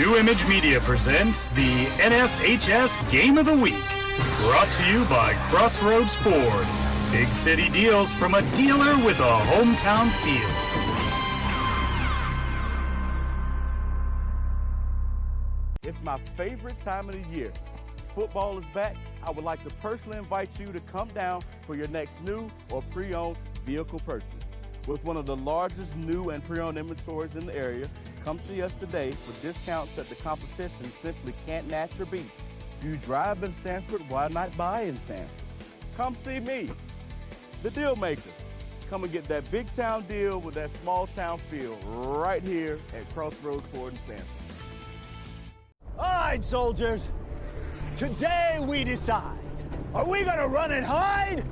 New Image Media presents the NFHS Game of the Week. Brought to you by Crossroads Ford. Big city deals from a dealer with a hometown feel. It's my favorite time of the year. Football is back. I would like to personally invite you to come down for your next new or pre-owned vehicle purchase. With one of the largest new and pre-owned inventories in the area, come see us today for discounts that the competition simply can't match or beat. If you drive in Sanford, why not buy in Sanford? Come see me, the deal maker. Come and get that big town deal with that small town feel right here at Crossroads Ford in Sanford. All right, soldiers. Today we decide. Are we going to run and hide,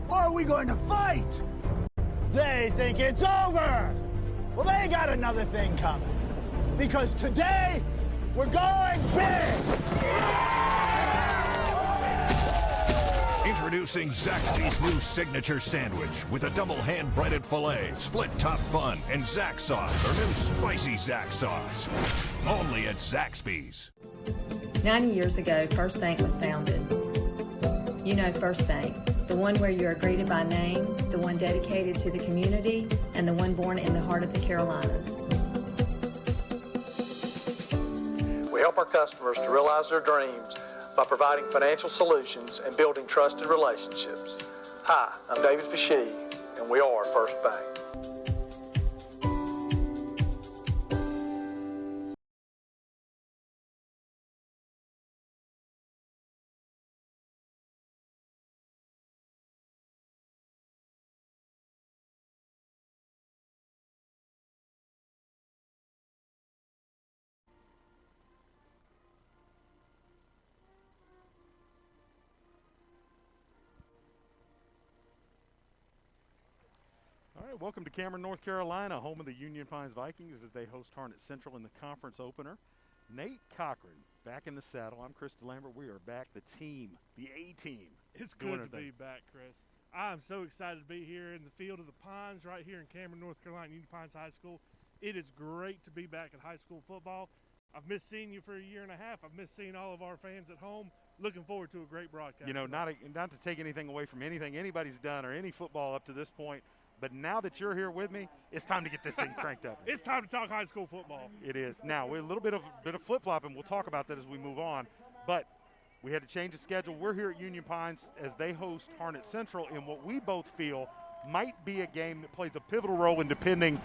or are we going to fight? They think it's over. Well, they got another thing coming. Because today, we're going big. Introducing Zaxby's new signature sandwich with a double hand-breaded filet, split top bun, and Zax sauce, their new spicy Zax sauce. Only at Zaxby's. 90 years ago, First Bank was founded. You know First Bank, the one where you are greeted by name, the one dedicated to the community, and the one born in the heart of the Carolinas. We help our customers to realize their dreams by providing financial solutions and building trusted relationships. Hi, I'm David Fashee, and we are First Bank. All right, welcome to Cameron, North Carolina, home of the Union Pines Vikings as they host Harnett Central in the conference opener. Nate Cochran back in the saddle. I'm Chris DeLambert. We are back, the team, the A-team. It's good to be back, Chris. I'm so excited to be here in the field of the Pines right here in Cameron, North Carolina, Union Pines High School. It is great to be back at high school football. I've missed seeing you for a year and a half. I've missed seeing all of our fans at home. Looking forward to a great broadcast. You know, not to take anything away from anything anybody's done or any football up to this point, but now that you're here with me, it's time to get this thing cranked up. It's time to talk high school football. It is. Now, we're a little bit of flip-flopping. We'll talk about that as we move on. But we had to change the schedule. We're here at Union Pines as they host Harnett Central in what we both feel might be a game that plays a pivotal role in determining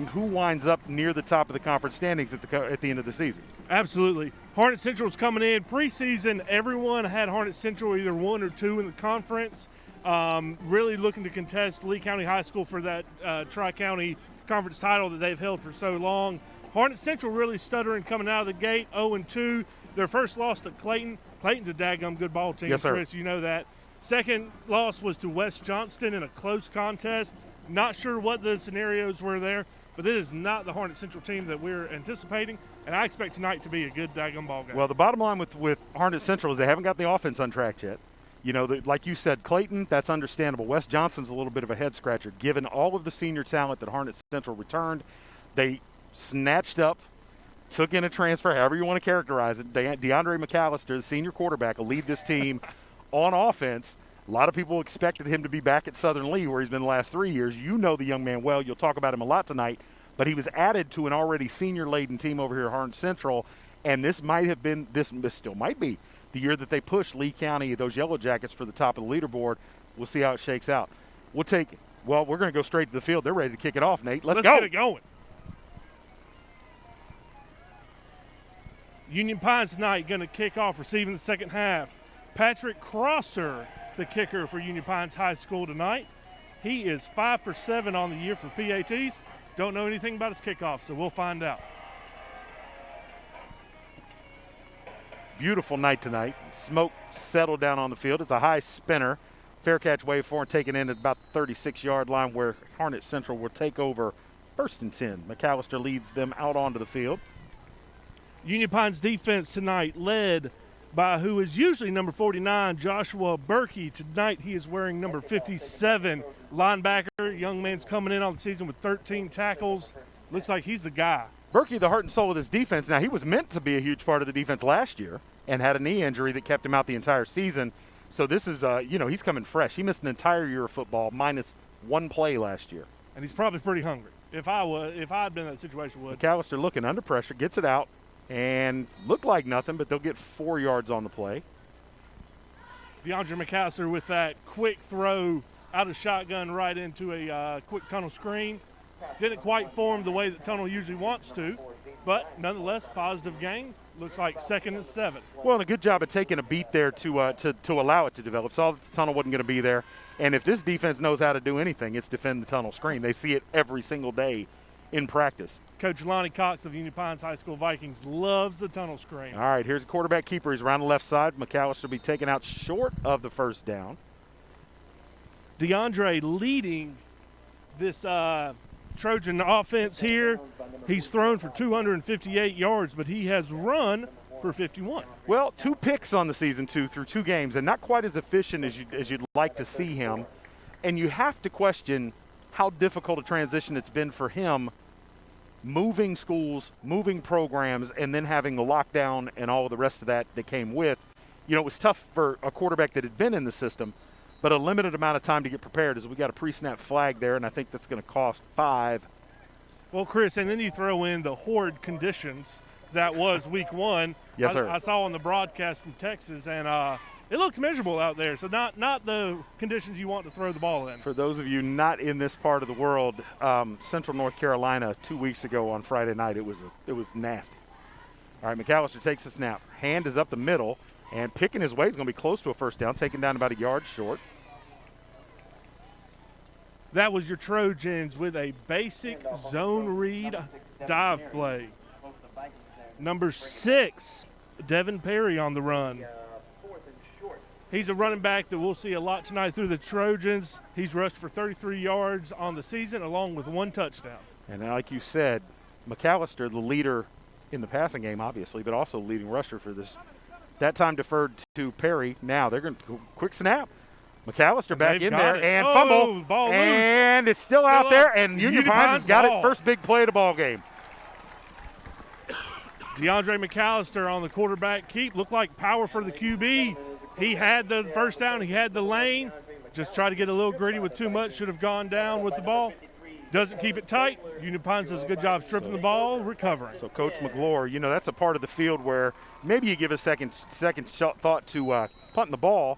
who winds up near the top of the conference standings at the end of the season. Absolutely. Harnett Central's coming in. Preseason, everyone had Harnett Central either 1 or 2 in the conference. Really looking to contest Lee County High School for that Tri-County Conference title that they've held for so long. Harnett Central really stuttering coming out of the gate, 0-2. Their first loss to Clayton. Clayton's a daggum good ball team, yes, sir. Chris, you know that. Second loss was to West Johnston in a close contest. Not sure what the scenarios were there, but this is not the Harnett Central team that we're anticipating, and I expect tonight to be a good daggum ball game. Well, the bottom line with Harnett Central is they haven't got the offense untracked yet. You know, like you said, Clayton, that's understandable. West Johnston's a little bit of a head-scratcher. Given all of the senior talent that Harnett Central returned, they snatched up, took in a transfer, however you want to characterize it. DeAndre McAllister, the senior quarterback, will lead this team on offense. A lot of people expected him to be back at Southern Lee, where he's been the last 3 years. You know the young man well. You'll talk about him a lot tonight. But he was added to an already senior-laden team over here at Harnett Central, and this still might be the year that they push Lee County, those Yellow Jackets, for the top of the leaderboard. We'll see how it shakes out. We're going to go straight to the field. They're ready to kick it off, Nate. Let's go. Get it going. Union Pines tonight going to kick off, receiving the second half. Patrick Crosser, the kicker for Union Pines High School tonight. He is 5 for 7 on the year for PATs. Don't know anything about his kickoff, so we'll find out. Beautiful night tonight. Smoke settled down on the field. It's a high spinner. Fair catch wave for and taken in at about the 36-yard line where Harnett Central will take over 1st and 10. McAllister leads them out onto the field. Union Pines defense tonight led by who is usually number 49, Joshua Berkey. Tonight he is wearing number 57, linebacker. Young man's coming in on the season with 13 tackles. Looks like he's the guy. Berkey, the heart and soul of this defense. Now, he was meant to be a huge part of the defense last year and had a knee injury that kept him out the entire season. So this is, he's coming fresh. He missed an entire year of football minus one play last year. And he's probably pretty hungry. If I'd been in that situation, McAllister looking under pressure, gets it out, and looked like nothing, but they'll get 4 yards on the play. DeAndre McAllister with that quick throw out of shotgun right into a quick tunnel screen. Didn't quite form the way that tunnel usually wants to, but nonetheless, positive gain. Looks like 2nd and 7. Well, and a good job of taking a beat there to allow it to develop. Saw that the tunnel wasn't going to be there. And if this defense knows how to do anything, it's defend the tunnel screen. They see it every single day in practice. Coach Lonnie Cox of Union Pines High School Vikings loves the tunnel screen. All right, here's a quarterback keeper. He's around the left side. McAllister will be taken out short of the first down. DeAndre leading this Trojan offense here. He's thrown for 258 yards, but he has run for 51. Well, 2 picks on the season, through 2 games, and not quite as efficient as you'd like to see him. And you have to question how difficult a transition it's been for him, moving schools, moving programs, and then having the lockdown and all of the rest of that came with. It was tough for a quarterback that had been in the system, but a limited amount of time to get prepared, as we got a pre-snap flag there, and I think that's going to cost 5. Well, Chris, and then you throw in the horrid conditions that was week 1. Yes, sir. I saw on the broadcast from Texas, and it looked miserable out there. So not the conditions you want to throw the ball in. For those of you not in this part of the world, Central North Carolina 2 weeks ago on Friday night, it was nasty. All right, McAllister takes the snap. Hand is up the middle, and picking his way is going to be close to a first down, taken down about a yard short. That was your Trojans with a basic zone read dive play. Number 6, Devin Perry on the run. He's a running back that we'll see a lot tonight through the Trojans. He's rushed for 33 yards on the season along with 1 touchdown. And like you said, McAllister, the leader in the passing game, obviously, but also leading rusher for this. That time deferred to Perry. Now they're going to quick snap. McAllister back in there and fumble. Ball and loose. It's still out there, and Union Pines has got it. First big play of the ball game. DeAndre McAllister on the quarterback keep. Looked like power for the QB. He had the first down. He had the lane. Just tried to get a little gritty with too much. Should have gone down with the ball. Doesn't keep it tight. Union Pines does a good job stripping the ball, recovering. So Coach McGlure, that's a part of the field where maybe you give a second thought to punting the ball.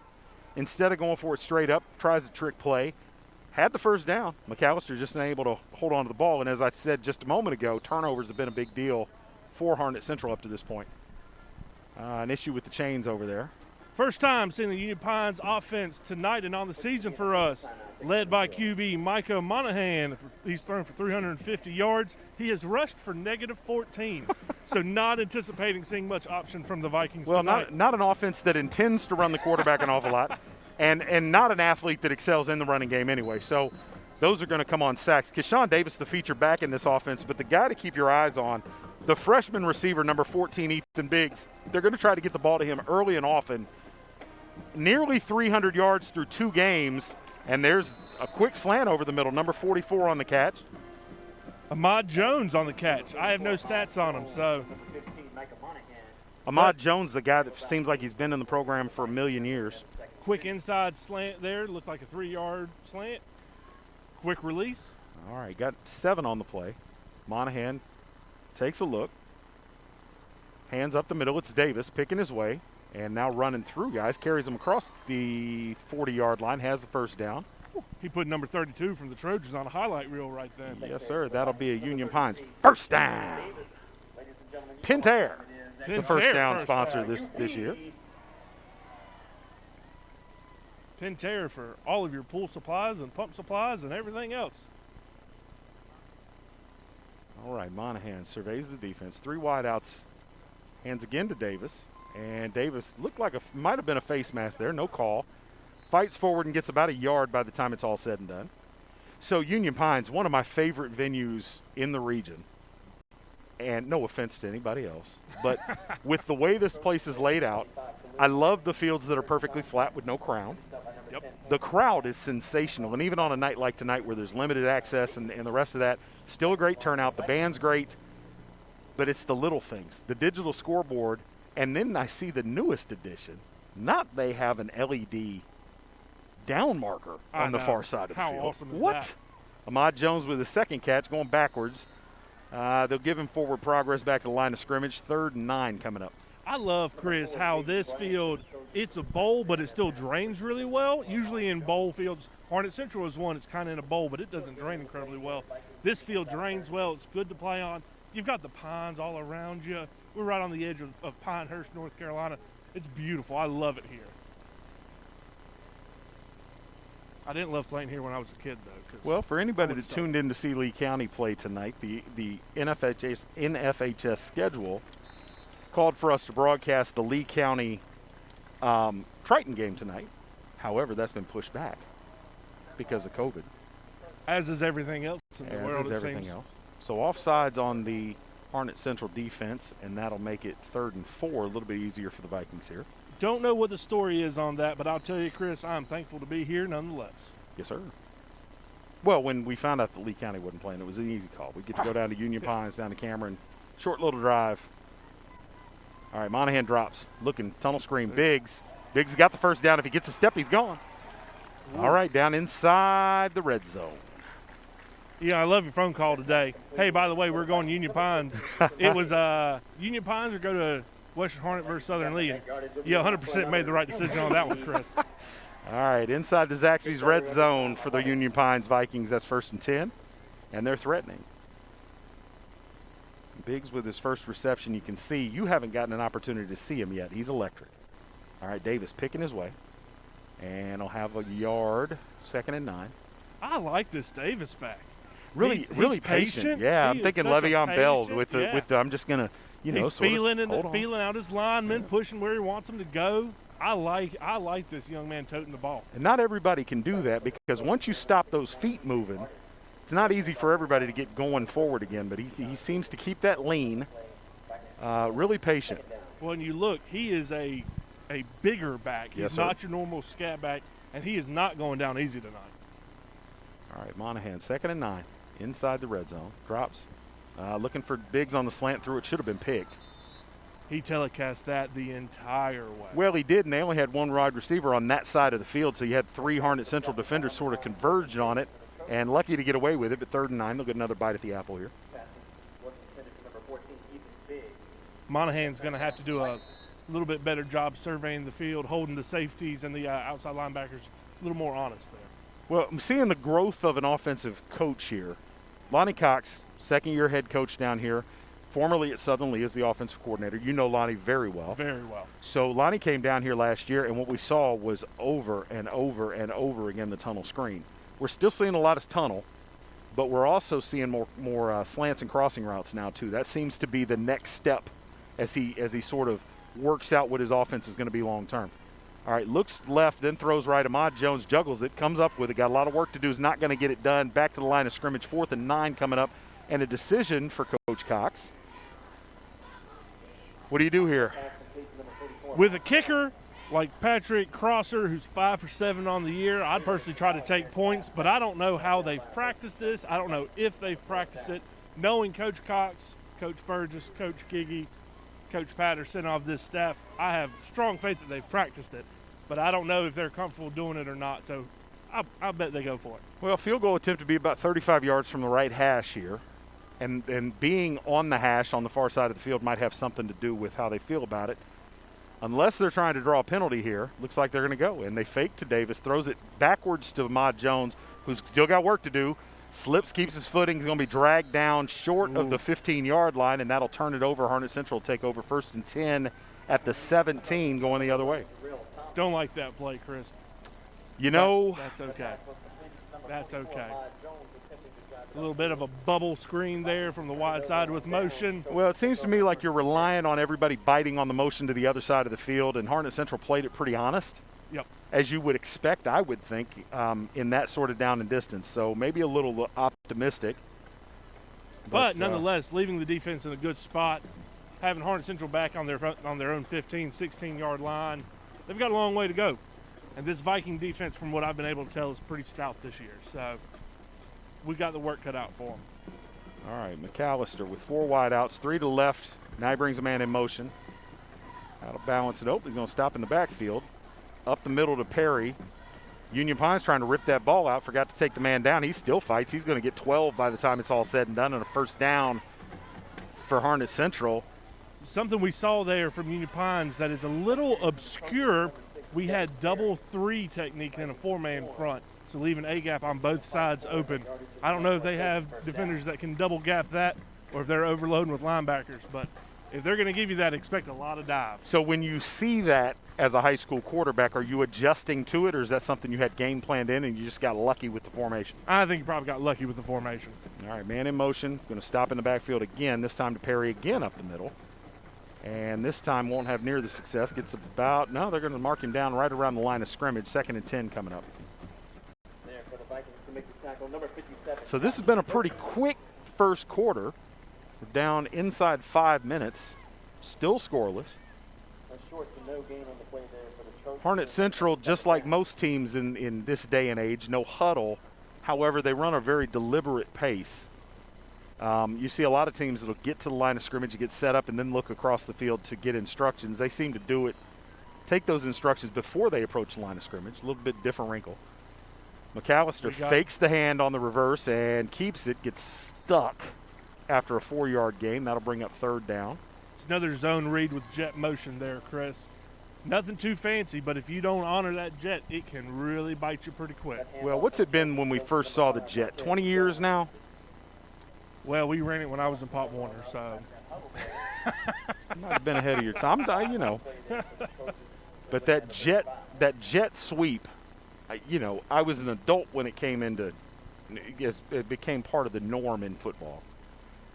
Instead of going for it straight up, tries a trick play. Had the first down. McAllister just unable to hold on to the ball. And as I said just a moment ago, turnovers have been a big deal for Harnett Central up to this point. An issue with the chains over there. First time seeing the Union Pines offense tonight and on the season for us, led by QB Micah Monahan. He's thrown for 350 yards. He has rushed for -14, so not anticipating seeing much option from the Vikings tonight. Well, not an offense that intends to run the quarterback an awful lot, and not an athlete that excels in the running game anyway. So those are going to come on sacks. Keshawn Davis, the feature back in this offense, but the guy to keep your eyes on, the freshman receiver, number 14, Ethan Biggs. They're going to try to get the ball to him early and often. Nearly 300 yards through 2 games, and there's a quick slant over the middle, number 44 on the catch. Ahmad Jones on the catch. I have no stats on him, so. Ahmad Jones, the guy that seems like he's been in the program for a million years. Quick inside slant there, looked like a 3-yard slant. Quick release. All right, got 7 on the play. Monahan takes a look. Hands up the middle. It's Davis picking his way. And now running through guys, carries them across the 40-yard line, has the first down. He put number 32 from the Trojans on a highlight reel right then. Yes, sir. That'll be a Union Pines first down. Pentair, the first down sponsor this year. Pentair for all of your pool supplies and pump supplies and everything else. All right, Monahan surveys the defense. 3 wideouts, hands again to Davis. And Davis looked like might have been a face mask there, no call. Fights forward and gets about a yard by the time it's all said and done. So Union Pines, one of my favorite venues in the region. And no offense to anybody else, but with the way this place is laid out, I love the fields that are perfectly flat with no crown. Yep. The crowd is sensational, and even on a night like tonight where there's limited access and the rest of that, still a great turnout. The band's great. but it's the little things, the digital scoreboard, and then I see the newest addition. Not they have an LED down marker on the far side of the field. How awesome is what? that? Ahmad Jones with his second catch going backwards. They'll give him forward progress back to the line of scrimmage. 3rd and 9 coming up. I love, Chris, how this field, it's a bowl, but it still drains really well. Usually in bowl fields, Harnett Central is one, it's kind of in a bowl, but it doesn't drain incredibly well. This field drains well. It's good to play on. You've got the pines all around you. We're right on the edge of Pinehurst, North Carolina. It's beautiful. I love it here. I didn't love playing here when I was a kid, though. Well, for anybody that tuned in to see Lee County play tonight, the NFHS schedule called for us to broadcast the Lee County Triton game tonight. However, that's been pushed back because of COVID. As is everything else in the world, As is everything else. So offsides on the Harnett Central defense, and that'll make it 3rd and 4, a little bit easier for the Vikings here. Don't know what the story is on that, but I'll tell you, Chris, I'm thankful to be here nonetheless. Yes, sir. Well, when we found out that Lee County wasn't playing, it was an easy call. We get to go down to Union Pines, down to Cameron. Short little drive. All right, Monahan drops. Looking, tunnel screen. Biggs. Biggs got the first down. If he gets a step, he's gone. Ooh. All right, down inside the red zone. Yeah, I love your phone call today. Hey, by the way, we're going to Union Pines. It was Union Pines or go to Western Harnett versus Southern Lee. Yeah, 100% made the right decision on that one, Chris. All right, inside the Zaxby's red zone for the Union Pines Vikings. That's 1st and 10, and they're threatening. Biggs with his first reception. You can see you haven't gotten an opportunity to see him yet. He's electric. All right, Davis picking his way, and he'll have a yard, 2nd and 9. I like this Davis back. Really patient. Yeah, I'm thinking Le'Veon Bell with the. I'm just gonna, he's feeling out his linemen, pushing where he wants them to go. I like this young man toting the ball. And not everybody can do that, because once you stop those feet moving, it's not easy for everybody to get going forward again. But he seems to keep that lean, really patient. When you look, he is a bigger back. He's not your normal scat back, and he is not going down easy tonight. All right, Monahan, 2nd and 9. Inside the red zone. Drops. Looking for Biggs on the slant through. It should have been picked. He telecast that the entire way. Well, he did, and they only had one wide receiver on that side of the field, so you had 3 Harnett Central defenders sort of converged on it, and lucky to get away with it, but 3rd and 9. They'll get another bite at the apple here. Monahan's going to have to do a little bit better job surveying the field, holding the safeties and the outside linebackers a little more honest there. Well, I'm seeing the growth of an offensive coach here. Lonnie Cox, second-year head coach down here, formerly at Southern Lee as the offensive coordinator. You know Lonnie very well. Very well. So Lonnie came down here last year, and what we saw was over and over and over again the tunnel screen. We're still seeing a lot of tunnel, but we're also seeing more slants and crossing routes now too. That seems to be the next step as he sort of works out what his offense is going to be long term. All right, looks left, then throws right. Ahmad Jones juggles it, comes up with it. Got a lot of work to do, is not going to get it done. Back to the line of scrimmage, 4th and 9 coming up, and a decision for Coach Cox. What do you do here? With a kicker like Patrick Crosser, who's 5 for 7 on the year, I'd personally try to take points, but I don't know how they've practiced this. I don't know if they've practiced it. Knowing Coach Cox, Coach Burgess, Coach Giggy, Coach Patterson of this staff, I have strong faith that they've practiced it, but I don't know if they're comfortable doing it or not, so I bet they go for it. Well, field goal attempt to be about 35 yards from the right hash here, and being on the hash on the far side of the field might have something to do with how they feel about it. Unless they're trying to draw a penalty here, looks like they're going to go, and they fake to Davis, throws it backwards to Ahmad Jones, who's still got work to do. Slips, keeps his footing. He's going to be dragged down short of the 15-yard line, and that'll turn it over. Harnett Central will take over 1st and 10 at the 17, going the other way. Don't like that play, Chris. You know. That's okay. That's okay. A little bit of a bubble screen there from the wide side with motion. Well, it seems to me like you're relying on everybody biting on the motion to the other side of the field, and Harnett Central played it pretty honest. Yep. As you would expect, I would think, in that sort of down and distance. So maybe a little optimistic. But nonetheless, leaving the defense in a good spot, having Harnett Central back on their own 15, 16-yard line, they've got a long way to go. And this Viking defense, from what I've been able to tell, is pretty stout this year. So we've got the work cut out for them. All right, McAllister with 4 wideouts, 3 to the left. Now he brings a man in motion. That'll balance it open. He's going to stop in the backfield. Up the middle to Perry. Union Pine's trying to rip that ball out. Forgot to take the man down. He still fights. He's going to get 12 by the time it's all said and done, and a first down for Harnett Central. Something we saw there from Union Pines that is a little obscure. We had double 3 technique in a 4-man front, so leaving A-gap on both sides open. I don't know if they have defenders that can double gap that or if they're overloading with linebackers, but if they're going to give you that, expect a lot of dive. So when you see that as a high school quarterback, are you adjusting to it, or is that something you had game planned in and you just got lucky with the formation? I think you probably got lucky with the formation. All right, man in motion. Going to stop in the backfield again, this time to Perry again up the middle. And this time won't have near the success. Gets about, no, they're going to mark him down right around the line of scrimmage. 2nd and 10 coming up. So this has been a pretty quick first quarter. We're down inside 5 minutes. Still scoreless. Harnett Central, just like most teams in this day and age, no huddle. However, they run a very deliberate pace. You see a lot of teams that will get to the line of scrimmage, get set up, and then look across the field to get instructions. They seem to do it, take those instructions before they approach the line of scrimmage. A little bit different wrinkle. McAllister fakes the hand on the reverse and keeps it, gets stuck after a 4-yard gain. That'll bring up 3rd down. It's another zone read with jet motion there, Chris. Nothing too fancy, but if you don't honor that jet, it can really bite you pretty quick. Well, what's it been when we first saw the jet? 20 years now? Well, we ran it when I was in Pop Warner, so. Might have been ahead of your time, you know. But that jet sweep, you know, I was an adult when it came into, it became part of the norm in football.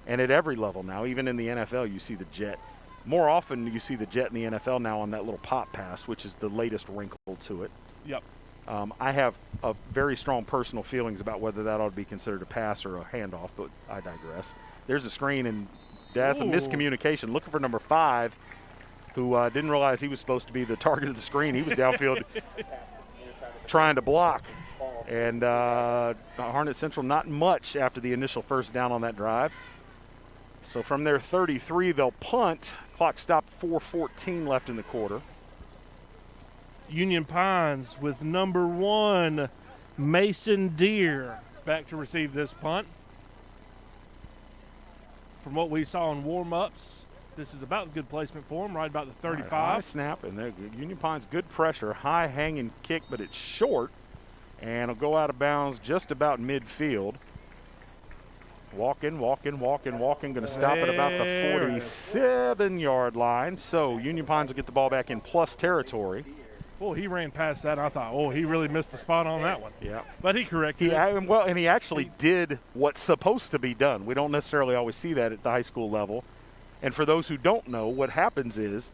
And at every level now, even in the NFL, you see the jet. More often you see the jet in the NFL now on that little pop pass, which is the latest wrinkle to it. Yep. I have a very strong personal feelings about whether that ought to be considered a pass or a handoff, but I digress. There's a screen, and that's a miscommunication. Looking for number 5, who didn't realize he was supposed to be the target of the screen. He was downfield trying to block. And Harnett Central not much after the initial first down on that drive. So from their 33, they'll punt. Clock stopped, 4:14 left in the quarter. Union Pines with number 1, Mason Deere, back to receive this punt. From what we saw in warm-ups, this is about a good placement for him, right about the 35. Right, high snap, and Union Pines good pressure, high hanging kick, but it's short, and it'll go out of bounds just about midfield. Walking, going to stop at about the 47-yard line. So Union Pines will get the ball back in plus territory. Well, he ran past that. I thought, he really missed the spot on that one. Yeah. But he corrected it. Well, and he actually did what's supposed to be done. We don't necessarily always see that at the high school level. And for those who don't know, what happens is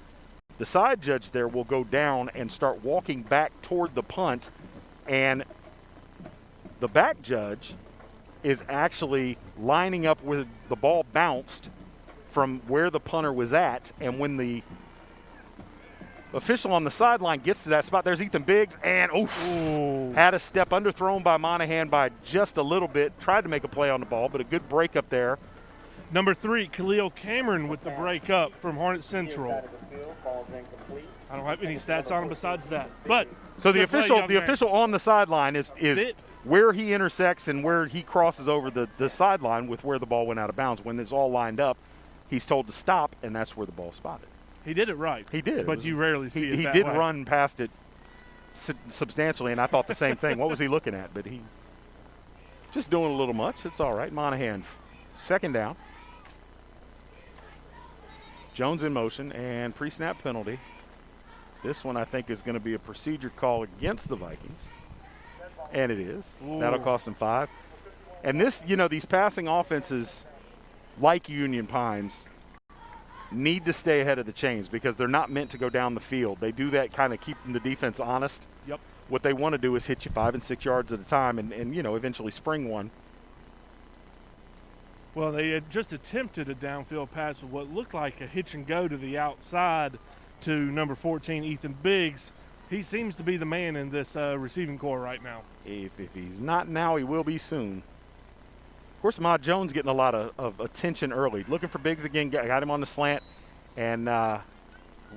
the side judge there will go down and start walking back toward the punt, and the back judge is actually lining up where the ball bounced from where the punter was at. And when the official on the sideline gets to that spot, there's Ethan Biggs, and had a step underthrown by Monahan by just a little bit. Tried to make a play on the ball, but a good break up there. Number 3, Khalil Cameron with the break up from Harnett Central. I don't have any stats on him besides that. But so the official on the sideline is where he intersects and where he crosses over the sideline with where the ball went out of bounds. When it's all lined up, he's told to stop, and that's where the ball's spotted. He did it right. He did. But you rarely see it He that did way. run past it substantially, and I thought the same thing. What was he looking at? But he just doing a little much. It's all right. Monahan, 2nd down. Jones in motion, and pre-snap penalty. This one I think is going to be a procedure call against the Vikings. And it is. Ooh. That'll cost them 5. And this, these passing offenses like Union Pines need to stay ahead of the chains because they're not meant to go down the field. They do that kind of keeping the defense honest. Yep. What they want to do is hit you 5 and 6 yards at a time and eventually spring one. Well, they had just attempted a downfield pass with what looked like a hitch and go to the outside to number 14, Ethan Biggs. He seems to be the man in this receiving corps right now. If he's not now, he will be soon. course, Ahmad Jones getting a lot of attention early. Looking for Biggs again, got him on the slant, and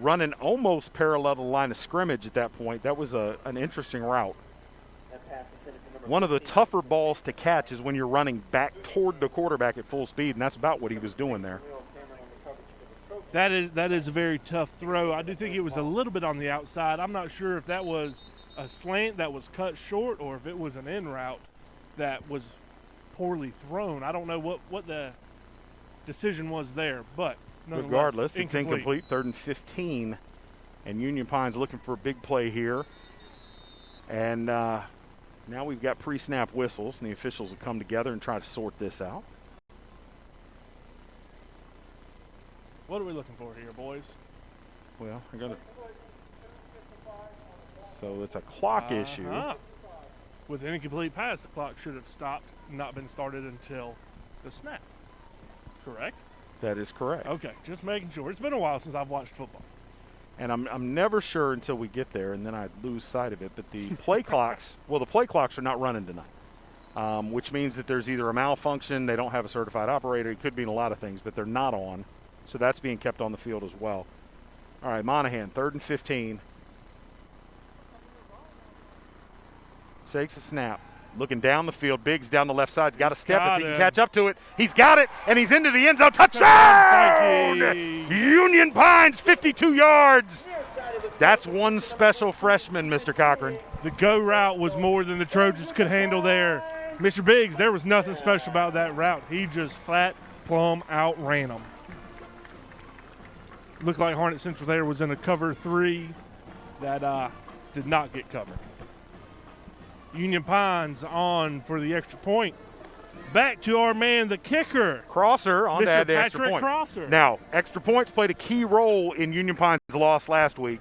running almost parallel to the line of scrimmage at that point. That was an interesting route. One of the tougher balls to catch is when you're running back toward the quarterback at full speed, and that's about what he was doing there. That is a very tough throw. I do think it was a little bit on the outside. I'm not sure if that was a slant that was cut short or if it was an in route that was poorly thrown. I don't know what the decision was there, but regardless, it's incomplete. 3rd and 15, and Union Pine's looking for a big play here. And now we've got pre-snap whistles, and the officials will come together and try to sort this out. What are we looking for here, boys? Well, so it's a clock issue. With an incomplete pass, the clock should have stopped, not been started until the snap. Correct? That is correct. Okay, just making sure. It's been a while since I've watched football. And I'm never sure until we get there, and then I lose sight of it. But the play clocks, the play clocks are not running tonight, which means that there's either a malfunction, they don't have a certified operator. It could be in a lot of things, but they're not on. So that's being kept on the field as well. All right, Monahan, 3rd and 15. Takes a snap. Looking down the field. Biggs down the left side. He's got to step if he can catch up to it. He's got it, and he's into the end zone. Touchdown! Union Pines, 52 yards. That's one special freshman, Mr. Cochran. The go route was more than the Trojans could handle there. Mr. Biggs, there was nothing special about that route. He just flat, plumb outran them. Looked like Harnett Central there was in a cover 3 that did not get covered. Union Pines on for the extra point. Back to our man, the kicker. Crosser on that extra point. Crosser. Now, extra points played a key role in Union Pines' loss last week.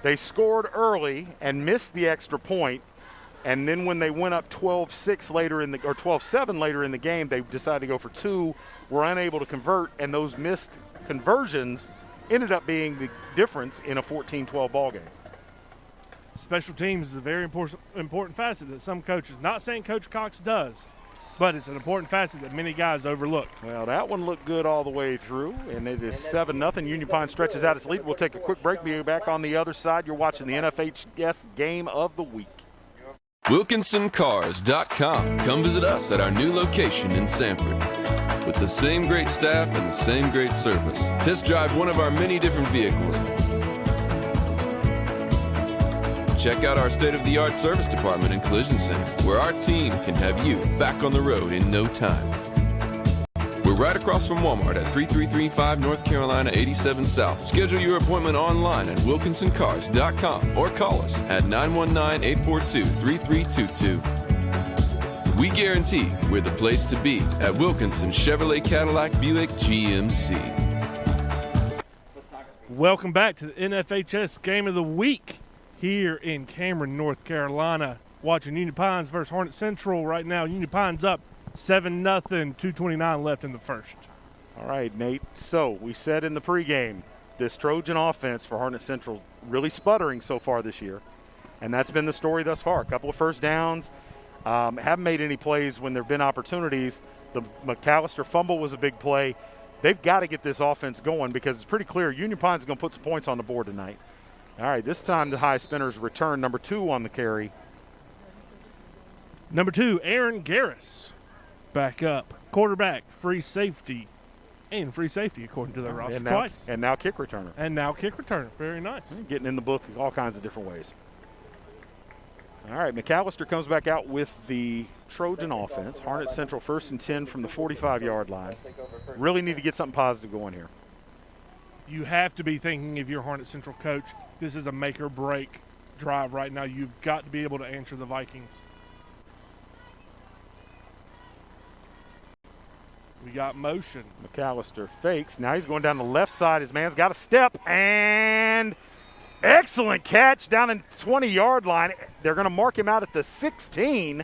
They scored early and missed the extra point, and then when they went up 12-6 later in the or 12-7 later in the game, they decided to go for 2, were unable to convert, and those missed conversions ended up being the difference in a 14-12 ball game. Special teams is a very important facet that some coaches, not saying Coach Cox does, but it's an important facet that many guys overlook. Well, that one looked good all the way through, and it is 7-0. Union Pine stretches out its lead. We'll take a quick break. Be back on the other side. You're watching the NFHS Game of the Week. WilkinsonCars.com. Come visit us at our new location in Sanford. With the same great staff and the same great service. Test drive one of our many different vehicles. Check out our state-of-the-art service department and collision center, where our team can have you back on the road in no time. We're right across from Walmart at 3335 North Carolina 87 South. Schedule your appointment online at WilkinsonCars.com or call us at 919-842-3322. We guarantee we're the place to be at Wilkinson Chevrolet Cadillac Buick GMC. Welcome back to the NFHS Game of the Week here in Cameron, North Carolina. Watching Union Pines versus Harnett Central right now. Union Pines up 7-0, 2:29 left in the first. All right, Nate. So we said in the pregame, this Trojan offense for Harnett Central really sputtering so far this year, and that's been the story thus far. A couple of first downs, haven't made any plays when there have been opportunities. The McAllister fumble was a big play. They've got to get this offense going because it's pretty clear Union Pines is going to put some points on the board tonight. All right, this time the high spinners return. Number 2 on the carry. Number 2, Aaron Garris. Back up. Quarterback, free safety, and free safety according to their roster twice. And now kick returner. Very nice. Getting in the book all kinds of different ways. All right, McAllister comes back out with the Trojan offense. Harnett Central 1st and 10 from the 45-yard line. Really need to get something positive going here. You have to be thinking, if you're Harnett Central coach, this is a make-or-break drive right now. You've got to be able to answer the Vikings. We got motion. McAllister fakes. Now he's going down the left side. His man's got a step, and excellent catch down in the 20-yard line. They're going to mark him out at the 16.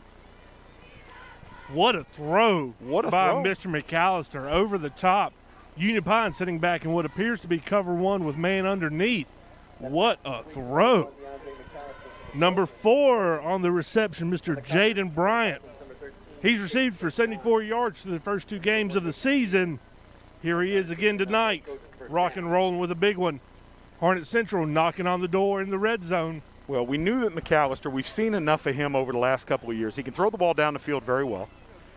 What a throw by Mr. McAllister over the top. Union Pine sitting back in what appears to be cover 1 with man underneath. What a throw. Number 4 on the reception, Mr. Jaden Bryant. He's received for 74 yards through the first 2 games of the season. Here he is again tonight, rock and rolling with a big one. Harnett Central knocking on the door in the red zone. Well, we knew that McAllister, we've seen enough of him over the last couple of years. He can throw the ball down the field very well.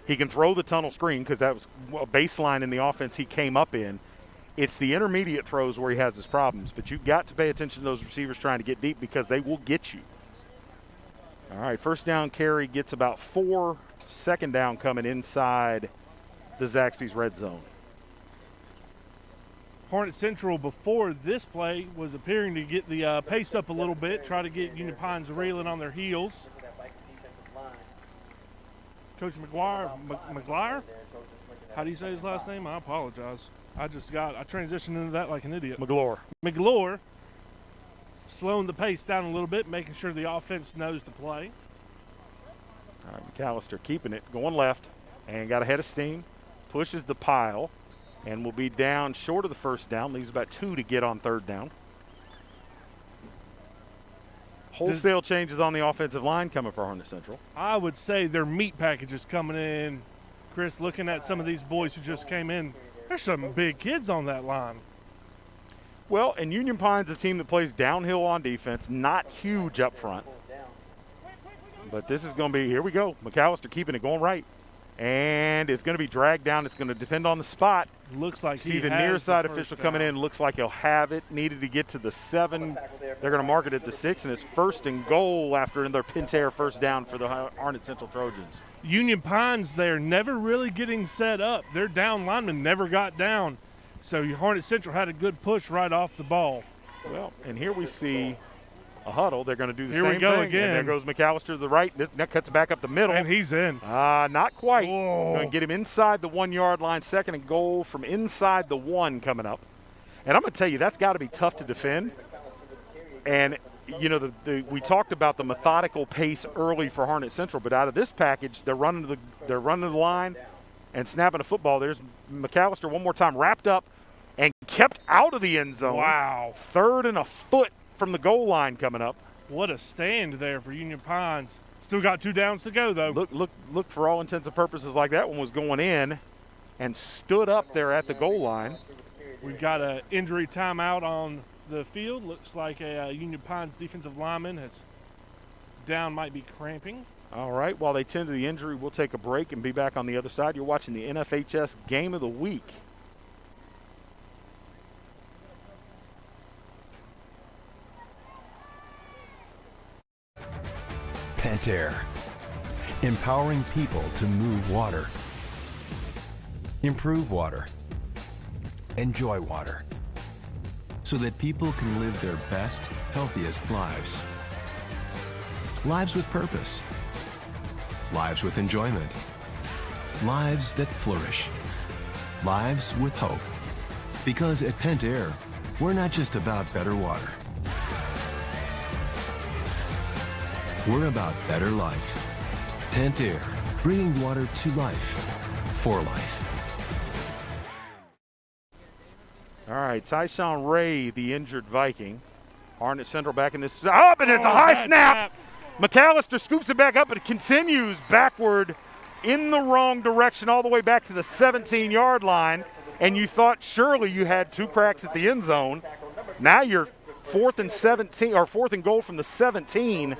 He can throw the tunnel screen because that was a baseline in the offense he came up in. It's the intermediate throws where he has his problems, but you've got to pay attention to those receivers trying to get deep because they will get you. All right, first down carry gets about 4. Second down coming inside the Zaxby's red zone. Harnett Central before this play was appearing to get the pace up a little bit, try to get Union Pines reeling on their heels. Coach McGuire? How do you say his last name? I apologize. I transitioned into that like an idiot. McGlure slowing the pace down a little bit, making sure the offense knows to play. All right, McAllister keeping it, going left, and got a head of steam, pushes the pile, and will be down short of the first down. Leaves about 2 to get on third down. Wholesale changes on the offensive line coming for Harnett Central. I would say their meat packages coming in. Chris, looking at some of these boys who just came in, there's some big kids on that line. Well, and Union Pine's a team that plays downhill on defense, not huge up front. But this is going to be, here we go, McAllister keeping it going right. And it's going to be dragged down. It's going to depend on the spot. Looks like see the near side official coming in. Looks like he'll have it. Needed to get to the 7. They're going to mark it at the 6, and it's first and goal after another Pentair first down for the Harnett Central Trojans. Union Pines there never really getting set up. Their down lineman never got down. So Harnett Central had a good push right off the ball. Well, and here we see a huddle. They're going to do the same thing. Here we go And again. there goes McAllister to the right. That cuts it back up the middle. And he's in. Not quite. Whoa. Going to get him inside the 1 yard line. Second and goal from inside the 1 coming up. And I'm going to tell you, that's got to be tough to defend. And, you know, we talked about the methodical pace early for Harnett Central, but out of this package, they're running to the line and snapping a football. There's McAllister one more time, wrapped up and kept out of the end zone. Wow. 3rd and a foot from the goal line coming up. What a stand there for Union Pines. Still got 2 downs to go, though. Look for all intents and purposes like that one was going in and stood up there at the goal line. We've got an injury timeout on the field. Looks like a Union Pines defensive lineman might be cramping. All right, while they tend to the injury, we'll take a break and be back on the other side. You're watching the NFHS Game of the Week. Pentair, empowering people to move water, improve water, enjoy water, so that people can live their best, healthiest lives. Lives with purpose, lives with enjoyment, lives that flourish, lives with hope. Because at Pentair, we're not just about better water. We're about better life. Pentair, bringing water to life, for life. All right, Tyshawn Ray, the injured Viking. Harnett Central back in this. Up, and it's a high snap. McAllister scoops it back up, and it continues backward in the wrong direction all the way back to the 17-yard line. And you thought surely you had 2 cracks at the end zone. Now you're 4th and 17, or 4th and goal from the 17.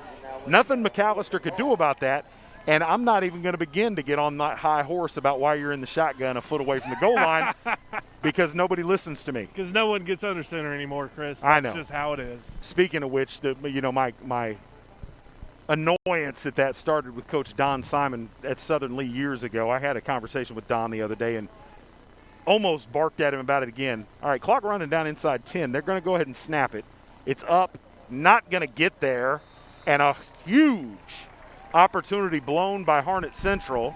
Nothing McAllister could do about that, and I'm not even going to begin to get on that high horse about why you're in the shotgun a foot away from the goal line because nobody listens to me. Because no one gets under center anymore, Chris. I know. That's just how it is. Speaking of which, my annoyance that started with Coach Don Simon at Southern Lee years ago. I had a conversation with Don the other day and almost barked at him about it again. All right, clock running down inside 10. They're going to go ahead and snap it. It's up, not going to get there. And a huge opportunity blown by Harnett Central.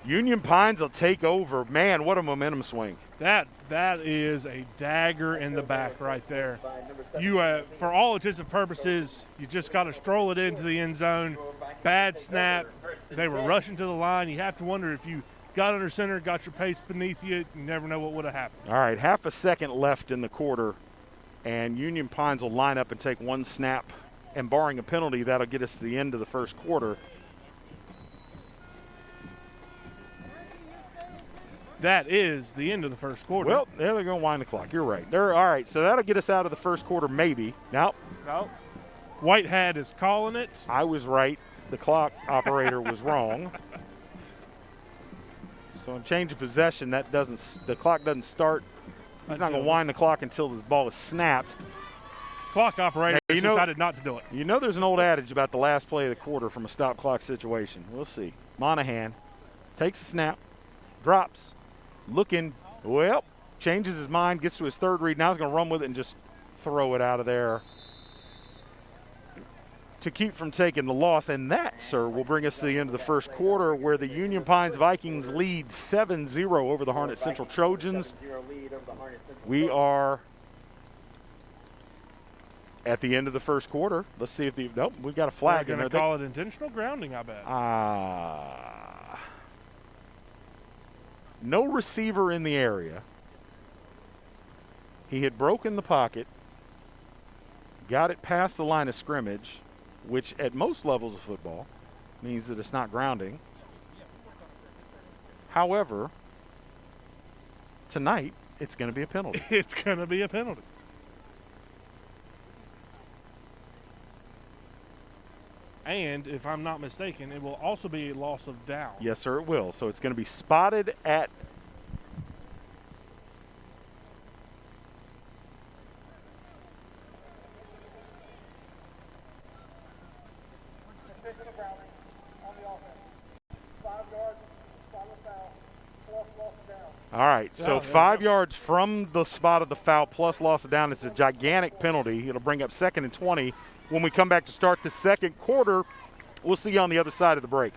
Union Pines will take over. Man, what a momentum swing. That is a dagger in the back right there. You, for all intents and purposes, you just got to stroll it into the end zone. Bad snap. They were rushing to the line. You have to wonder if you got under center, got your pace beneath you, you never know what would have happened. All right, half a second left in the quarter, and Union Pines will line up and take 1 snap. And barring a penalty, that'll get us to the end of the first quarter. That is the end of the first quarter. Well, they're going to wind the clock. You're right. All right, so that'll get us out of the first quarter maybe. No. Whitehead is calling it. I was right. The clock operator was wrong. So in change of possession, the clock doesn't start. He's not going to wind the clock until the ball is snapped. Clock operator decided not to do it. You know there's an old adage about the last play of the quarter from a stop clock situation. We'll see. Monahan takes a snap, drops, looking, changes his mind, gets to his third read. Now he's going to run with it and just throw it out of there to keep from taking the loss. And that, sir, will bring us to the end of the first quarter where the Union Pines Vikings lead 7-0 over the Harnett Central Trojans. We are at the end of the first quarter. Let's see if we've got a flag in there. They're going to call it intentional grounding, I bet. No receiver in the area. He had broken the pocket, got it past the line of scrimmage, which at most levels of football means that it's not grounding. However, tonight it's going to be a penalty. It's going to be a penalty. And if I'm not mistaken, it will also be a loss of down. Yes, sir, it will. So it's going to be spotted at All right, so 5 yards from the spot of the foul plus loss of down. It's a gigantic penalty. It'll bring up 2nd and 20. When we come back to start the second quarter, we'll see you on the other side of the break.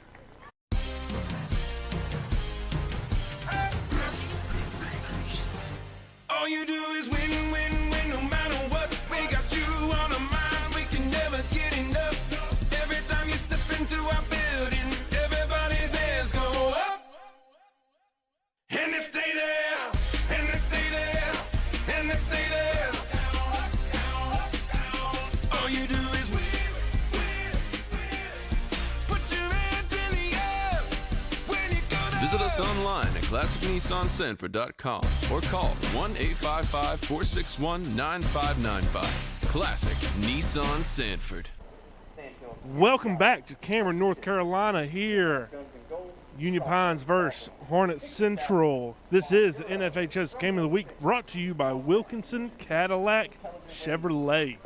All you do is win, win, win, no matter what. We got you on our mind, we can never get enough. Every time you step into our building, everybody's hands go up. And they stay there, and they stay there, and they stay there. All you do is win, win, win. Put your hands in the air when you go to Visit us online at ClassicNissanSanford.com or call 1-855-461-9595. Classic Nissan Sanford. Welcome back to Cameron, North Carolina here. Union Pines versus Harnett Central. This is the NFHS Game of the Week brought to you by Wilkinson Cadillac Chevrolet.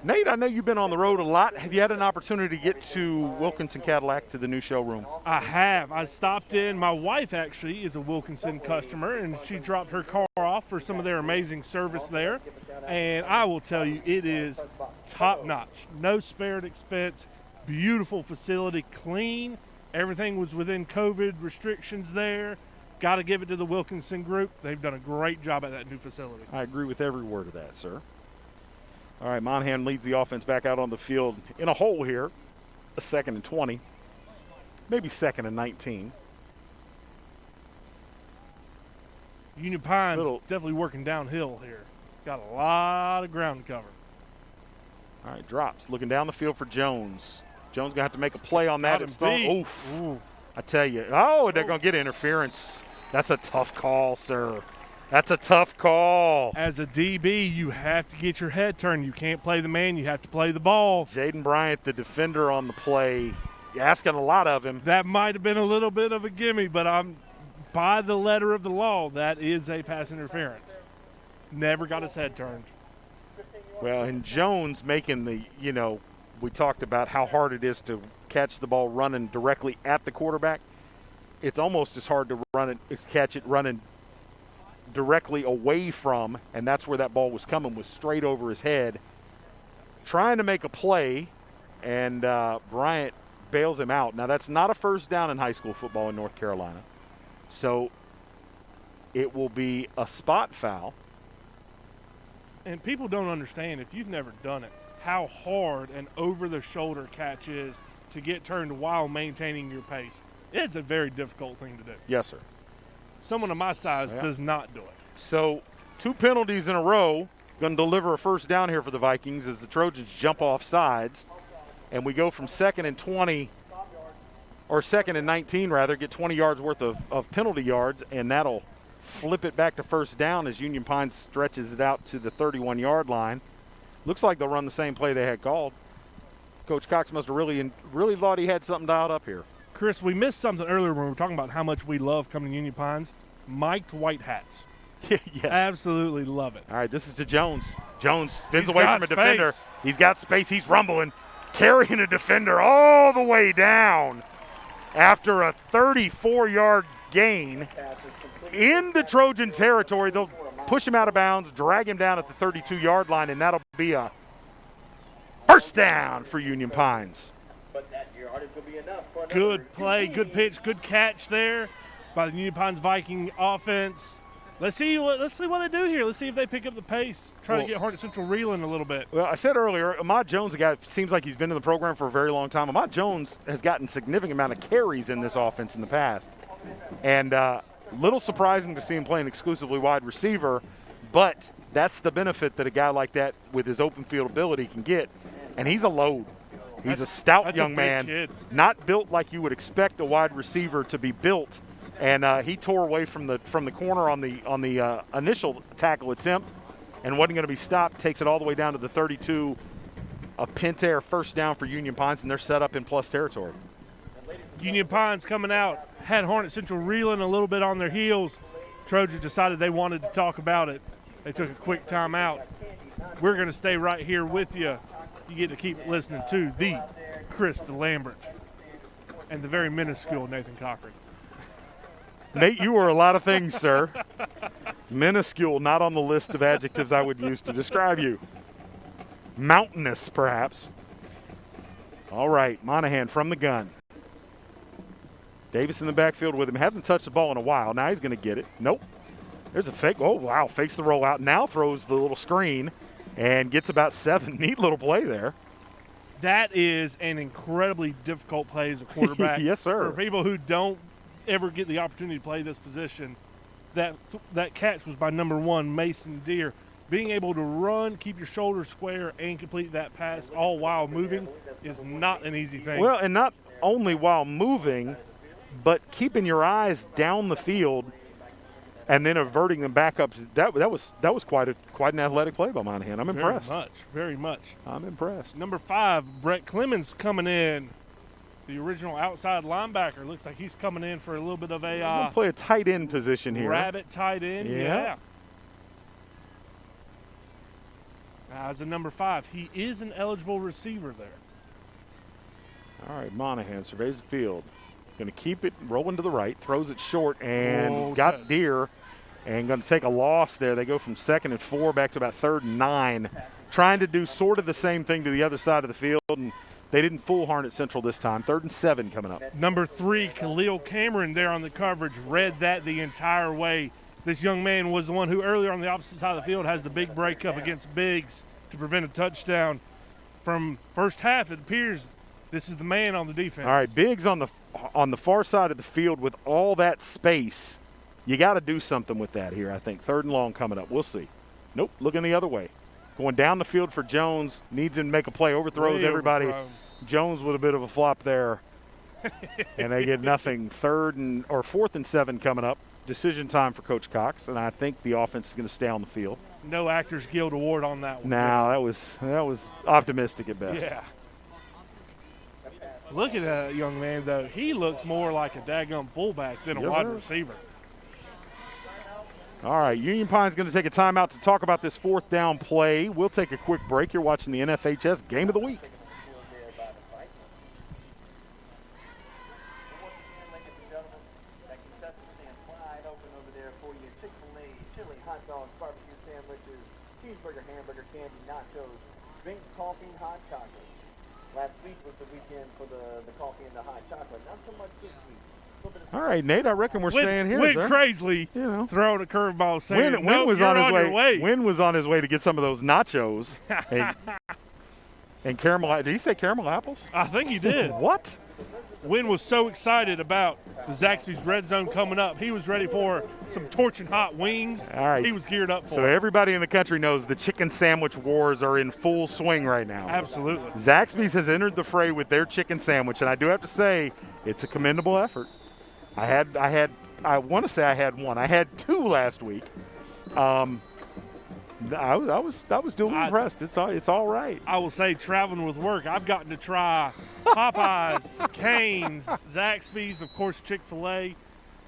Nate, I know you've been on the road a lot. Have you had an opportunity to get to Wilkinson Cadillac, to the new showroom? I have. I stopped in. My wife actually is a Wilkinson customer, and she dropped her car off for some of their amazing service there. And I will tell you, it is top-notch. No spared expense, beautiful facility, clean. Everything was within COVID restrictions there. Got to give it to the Wilkinson group. They've done a great job at that new facility. I agree with every word of that, sir. All right, Monahan leads the offense back out on the field in a hole here. A 2nd and 20, maybe 2nd and 19. Union Pines definitely working downhill here. Got a lot of ground to cover. All right, drops. Looking down the field for Jones. Jones going to have to make a play on that. It's thrown. Oof. I tell you. Oh, they're going to get interference. That's a tough call, sir. That's a tough call. As a DB, you have to get your head turned. You can't play the man. You have to play the ball. Jaden Bryant, the defender on the play, you're asking a lot of him. That might have been a little bit of a gimme, but I'm by the letter of the law, that is a pass interference. Never got his head turned. Well, and Jones making the, we talked about how hard it is to catch the ball running directly at the quarterback. It's almost as hard to catch it running directly away from, and that's where that ball was coming, was straight over his head. Trying to make a play, and Bryant bails him out. Now, that's not a first down in high school football in North Carolina. So it will be a spot foul. And people don't understand, if you've never done it, how hard an over-the-shoulder catch is to get turned while maintaining your pace. It's a very difficult thing to do. Yes, sir. Someone of my size does not do it. So 2 penalties in a row. Going to deliver a first down here for the Vikings as the Trojans jump off sides. And we go from 2nd and 20, or 2nd and 19 rather, get 20 yards worth of penalty yards, and that'll flip it back to first down as Union Pines stretches it out to the 31-yard line. Looks like they'll run the same play they had called. Coach Cox must have really thought he had something dialed up here. Chris, we missed something earlier when we were talking about how much we love coming to Union Pines. Mic'd white hats. Yes. Absolutely love it. All right, this is to Jones. Jones spins He's away got from a space. defender. He's got space. He's rumbling, carrying a defender all the way down after a 34-yard gain into Trojan territory. They'll push him out of bounds, drag him down at the 32-yard line, and that'll be a first down for Union Pines. Good play, good pitch, good catch there by the Union Pines Viking offense. Let's see what they do here. Let's see if they pick up the pace. Try to get Harnett Central reeling a little bit. Well, I said earlier, Ahmad Jones, a guy that seems like he's been in the program for a very long time. Ahmad Jones has gotten a significant amount of carries in this offense in the past. And little surprising to see him playing exclusively wide receiver, but that's the benefit that a guy like that with his open field ability can get. And he's a load. He's a stout young man, kid. Not built like you would expect a wide receiver to be built. And he tore away from the corner on the initial tackle attempt, and wasn't going to be stopped. Takes it all the way down to the 32. A Pentair first down for Union Pines, and they're set up in plus territory. Union Pines coming out, had Harnett Central reeling a little bit on their heels. Trojans decided they wanted to talk about it. They took a quick timeout. We're going to stay right here with you. You get to keep listening to the Chris DeLambert and the very minuscule Nathan Cochran. Nate, you are a lot of things, sir. Minuscule, not on the list of adjectives I would use to describe you. Mountainous, perhaps. All right, Monahan from the gun. Davis in the backfield with him. Hasn't touched the ball in a while. Now he's going to get it. Nope. There's a fake. Oh, wow. Fakes the rollout. Now throws the little screen and gets about 7. Neat little play there. That is an incredibly difficult play as a quarterback. Yes, sir. For people who don't ever get the opportunity to play this position, that catch was by number 1, Mason Deere. Being able to run, keep your shoulders square, and complete that pass all while moving is not an easy thing. Well, and not only while moving, but keeping your eyes down the field and then averting them back up. That was quite an athletic play by Monahan. I'm impressed. Very much. I'm impressed. Number 5, Brett Clemens coming in. The original outside linebacker. Looks like he's coming in for a little bit of a play a tight end position here. Rabbit tight end. Yeah. Now, as a number 5, he is an eligible receiver there. All right, Monahan surveys the field. Going to keep it rolling to the right, throws it short, and got Deere, and going to take a loss there. They go from 2nd and 4 back to about 3rd and 9, trying to do sort of the same thing to the other side of the field, and they didn't fool Harnett Central this time. 3rd and 7 coming up. Number 3, Khalil Cameron there on the coverage, read that the entire way. This young man was the one who earlier on the opposite side of the field has the big breakup against Biggs to prevent a touchdown. From first half, it appears this is the man on the defense. All right, Biggs on the far side of the field with all that space. You got to do something with that here, I think. 3rd and long coming up. We'll see. Nope, looking the other way. Going down the field for Jones. Needs him to make a play. Overthrows everybody. Overthrown. Jones with a bit of a flop there. And they get nothing. 4th and 7 coming up. Decision time for Coach Cox, and I think the offense is going to stay on the field. No Actors Guild award on that one. No, that was optimistic at best. Yeah. Look at that young man, though. He looks more like a daggum fullback than a wide receiver. All right, Union Pine's going to take a timeout to talk about this 4th down play. We'll take a quick break. You're watching the NFHS Game of the Week. Cheeseburger, hamburger, candy, nachos, drinks, coffee, hot chocolate. Last week was the weekend for the coffee and the hot chocolate. Not so much this week. All right, Nate, I reckon we're staying here. Went crazily, throwing a curveball, saying, Wynn was you're on his your way. Wynn was on his way to get some of those nachos and caramel. Did he say caramel apples? I think he did. What? Wynn was so excited about the Zaxby's Red Zone coming up. He was ready for some torching hot wings. All right. He was geared up for So it. everybody in the country knows the chicken sandwich wars are in full swing right now. Absolutely. Zaxby's has entered the fray with their chicken sandwich, and I do have to say it's a commendable effort. I had I want to say I had one. I had 2 last week. I was duly impressed. It's all right. I will say, traveling with work, I've gotten to try Popeyes, Cane's, Zaxby's, of course, Chick-fil-A,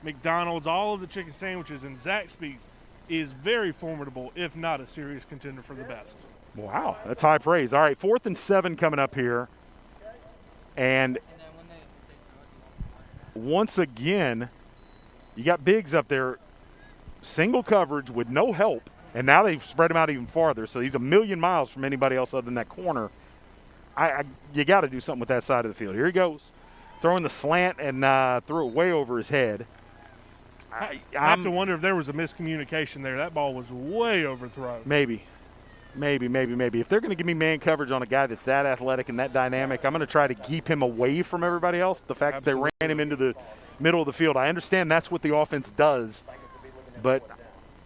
McDonald's, all of the chicken sandwiches, and Zaxby's is very formidable, if not a serious contender for the best. Wow, that's high praise. All right, 4th and 7 coming up here. And once again, you got Biggs up there, single coverage with no help, and now they've spread him out even farther, so he's a million miles from anybody else other than that corner. You got to do something with that side of the field. Here he goes, throwing the slant and threw it way over his head. I have to wonder if there was a miscommunication there. That ball was way overthrown. Maybe. If they're going to give me man coverage on a guy that's that athletic and that dynamic, I'm going to try to keep him away from everybody else. The fact that they ran him into the middle of the field, I understand that's what the offense does, but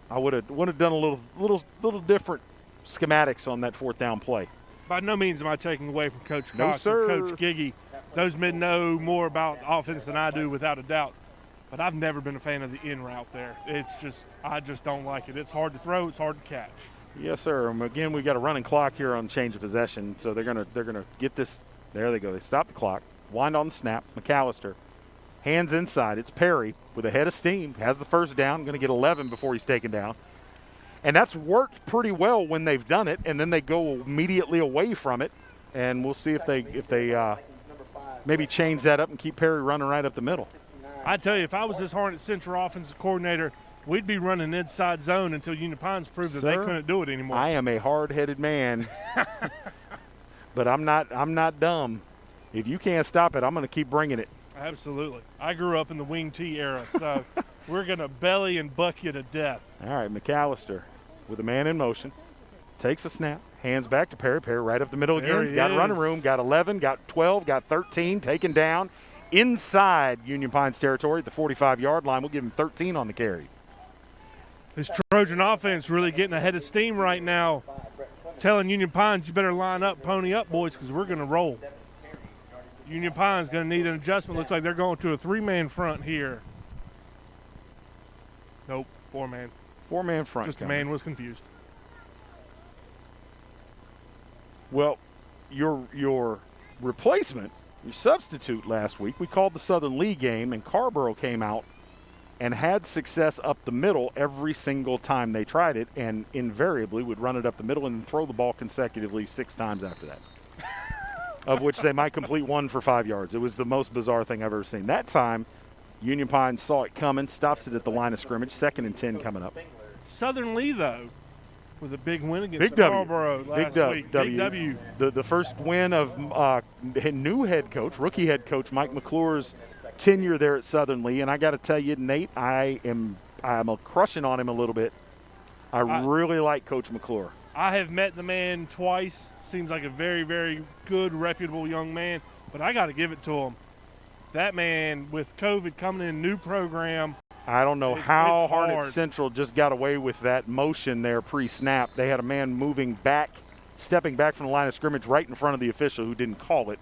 I would have done a little different schematics on that 4th down play. By no means am I taking away from Coach No, Cox sir. or Coach Giggy. Those men know more about offense than I do, without a doubt. But I've never been a fan of the in route there. I just don't like it. It's hard to throw. It's hard to catch. Yes, sir. Again, we got a running clock here on change of possession, so they're gonna get this. There they go. They stop the clock. Wind on the snap. McAllister, hands inside. It's Perry with a head of steam. Has the first down. Going to get 11 before he's taken down. And that's worked pretty well when they've done it, and then they go immediately away from it. And we'll see if they maybe change that up and keep Perry running right up the middle. I tell you, if I was this Harnett Central offensive coordinator, we'd be running inside zone until Union Pines proved that they couldn't do it anymore. I am a hard-headed man, but I'm not dumb. If you can't stop it, I'm going to keep bringing it. Absolutely. I grew up in the wing T era, so we're going to belly and buck you to death. All right, McAllister with a man in motion. Takes a snap, hands back to Perry. Perry right up the middle again. He's got running room, got 11, got 12, got 13, taken down inside Union Pines territory at the 45-yard line. We'll give him 13 on the carry. This Trojan offense really getting ahead of steam right now, telling Union Pines, you better line up, pony up, boys, because we're going to roll. Union Pines going to need an adjustment. Looks like they're going to a 3-man front here. Nope, 4-man. 4-man front. Just a man was confused. Well, your replacement, your substitute last week, we called the Southern League game, and Carborough came out and had success up the middle every single time they tried it, and invariably would run it up the middle and throw the ball consecutively 6 times after that, of which they might complete 1 for 5 yards. It was the most bizarre thing I've ever seen. That time, Union Pines saw it coming, stops it at the line of scrimmage, 2nd and 10 coming up. Southern Lee, though, with a big win against Carborough last week. Big W. The first win of new head coach, rookie head coach Mike McClure's tenure there at Southern Lee, and I got to tell you, Nate, I'm crushing on him a little bit. I really like Coach McClure. I have met the man twice. Seems like a very, very good, reputable young man, but I got to give it to him. That man, with COVID coming in, new program. I don't know how Harnett Central just got away with that motion there pre-snap. They had a man moving back, stepping back from the line of scrimmage right in front of the official who didn't call it.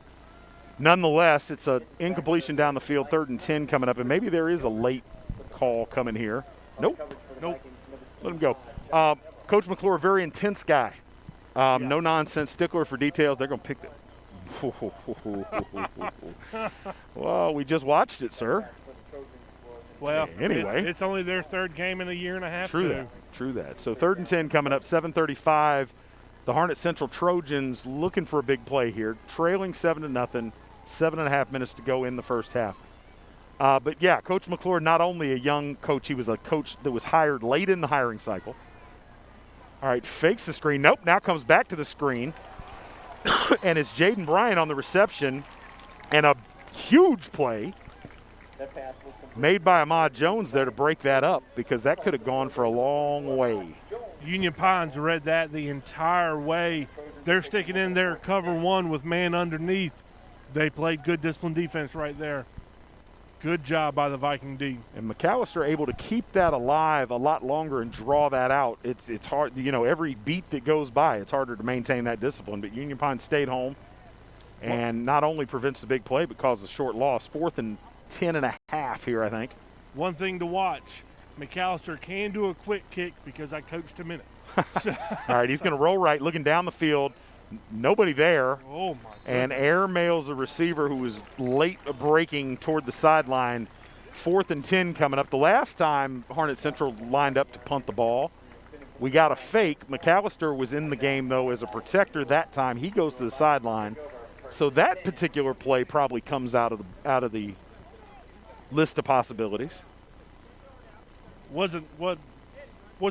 Nonetheless, it's an incompletion down the field, 3rd and 10 coming up, and maybe there is a late call coming here. Nope. Let him go. Coach McClure, very intense guy. No nonsense, stickler for details. They're going to pick that. Well, we just watched it, sir. Well, anyway, it's only their 3rd game in a year and a half. True that. So 3rd and 10 coming up, 7:35. The Harnett Central Trojans looking for a big play here, trailing 7-0, 7.5 minutes to go in the first half. But yeah, Coach McClure, not only a young coach, he was a coach that was hired late in the hiring cycle. All right, fakes the screen. Nope, now comes back to the screen. And it's Jaden Bryant on the reception, and a huge play made by Ahmad Jones there to break that up, because that could have gone for a long way. Union Pines read that the entire way. They're sticking in there cover 1 with man underneath. They played good disciplined defense right there. Good job by the Viking D. And McAllister able to keep that alive a lot longer and draw that out. It's hard, every beat that goes by, it's harder to maintain that discipline. But Union Pines stayed home and not only prevents the big play but causes a short loss. 4th and 10.5 here, I think. One thing to watch, McAllister can do a quick kick because I coached him in it. All right, he's going to roll right, looking down the field. Nobody there. Oh, my goodness. And airmails the receiver who was late breaking toward the sideline. 4th and 10 coming up. The last time Harnett Central lined up to punt the ball, we got a fake. McAllister was in the game, though, as a protector that time. He goes to the sideline. So that particular play probably comes out of the list of possibilities. Was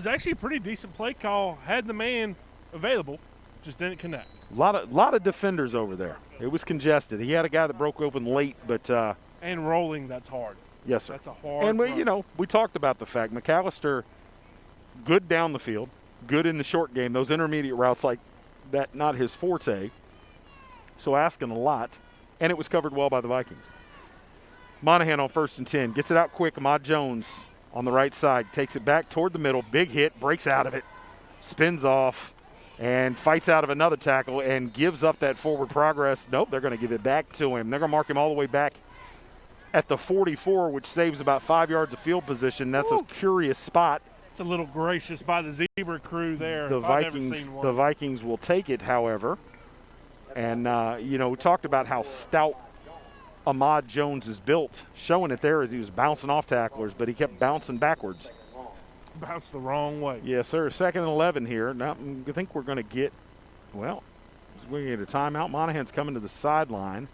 actually a pretty decent play call. Had the man available, just didn't connect. A lot of defenders over there. It was congested. He had a guy that broke open late, but and rolling, that's hard. Yes, sir. That's a hard. And run. we talked about the fact McAllister, good down the field, good in the short game. Those intermediate routes like that, not his forte. So asking a lot, and it was covered well by the Vikings. Monahan on 1st and 10 gets it out quick. Ahmad Jones on the right side takes it back toward the middle. Big hit, breaks out of it, spins off, and fights out of another tackle and gives up that forward progress. Nope, they're going to give it back to him. They're going to mark him all the way back at the 44, which saves about 5 yards of field position. That's a curious spot. It's a little gracious by the Zebra crew there. The Vikings will take it, however. And, we talked about how stout Ahmad Jones is built, showing it there as he was bouncing off tacklers, but he kept bouncing backwards. Bounced the wrong way. Yes, sir. 2nd and 11 here. Now, I think we're going to get, we're going to get a timeout. Monahan's coming to the sideline.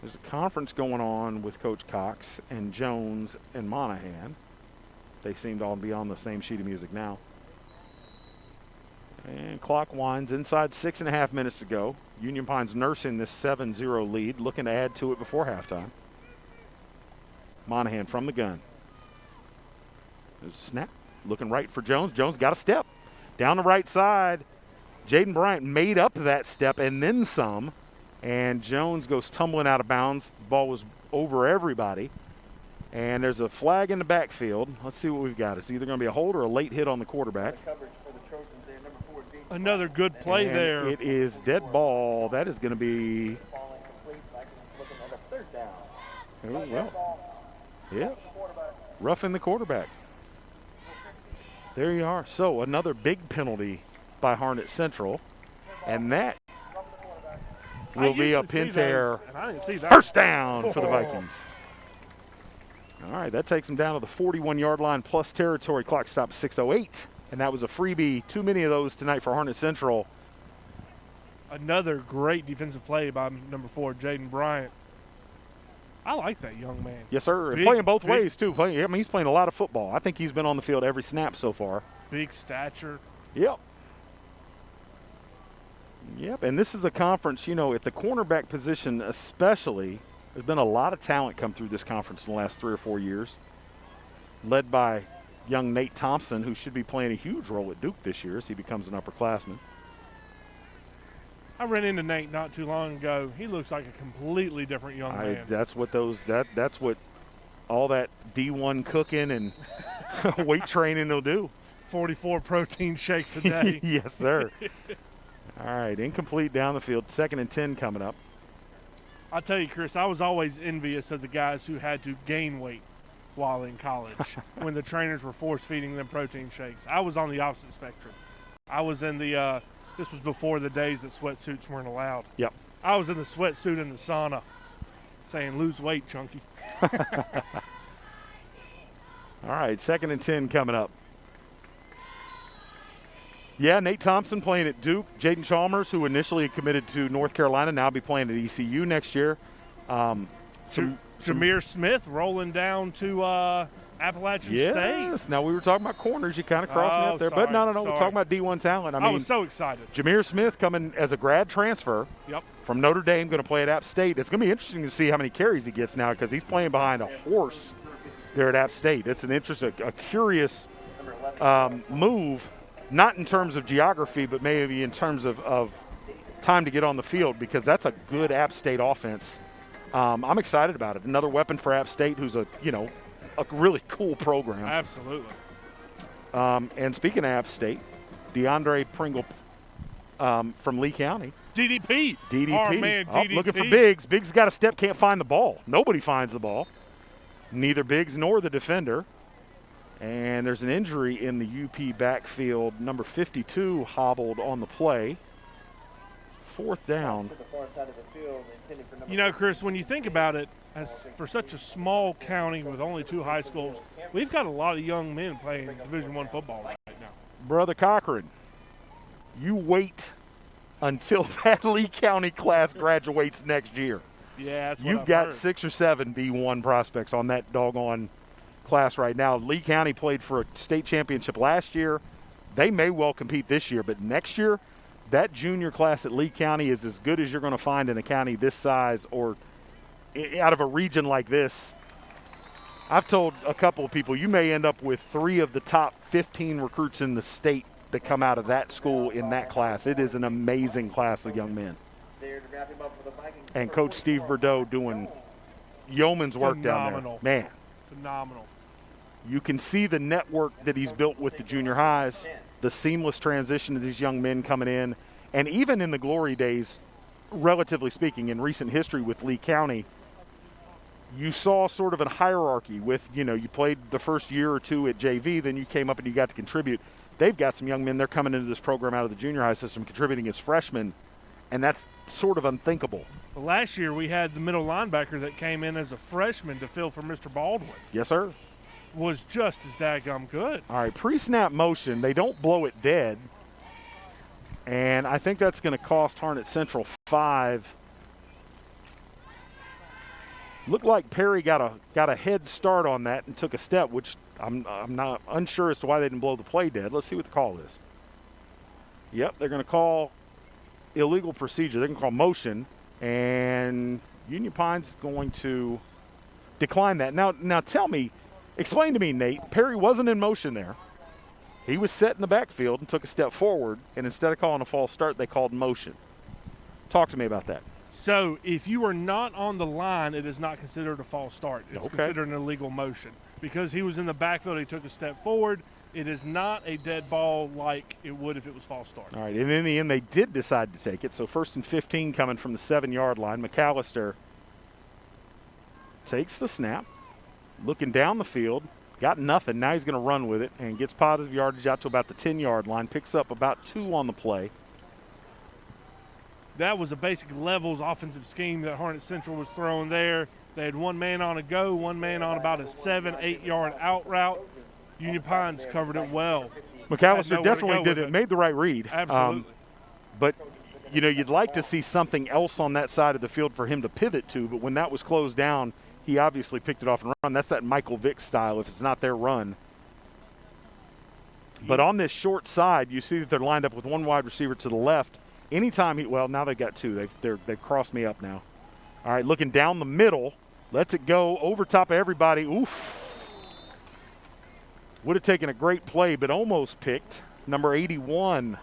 There's a conference going on with Coach Cox and Jones and Monahan. They seem to all be on the same sheet of music now. And clock winds inside 6.5 minutes to go. Union Pines nursing this 7-0 lead, looking to add to it before halftime. Monahan from the gun. There's a snap. Looking right for Jones. Jones got a step. Down the right side. Jaden Bryant made up that step and then some. And Jones goes tumbling out of bounds. The ball was over everybody. And there's a flag in the backfield. Let's see what we've got. It's either going to be a hold or a late hit on the quarterback. Another good play and there. It is dead ball. That is going to be. Oh, well. Yeah. Roughing the quarterback. There you are. So another big penalty by Harnett Central. And that will be a Pentair first down for the Vikings. All right, that takes them down to the 41-yard line plus territory. Clock stops 6:08. And that was a freebie. Too many of those tonight for Harnett Central. Another great defensive play by number 4, Jaden Bryant. I like that young man. Yes, sir. And playing both ways, too. He's playing a lot of football. I think he's been on the field every snap so far. Big stature. Yep. And this is a conference, at the cornerback position especially, there's been a lot of talent come through this conference in the last 3 or 4 years, led by young Nate Thompson, who should be playing a huge role at Duke this year as he becomes an upperclassman. I ran into Nate not too long ago. He looks like a completely different young man. That's what that's what all that D1 cooking and weight training will do. 44 protein shakes a day. Yes, sir. All right, incomplete down the field. 2nd and 10 coming up. I'll tell you, Chris, I was always envious of the guys who had to gain weight while in college when the trainers were force-feeding them protein shakes. I was on the opposite spectrum. I was in the this was before the days that sweatsuits weren't allowed. Yep. I was in the sweatsuit in the sauna saying, lose weight, chunky. All right, 2nd and 10 coming up. Yeah, Nate Thompson playing at Duke. Jaden Chalmers, who initially committed to North Carolina, now be playing at ECU next year. Jameer Smith rolling down to Appalachian State. Yes. Now, we were talking about corners. You kind of crossed me up there. Sorry, but no. We're talking about D1 talent. I was so excited. Jameer Smith coming as a grad transfer from Notre Dame, going to play at App State. It's going to be interesting to see how many carries he gets now because he's playing behind a horse there at App State. It's an interesting, a curious move, not in terms of geography, but maybe in terms of time to get on the field because that's a good App State offense. I'm excited about it. Another weapon for App State, who's a really cool program. Absolutely. And speaking of App State, DeAndre Pringle from Lee County. DDP. DDP. Our man, DDP. Looking for Biggs. Biggs got a step, can't find the ball. Nobody finds the ball. neither Biggs nor the defender. And there's an injury in the UP backfield. Number 52 hobbled on the play. 4th down. You know, Chris, when you think about it, as for such a small county with only 2 high schools, we've got a lot of young men playing Division I football right now. Brother Cochran, you wait until that Lee County class graduates next year. Yeah, that's what You've I've got heard. 6 or 7 D1 prospects on that doggone class right now. Lee County played for a state championship last year. They may well compete this year, but next year, that junior class at Lee County is as good as you're going to find in a county this size or out of a region like this. I've told a couple of people you may end up with 3 of the top 15 recruits in the state that come out of that school in that class. It is an amazing class of young men. And Coach Steve Bordeaux doing yeoman's work down there. Man. Phenomenal. You can see the network that he's built with the junior highs, the seamless transition of these young men coming in. And even in the glory days, relatively speaking, in recent history with Lee County, you saw sort of a hierarchy with, you played the first year or 2 at JV, then you came up and you got to contribute. They've got some young men, they're coming into this program out of the junior high system, contributing as freshmen, and that's sort of unthinkable. Well, last year we had the middle linebacker that came in as a freshman to fill for Mr. Baldwin. Yes, sir. Was just as daggum good. All right, pre-snap motion. They don't blow it dead. And I think that's going to cost Harnett Central 5. Looked like Perry got a head start on that and took a step, which I'm not unsure as to why they didn't blow the play dead. Let's see what the call is. Yep, they're going to call illegal procedure. They're going to call motion, and Union Pine's going to decline that. Now tell me, explain to me, Nate, Perry wasn't in motion there. He was set in the backfield and took a step forward, and instead of calling a false start, they called motion. Talk to me about that. So if you are not on the line, it is not considered a false start. It's considered an illegal motion. Because he was in the backfield, he took a step forward. It is not a dead ball like it would if it was false start. All right, and in the end, they did decide to take it. So 1st and 15 coming from the 7-yard line. McAllister takes the snap, looking down the field, got nothing. Now he's going to run with it and gets positive yardage out to about the 10-yard line, picks up about 2 on the play. That was a basic levels offensive scheme that Harnett Central was throwing there. They had 1 man on a go, 1 man on about a 7-8 yard out route. Union Pines covered it well. McAllister definitely did it, made the right read. Absolutely. But, you'd like to see something else on that side of the field for him to pivot to, but when that was closed down, he obviously picked it off and run. That's that Michael Vick style if it's not their run. But on this short side, you see that they're lined up with 1 wide receiver to the left. Anytime now they've got 2. They've crossed me up now. All right, looking down the middle, lets it go over top of everybody. Oof. Would have taken a great play, but almost picked. Number 81.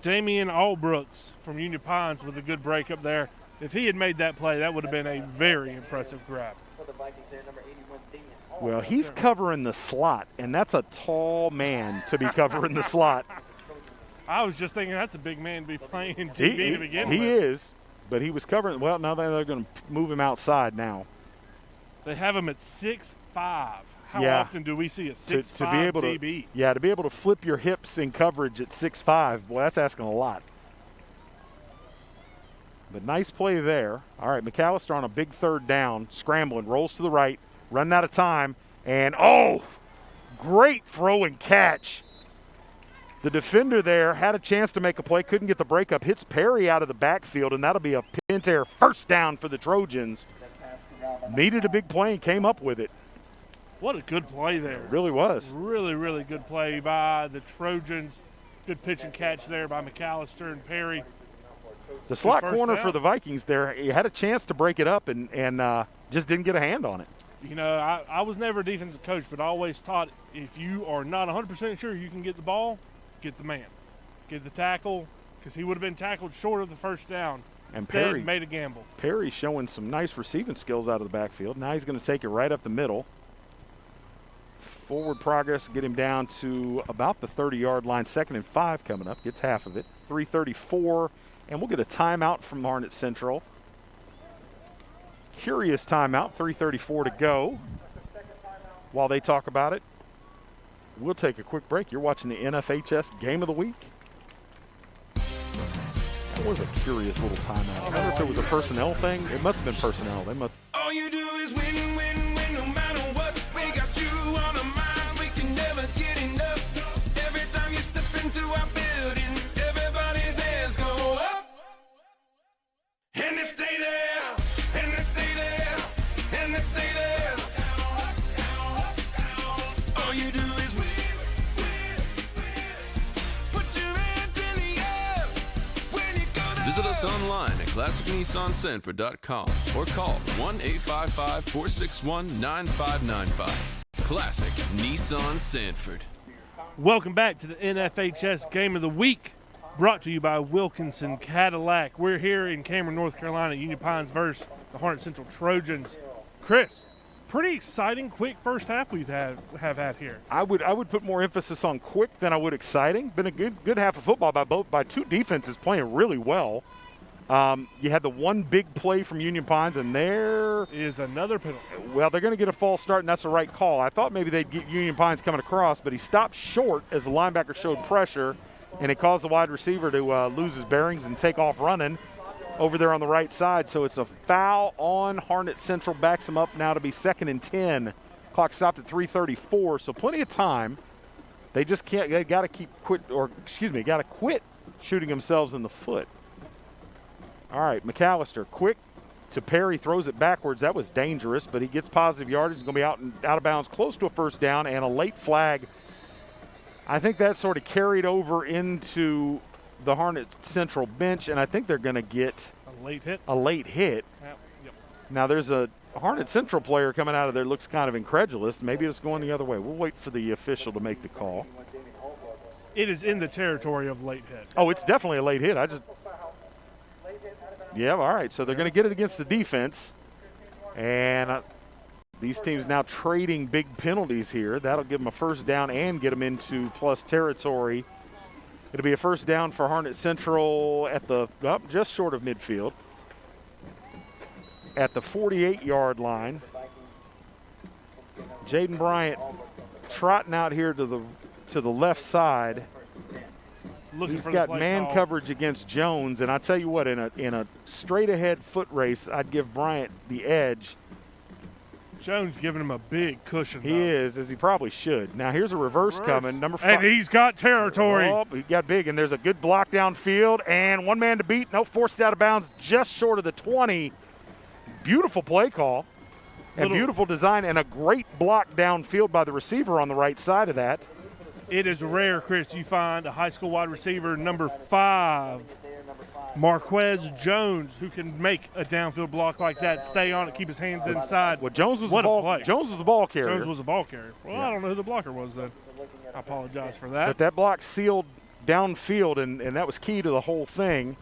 Damian Allbrooks from Union Pines with a good break up there. If he had made that play, that would have been a very impressive grab. Well, he's covering the slot, and that's a tall man to be covering the slot. I was just thinking that's a big man to be playing DB to begin with. He is, but he was covering. Well, now they're going to move him outside now. They have him at 6'5". How often do we see a 6'5" to be able DB? To be able to flip your hips in coverage at 6'5", boy, that's asking a lot. But nice play there. All right, McAllister on a big 3rd down, scrambling, rolls to the right, running out of time, and great throw and catch. The defender there had a chance to make a play, couldn't get the breakup, hits Perry out of the backfield, and that'll be a Pentair 1st down for the Trojans. Needed a big play and came up with it. What a good play there. It really was. Really, really good play by the Trojans. Good pitch and catch there by McAllister and Perry. The slot corner for the Vikings there, he had a chance to break it up and just didn't get a hand on it. I was never a defensive coach, but I always taught if you are not 100% sure you can get the ball, get the man. Get the tackle, because he would have been tackled short of the 1st down. And Instead, Perry made a gamble. Perry showing some nice receiving skills out of the backfield. Now he's going to take it right up the middle. Forward progress, get him down to about the 30-yard line. 2nd and 5 coming up. Gets half of it. 3:34, and we'll get a timeout from Harnett Central. curious timeout, 3:34 to go. While they talk about it, we'll take a quick break. You're watching the NFHS Game of the Week. That was a curious little timeout. I wonder if it was a personnel thing. It must have been personnel. They must. All you do is win, win, win, no matter what. We got you on our mind, we can never get enough. Every time you step into our building, everybody's hands go up. And they stay there, and they stay there, and they stay there. All you do is win, win, win. Put your hands in the air when you go there. Visit us online at ClassicNissanSanford.com or call 1-855-461-9595. Classic Nissan Sanford. Welcome back to the NFHS Game of the Week, brought to you by Wilkinson Cadillac. We're here in Cameron, North Carolina, Union Pines versus the Harnett Central Trojans. Chris, pretty exciting, quick first half we have had here. I would put more emphasis on quick than I would exciting. Been a good half of football by two defenses playing really well. You had the one big play from Union Pines, and there is another penalty. Well, they're going to get a false start, and that's the right call. I thought maybe they'd get Union Pines coming across, but he stopped short as the linebacker showed pressure, and it caused the wide receiver to lose his bearings and take off running over there on the right side. So it's a foul on Harnett Central, backs him up now to be 2nd and 10. Clock stopped at 3:34, so plenty of time. They just can't. They got to got to quit shooting themselves in the foot. All right, McAllister, quick to Perry, throws it backwards. That was dangerous, but he gets positive yardage. He's going to be out of bounds, close to a first down, and a late flag. I think that sort of carried over into the Harnett Central bench, and I think they're going to get a late hit. Yep. Now there's a Harnett Central player coming out of there, looks kind of incredulous. Maybe it's going the other way. We'll wait for the official to make the call. It is in the territory of late hit. Oh, it's definitely a late hit. Yeah, all right. So they're going to get it against the defense. And these teams now trading big penalties here. That'll give them a first down and get them into plus territory. It'll be a first down for Harnett Central at just short of midfield. At the 48-yard line. Jaden Bryant trotting out here to the left side. He's got man coverage against Jones, and I tell you what, in a straight-ahead foot race, I'd give Bryant the edge. Jones giving him a big cushion. He is, as he probably should. Now here's a reverse coming, number 5. And he's got territory. Oh, he got big, and there's a good block downfield, and one man to beat. No, forced out of bounds just short of the 20. Beautiful play call, and beautiful design, and a great block downfield by the receiver on the right side of that. It is rare, Chris, you find a high school wide receiver, number 5, Marquez Jones, who can make a downfield block like that, stay on it, keep his hands inside. Well, Jones was the ball carrier. Jones was the ball carrier. Well, yeah. I don't know who the blocker was then. I apologize for that. But that block sealed downfield, and that was key to the whole thing.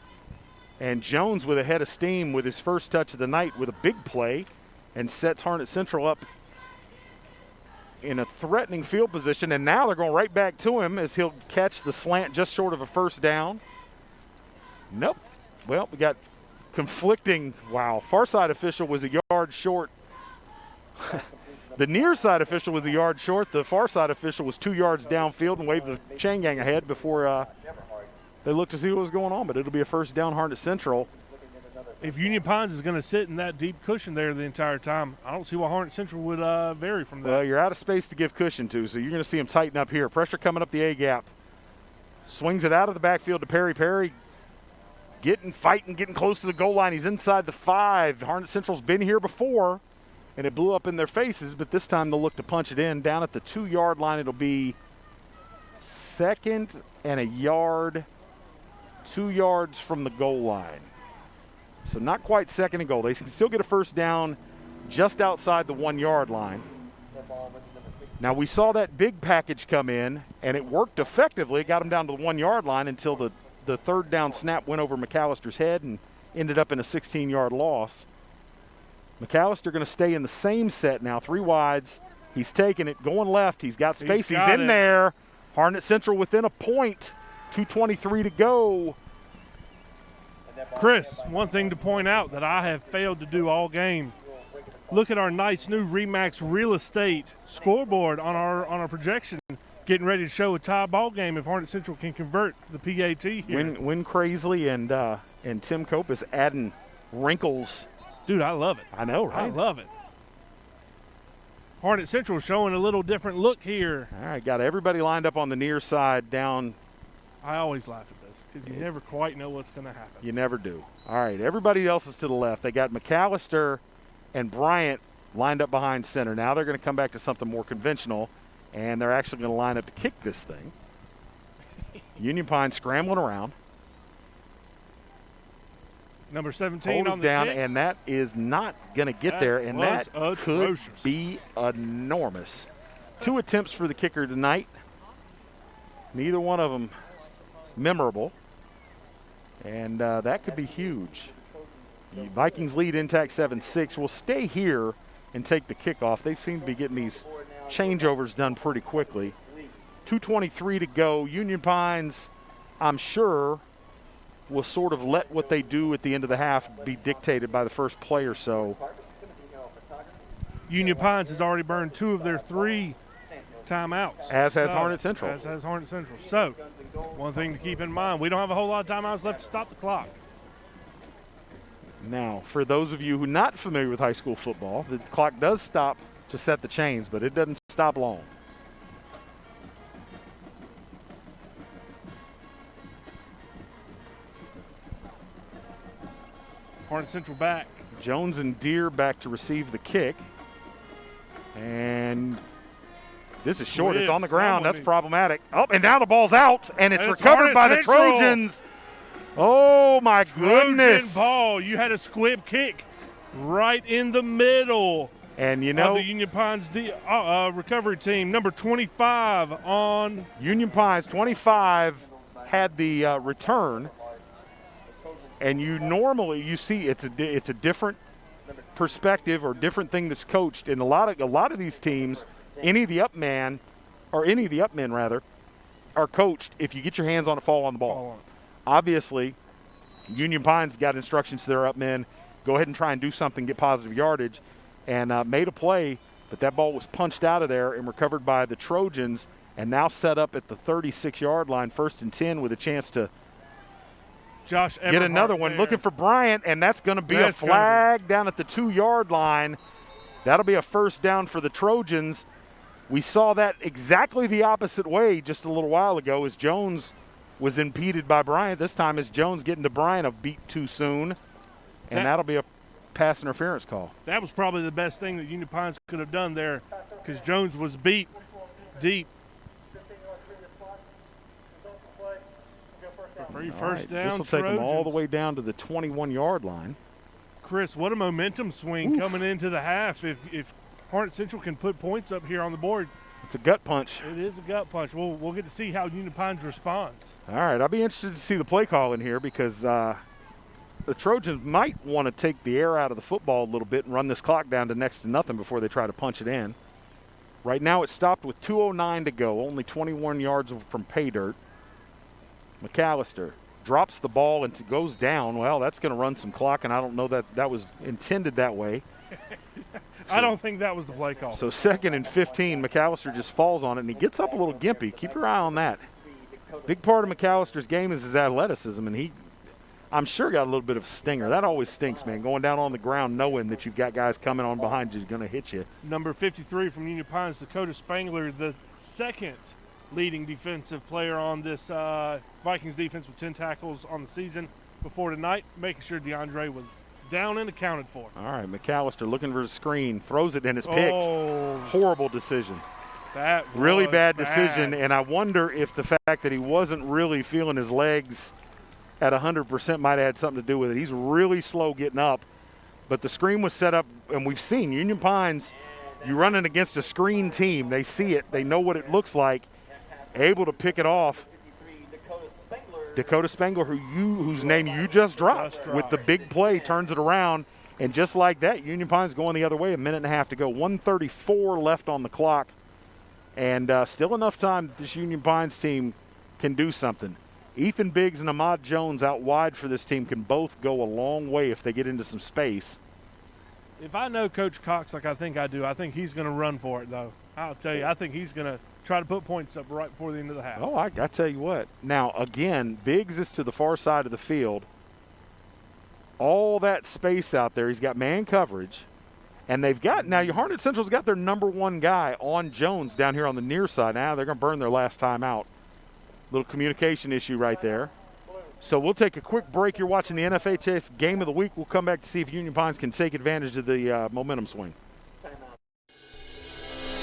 And Jones with a head of steam with his first touch of the night with a big play and sets Harnett Central up in a threatening field position, and now they're going right back to him as he'll catch the slant just short of a first down. Nope. Well, we got conflicting. Wow. Far side official was a yard short. The near side official was a yard short. The far side official was 2 yards downfield and waved the chain gang ahead before they looked to see what was going on, but it'll be a first down Harnett Central. If Union Pines is going to sit in that deep cushion there the entire time, I don't see why Harnett Central would vary from that. Well, you're out of space to give cushion to, so you're going to see them tighten up here. Pressure coming up the A-gap. Swings it out of the backfield to Perry. Perry getting close to the goal line. He's inside the 5. Harnett Central's been here before, and it blew up in their faces, but this time they'll look to punch it in. Down at the 2-yard line, it'll be 2nd and a yard, 2 yards from the goal line. So not quite 2nd and goal. They can still get a first down just outside the 1-yard line. Now, we saw that big package come in, and it worked effectively. It got them down to the 1-yard line until the third down snap went over McAllister's head and ended up in a 16-yard loss. McAllister going to stay in the same set now, 3 wides. He's taking it, going left. He's got space. He's in there. Harnett Central within a point. 2:23 to go. Chris, one thing to point out that I have failed to do all game look at our nice new Remax Real Estate scoreboard on our projection, getting ready to show a tie ball game if Harnett Central can convert the PAT here. Win Crazley and Tim Cope is adding wrinkles. Dude, I love it. I know, right? I love it. Harnett Central showing a little different look here. All right, got everybody lined up on the near side down. I always laugh at this because you never quite know what's going to happen. You never do. All right, everybody else is to the left. They got McAllister and Bryant lined up behind center. Now they're going to come back to something more conventional, and they're actually going to line up to kick this thing. Union Pine scrambling around. Number 17 Hold on the down, kick. and that is not going to get there, and that atrocious. Could be enormous. 2 attempts for the kicker tonight. Neither one of them memorable, and that could be huge. The Vikings lead intact 7-6. We'll stay here and take the kickoff. They seem to be getting these changeovers done pretty quickly. 2:23 to go. Union Pines, I'm sure, will sort of let what they do at the end of the half be dictated by the first play or so. Union Pines has already burned 2 of their 3 timeouts. As has Harnett Central. As has Harnett Central. So, one thing to keep in mind, we don't have a whole lot of timeouts left to stop the clock. Now, for those of you who are not familiar with high school football, the clock does stop to set the chains, but it doesn't stop long. Harnett Central back. Jones and Deere back to receive the kick. And this is short. It's on the ground. That's problematic. Oh, and now the ball's out, and it's recovered by the Trojans. Oh, my goodness. Trojan ball. You had a squib kick right in the middle. And, you know, of the Union Pines recovery team, number 25 on. Union Pines, 25, had the return. And you see it's a different perspective or different thing that's coached. And a lot of these teams, any of the upmen are coached. If you get your hands on it, fall on the ball. Obviously, Union Pines got instructions to their upmen, go ahead and try and do something, get positive yardage, and made a play. But that ball was punched out of there and recovered by the Trojans, and now set up at the 36-yard line, 1st and 10, with a chance to get another one. Looking for Bryant, and that's going to be a flag down at the 2-yard line. That'll be a first down for the Trojans. We saw that exactly the opposite way just a little while ago as Jones was impeded by Bryant. This time is Jones getting to Bryant a beat too soon, and that'll be a pass interference call. That was probably the best thing that Union Pines could have done there because Jones was beat deep. First down. This will take them all the way down to the 21-yard line. Chris, what a momentum swing coming into the half. If Harnett Central can put points up here on the board. It's a gut punch. It is a gut punch. We'll get to see how Union Pines responds. All right, I'll be interested to see the play call in here because the Trojans might want to take the air out of the football a little bit and run this clock down to next to nothing before they try to punch it in. Right now it's stopped with 2:09 to go, only 21 yards from pay dirt. McAllister drops the ball and goes down. Well, that's going to run some clock, and I don't know that was intended that way. I don't think that was the play call. So 2nd and 15, McAllister just falls on it, and he gets up a little gimpy. Keep your eye on that. Big part of McAllister's game is his athleticism, and I'm sure, got a little bit of a stinger. That always stinks, man, going down on the ground knowing that you've got guys coming on behind you going to hit you. Number 53 from Union Pines, Dakota Spangler, the second leading defensive player on this Vikings defense with 10 tackles on the season before tonight, making sure DeAndre was down and accounted for. All right, McAllister looking for the screen, throws it, and it's picked. Horrible decision. That really bad decision, and I wonder if the fact that he wasn't really feeling his legs at 100% might have had something to do with it. He's really slow getting up, but the screen was set up, and we've seen Union Pines, you're running against a screen team. They see it. They know what it looks like, able to pick it off. Dakota Spangler, whose name you just dropped with the big play, turns it around, and just like that, Union Pines going the other way, 1.5 minutes to go. 1:34 left on the clock, and still enough time that this Union Pines team can do something. Ethan Biggs and Ahmad Jones out wide for this team can both go a long way if they get into some space. If I know Coach Cox like I think I do, I think he's going to run for it, though. I'll tell you, I think he's going to try to put points up right before the end of the half. Oh, I tell you what. Now, again, Biggs is to the far side of the field. All that space out there. He's got man coverage. And they've got – now, Harnett Central's got their number one guy on Jones down here on the near side. Now they're going to burn their last time out. Little communication issue right there. So we'll take a quick break. You're watching the NFHS Game of the Week. We'll come back to see if Union Pines can take advantage of the momentum swing.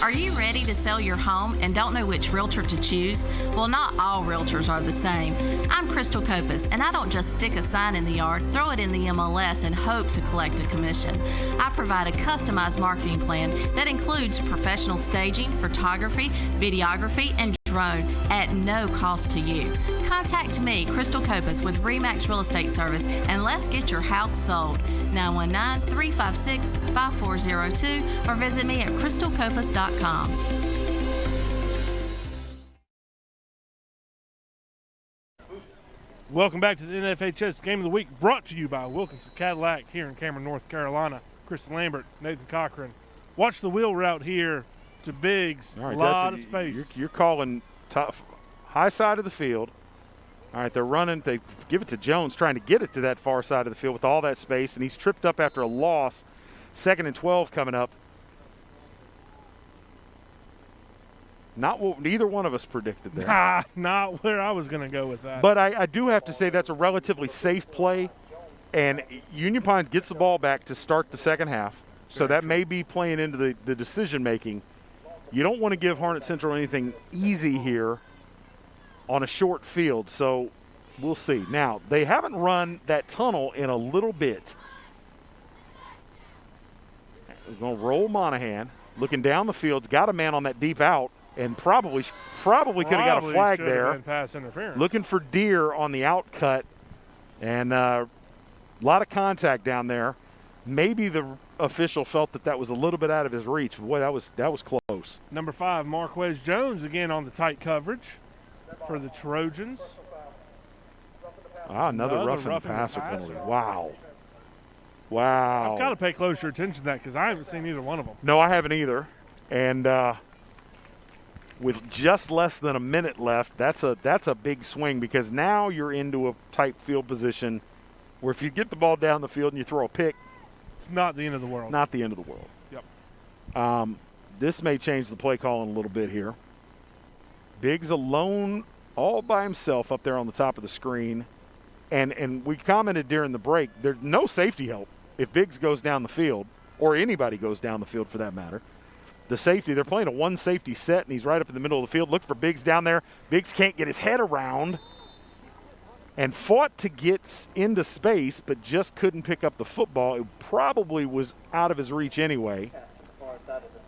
Are you ready to sell your home and don't know which realtor to choose? Well, not all realtors are the same. I'm Crystal Copas, and I don't just stick a sign in the yard, throw it in the MLS, and hope to collect a commission. I provide a customized marketing plan that includes professional staging, photography, videography, and drone at no cost to you. Contact me, Crystal Copas, with RE/MAX Real Estate Service, and let's get your house sold. 919-356-5402 or visit me at crystalcopas.com. Welcome back to the NFHS Game of the Week, brought to you by Wilkinson Cadillac here in Cameron, North Carolina. Chris Lambert, Nathan Cochran. Watch the wheel route here to Biggs. All right, a lot of space. You're calling high side of the field. All right, they're running. They give it to Jones, trying to get it to that far side of the field with all that space, and he's tripped up after a loss. 2nd and 12 coming up. Not what neither one of us predicted there. Not where I was going to go with that. But I do have to say that's a relatively safe play, and Union Pines gets the ball back to start the second half, so that may be playing into the decision-making. You don't want to give Harnett Central anything easy here on a short field, so we'll see. Now, they haven't run that tunnel in a little bit. We're going to roll Monahan, looking down the field, got a man on that deep out, and probably could have got a flag there. Been pass interference. Looking for Deere on the out cut, and a lot of contact down there. Maybe the official felt that was a little bit out of his reach. Boy, that was close. Number 5, Marquez Jones, again on the tight coverage for the Trojans. Another roughing the passer penalty. Wow. I've got to pay closer attention to that because I haven't seen either one of them. No, I haven't either. And with just less than a minute left, that's a big swing because now you're into a tight field position where if you get the ball down the field and you throw a pick, it's not the end of the world. Not the end of the world. Yep. This may change the play calling a little bit here. Biggs alone, all by himself up there on the top of the screen. And we commented during the break, there's no safety help if Biggs goes down the field, or anybody goes down the field for that matter. The safety, they're playing a one safety set, and he's right up in the middle of the field. Look for Biggs down there. Biggs can't get his head around and fought to get into space, but just couldn't pick up the football. It probably was out of his reach anyway.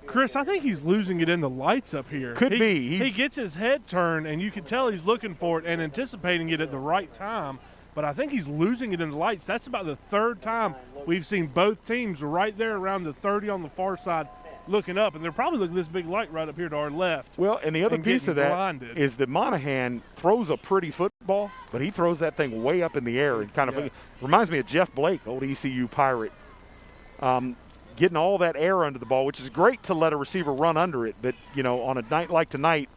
Chris, I think he's losing it in the lights up here. Could be. He gets his head turned, and you can tell he's looking for it and anticipating it at the right time. But I think he's losing it in the lights. That's about the third time we've seen both teams right there around the 30 on the far side looking up. And they're probably looking at this big light right up here to our left. Well, and the other piece of that is that Monahan throws a pretty football, but he throws that thing way up in the air. And kind of reminds me of Jeff Blake, old ECU Pirate. Getting all that air under the ball, which is great to let a receiver run under it. But, on a night like tonight,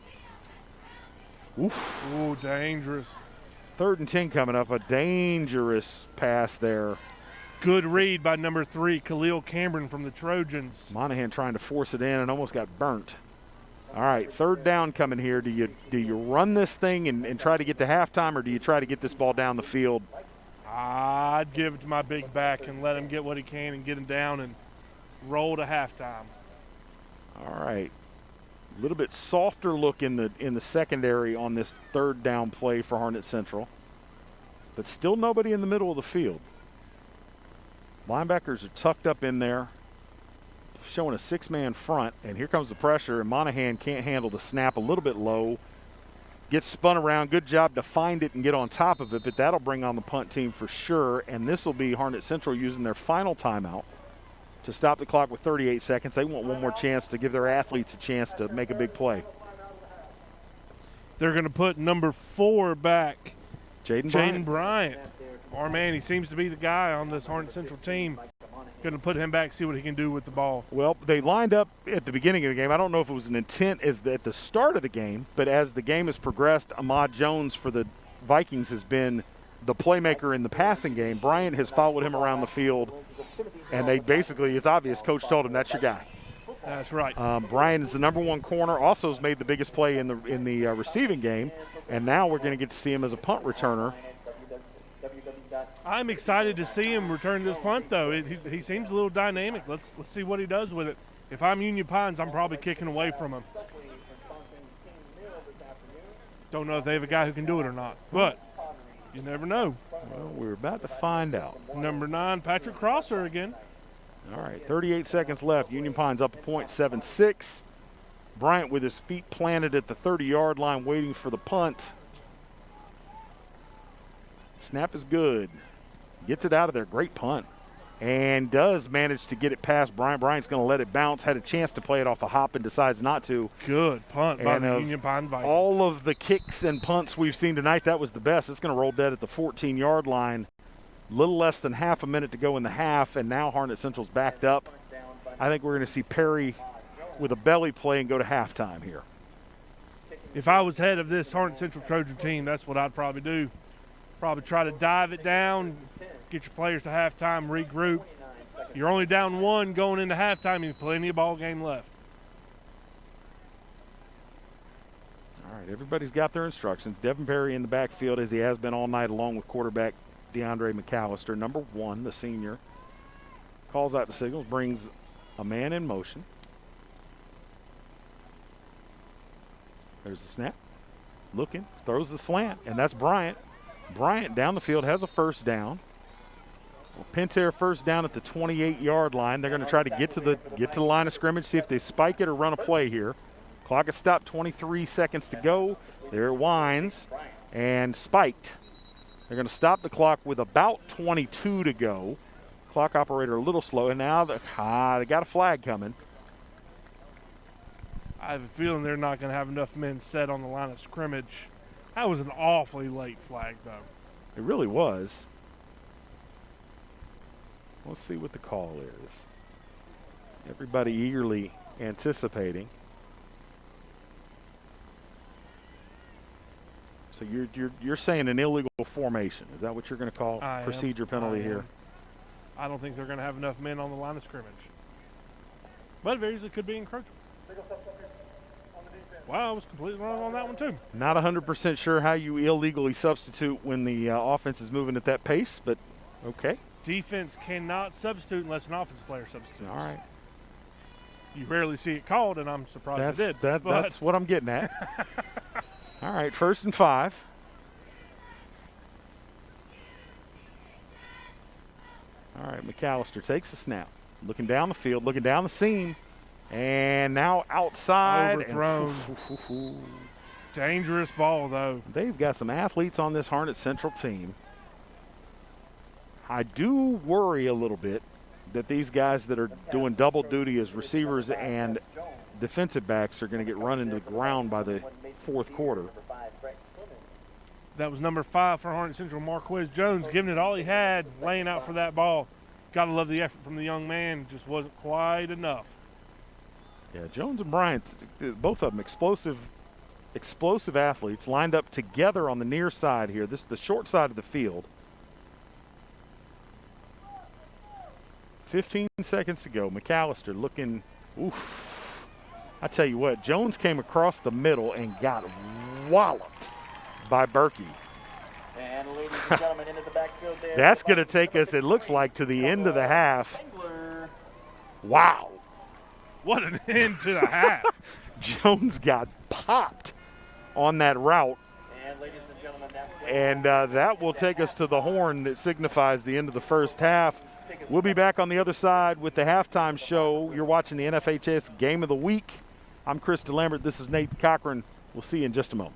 oof. Ooh, dangerous. 3rd and 10 coming up. A dangerous pass there. Good read by number 3, Khalil Cameron from the Trojans. Monahan trying to force it in and almost got burnt. All right, 3rd down coming here. Do you run this thing and try to get to halftime, or do you try to get this ball down the field? I'd give it to my big back and let him get what he can and get him down and roll to halftime. All right. A little bit softer look in the secondary on this 3rd down play for Harnett Central. But still nobody in the middle of the field. Linebackers are tucked up in there, showing a 6-man front. And here comes the pressure, and Monahan can't handle the snap, a little bit low. Gets spun around. Good job to find it and get on top of it, but that'll bring on the punt team for sure. And this will be Harnett Central using their final timeout to stop the clock with 38 seconds. They want one more chance to give their athletes a chance to make a big play. They're going to put number 4 back, Jaden Bryant. Our man, he seems to be the guy on this Harnett Central team. going to put him back, see what he can do with the ball. Well, they lined up at the beginning of the game. I don't know if it was an intent at the start of the game, but as the game has progressed, Ahmad Jones for the Vikings has been the playmaker in the passing game. Bryant has followed him around the field, and they basically, it's obvious, Coach told him, that's your guy. That's right. Bryant is the number one corner, also has made the biggest play in the receiving game, and now we're going to get to see him as a punt returner. I'm excited to see him return this punt, though. He seems a little dynamic. Let's see what he does with it. If I'm Union Pines, I'm probably kicking away from him. Don't know if they have a guy who can do it or not, but you never know. Well, we're about to find out. Number 9, Patrick Crosser again. All right, 38 seconds left. Union Pines up a point, 7-6. Bryant with his feet planted at the 30-yard line waiting for the punt. Snap is good. Gets it out of there. Great punt. And does manage to get it past Bryant. Bryant's going to let it bounce. Had a chance to play it off a hop and decides not to. Good punt by the Union Pine Vikings. All of the kicks and punts we've seen tonight, that was the best. It's going to roll dead at the 14-yard line. Little less than half a minute to go in the half, and now Harnett Central's backed up. I think we're going to see Perry with a belly play and go to halftime here. If I was head of this Harnett Central Trojan team, that's what I'd probably do. Probably try to dive it down, get your players to halftime, regroup. You're only down 1 going into halftime. There's plenty of ball game left. All right, everybody's got their instructions. Devin Perry in the backfield as he has been all night, along with quarterback DeAndre McAllister. Number 1, the senior, calls out the signals, brings a man in motion. There's the snap. Looking, throws the slant, and that's Bryant. Bryant down the field has a first down. Pentair first down at the 28-yard line. They're going to try to get to the line of scrimmage, see if they spike it or run a play here. Clock is stopped, 23 seconds to go. There it winds and spiked. They're going to stop the clock with about 22 to go. Clock operator a little slow, and now they got a flag coming. I have a feeling they're not going to have enough men set on the line of scrimmage. That was an awfully late flag, though. It really was. Let's see what the call is. Everybody eagerly anticipating. So you're saying an illegal formation. Is that what you're going to call procedure penalty here? I don't think they're going to have enough men on the line of scrimmage. But it very easily could be encroachment. Wow, I was completely wrong on that one, too. Not 100% sure how you illegally substitute when the offense is moving at that pace, but okay. Defense cannot substitute unless an offensive player substitutes. All right. You rarely see it called, and I'm surprised it did. That's what I'm getting at. All right, 1st and 5. All right, McAllister takes the snap. Looking down the field, looking down the seam. And now outside. Overthrown. Dangerous ball, though. They've got some athletes on this Harnett Central team. I do worry a little bit that these guys that are doing double duty as receivers and defensive backs are going to get run into the ground by the 4th quarter. That was number 5 for Harnett Central, Marquez Jones, giving it all he had, laying out for that ball. Got to love the effort from the young man. Just wasn't quite enough. Yeah, Jones and Bryant, both of them explosive athletes lined up together on the near side here. This is the short side of the field. 15 seconds to go. McAllister looking, oof. I tell you what, Jones came across the middle and got walloped by Berkey. And ladies and gentlemen, into the backfield there. That's going to take us, it looks like, to the end of the half. Wow. What an end to the half. Jones got popped on that route. And ladies and gentlemen, that will take us to the horn that signifies the end of the first half. We'll be back on the other side with the halftime show. You're watching the NFHS Game of the Week. I'm Chris DeLambert. This is Nate Cochran. We'll see you in just a moment.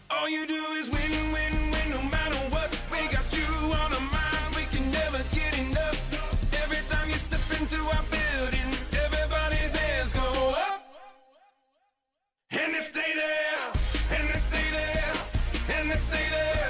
All you do is win, win, win, no matter what. We got you on our mind, we can never get enough. Every time you step into our building, everybody's hands go up. And they stay there, and they stay there, and they stay there.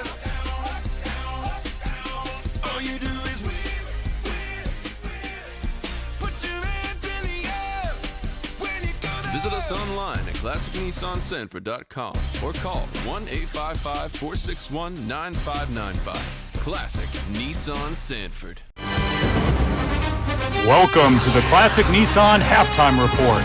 us online at classicnissansanford.com or call 1-855-461-9595. Classic Nissan Sanford. Welcome to the Classic Nissan Halftime Report.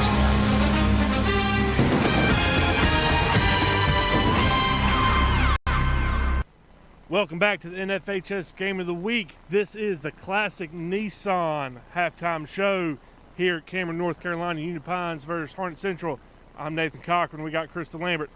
Welcome back to the NFHS Game of the Week. This is the Classic Nissan Halftime Show here at Cameron, North Carolina. Union Pines versus Harnett Central. I'm Nathan Cochran. We got Crystal Lambert.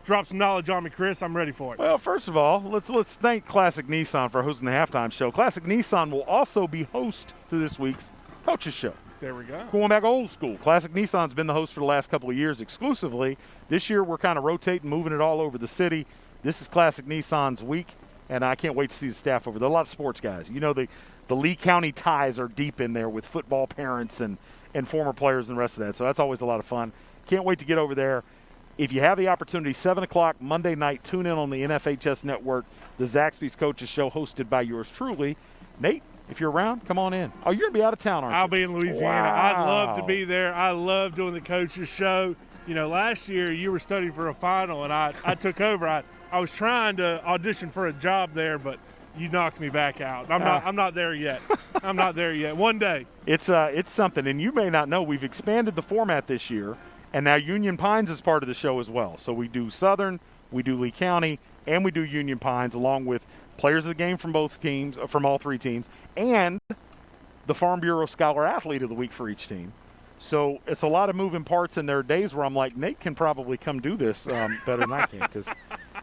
Drop some knowledge on me, Chris. I'm ready for it. Well, first of all, let's thank Classic Nissan for hosting the halftime show. Classic Nissan will also be host to this week's Coaches Show. There we go. Going back old school. Classic Nissan's been the host for the last couple of years exclusively. This year we're kind of rotating, moving it all over the city. This is Classic Nissan's week, and I can't wait to see the staff over there. A lot of sports guys. You know, the Lee County ties are deep in there with football parents and former players and the rest of that. So that's always a lot of fun. Can't wait to get over there. If you have the opportunity, 7 o'clock Monday night, tune in on the NFHS Network, the Zaxby's Coaches Show hosted by yours truly. Nate, if you're around, come on in. Oh, you're going to be out of town, aren't you? I'll be in Louisiana. Wow. I'd love to be there. I love doing the Coaches Show. You know, last year you were studying for a final, and I took over. I was trying to audition for a job there, but you knocked me back out. I'm not there yet. I'm not there yet. One day. It's something, and you may not know, we've expanded the format this year. And now Union Pines is part of the show as well. So we do Southern, we do Lee County, and we do Union Pines, along with players of the game from both teams, from all three teams, and the Farm Bureau Scholar Athlete of the Week for each team. So it's a lot of moving parts, and there are days where I'm like, Nate can probably come do this better than I can because,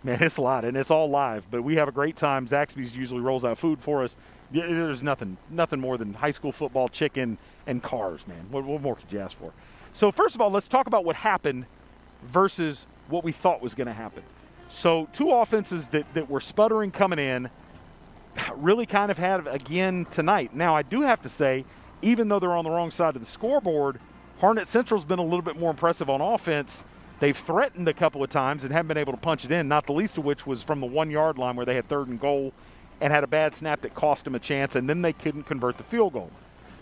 man, it's a lot, and it's all live. But we have a great time. Zaxby's usually rolls out food for us. There's nothing more than high school football, chicken, and cars, man. What more could you ask for? So first of all, let's talk about what happened versus what we thought was going to happen. So two offenses that were sputtering coming in really kind of had again tonight. Now, I do have to say, even though they're on the wrong side of the scoreboard, Harnett Central's been a little bit more impressive on offense. They've threatened a couple of times and haven't been able to punch it in, not the least of which was from the 1-yard line where they had 3rd and goal and had a bad snap that cost them a chance, and then they couldn't convert the field goal.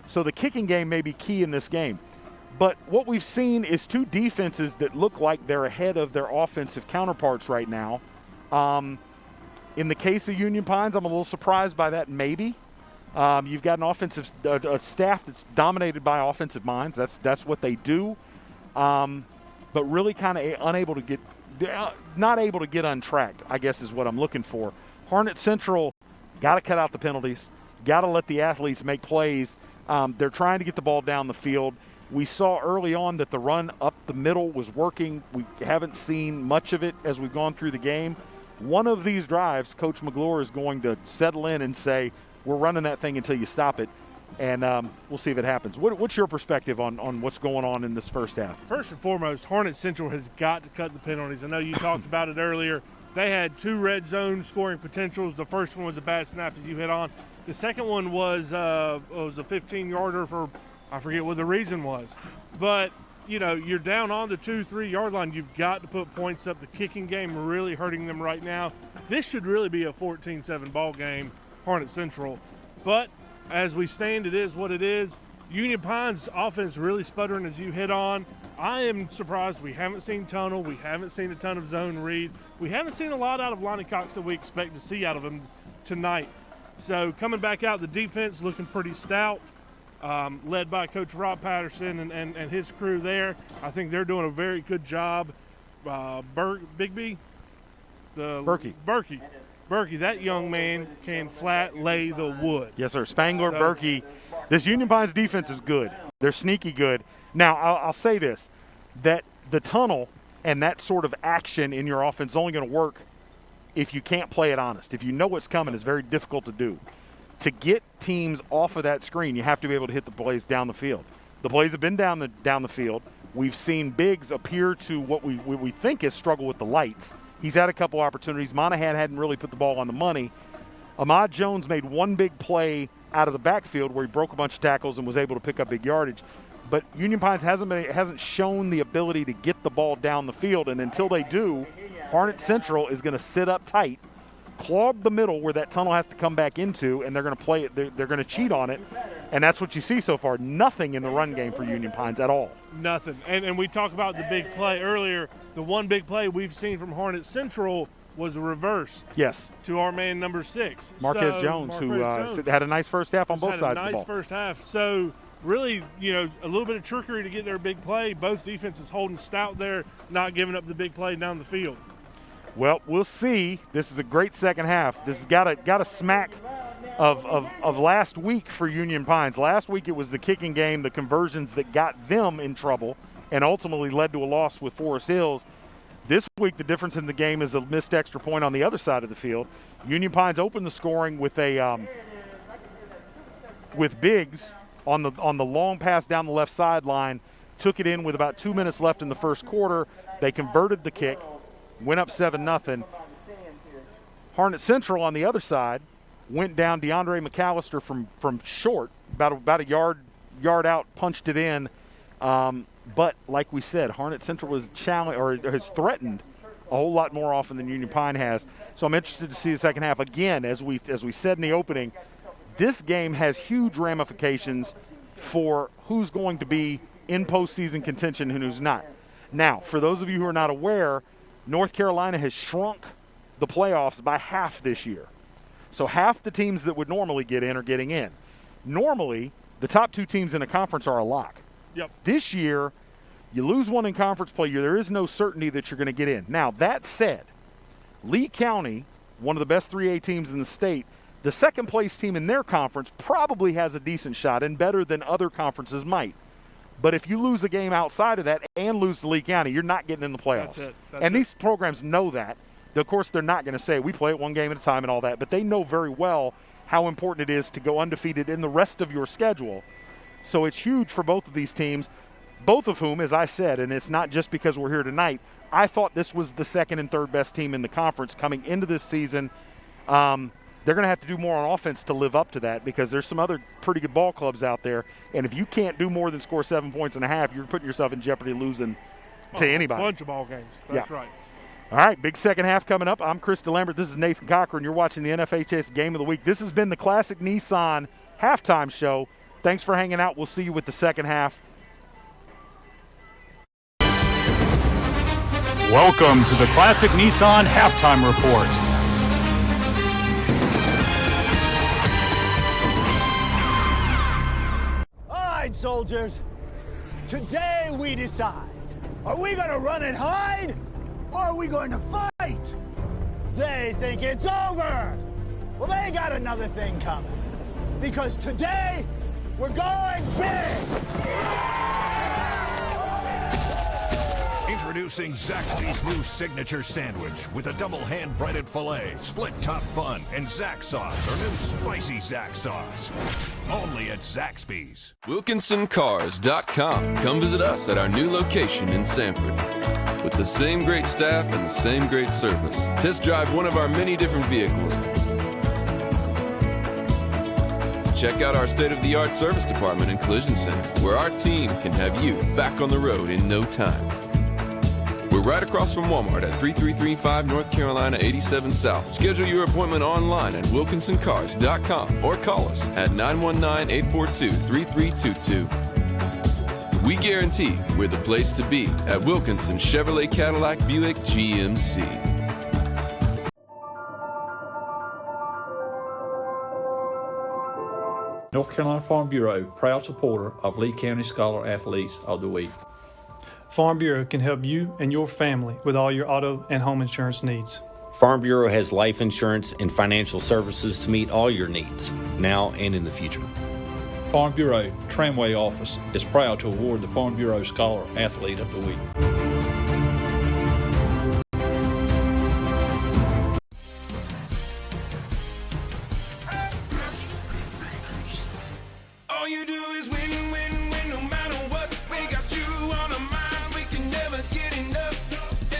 So the kicking game may be key in this game. But what we've seen is two defenses that look like they're ahead of their offensive counterparts right now. In the case of Union Pines, I'm a little surprised by that maybe. You've got an offensive a staff that's dominated by offensive minds. That's what they do. But really kind of not able to get untracked, I guess is what I'm looking for. Harnett Central got to cut out the penalties, got to let the athletes make plays. They're trying to get the ball down the field. We saw early on that the run up the middle was working. We haven't seen much of it as we've gone through the game. One of these drives, Coach McGlure is going to settle in and say, we're running that thing until you stop it, and we'll see if it happens. What's your perspective on what's going on in this first half? First and foremost, Harnett Central has got to cut the penalties. I know you talked about it earlier. They had 2 red zone scoring potentials. The first one was a bad snap, as you hit on. The second one was a 15-yarder for – I forget what the reason was. But, you know, you're down on the 2-3-yard line. You've got to put points up. The kicking game really hurting them right now. This should really be a 14-7 ball game, Harnett Central. But as we stand, it is what it is. Union Pines offense really sputtering, as you hit on. I am surprised we haven't seen tunnel. We haven't seen a ton of zone read. We haven't seen a lot out of Lonnie Cox that we expect to see out of him tonight. So coming back out, the defense looking pretty stout. Led by Coach Rob Patterson and his crew there. I think they're doing a very good job. Berkey, that young man can flat lay the wood. Yes, sir. Spangler, Berkey. This Union Pines defense is good. They're sneaky good. Now, I'll say this, that the tunnel and that sort of action in your offense is only going to work if you can't play it honest. If you know what's coming, it's very difficult to do. To get teams off of that screen, you have to be able to hit the plays down the field. The plays have been down the field. We've seen Biggs appear to what we think is struggle with the lights. He's had a couple opportunities. Monahan hadn't really put the ball on the money. Ahmad Jones made one big play out of the backfield where he broke a bunch of tackles and was able to pick up big yardage. But Union Pines hasn't shown the ability to get the ball down the field, and until they do, Harnett Central is going to sit up tight, clog the middle where that tunnel has to come back into, and they're going to play it. They're going to cheat on it, And that's what you see so far. Nothing in the run game for Union Pines at all. Nothing. And we talked about the big play earlier. The one big play we've seen from Harnett Central was a reverse. Yes. To our man number 6. Marquez Jones, who had a nice first half on both sides of the ball. Had a nice first half. So really, a little bit of trickery to get their big play. Both defenses holding stout there, not giving up the big play down the field. Well, we'll see. This is a great second half. This has got a smack of last week for Union Pines. Last week it was the kicking game, the conversions that got them in trouble and ultimately led to a loss with Forest Hills. This week the difference in the game is a missed extra point on the other side of the field. Union Pines opened the scoring with Biggs on the long pass down the left sideline, took it in with about 2 minutes left in the first quarter. They converted the kick, went up 7-0. Harnett Central on the other side went down. DeAndre McAllister from short, about a yard out, punched it in. But like we said, Harnett Central was has threatened a whole lot more often than Union Pine has. So I'm interested to see the second half. Again, as we said in the opening, this game has huge ramifications for who's going to be in postseason contention and who's not. Now, for those of you who are not aware, North Carolina has shrunk the playoffs by half this year. So half the teams that would normally get in are getting in. Normally, the top 2 teams in a conference are a lock. Yep. This year, you lose one in conference play, there is no certainty that you're going to get in. Now, that said, Lee County, one of the best 3A teams in the state, the second-place team in their conference probably has a decent shot and better than other conferences might. But if you lose a game outside of that and lose to Lee County, you're not getting in the playoffs. That's it. These programs know that. Of course, they're not going to say we play it one game at a time and all that, but they know very well how important it is to go undefeated in the rest of your schedule. So it's huge for both of these teams, both of whom, as I said, and it's not just because we're here tonight, I thought this was the second and third best team in the conference coming into this season. They're going to have to do more on offense to live up to that because there's some other pretty good ball clubs out there. And if you can't do more than score 7 points and a half, you're putting yourself in jeopardy losing to anybody. A bunch of ball games. That's right. All right, big second half coming up. I'm Chris DeLambert. This is Nathan Cochran. You're watching the NFHS Game of the Week. This has been the Classic Nissan Halftime Show. Thanks for hanging out. We'll see you with the second half. Welcome to the Classic Nissan Halftime Report. All right, soldiers. Today we decide. Are we going to run and hide? Or are we going to fight? They think it's over. Well, they got another thing coming. Because today, we're going big. Introducing Zaxby's new signature sandwich with a double hand-breaded filet, split top bun, and Zax sauce, or new spicy Zax sauce. Only at Zaxby's. WilkinsonCars.com. Come visit us at our new location in Sanford. With the same great staff and the same great service. Test drive one of our many different vehicles. Check out our state-of-the-art service department and collision center, where our team can have you back on the road in no time. We're right across from Walmart at 3335 North Carolina 87 South. Schedule your appointment online at WilkinsonCars.com or call us at 919-842-3322. We guarantee we're the place to be at Wilkinson Chevrolet Cadillac Buick GMC. North Carolina Farm Bureau, proud supporter of Lee County Scholar Athletes of the Week. Farm Bureau can help you and your family with all your auto and home insurance needs. Farm Bureau has life insurance and financial services to meet all your needs, now and in the future. Farm Bureau Tramway Office is proud to award the Farm Bureau Scholar Athlete of the Week. All you do is win, win, win, no matter what. We got you on our mind, we can never get enough.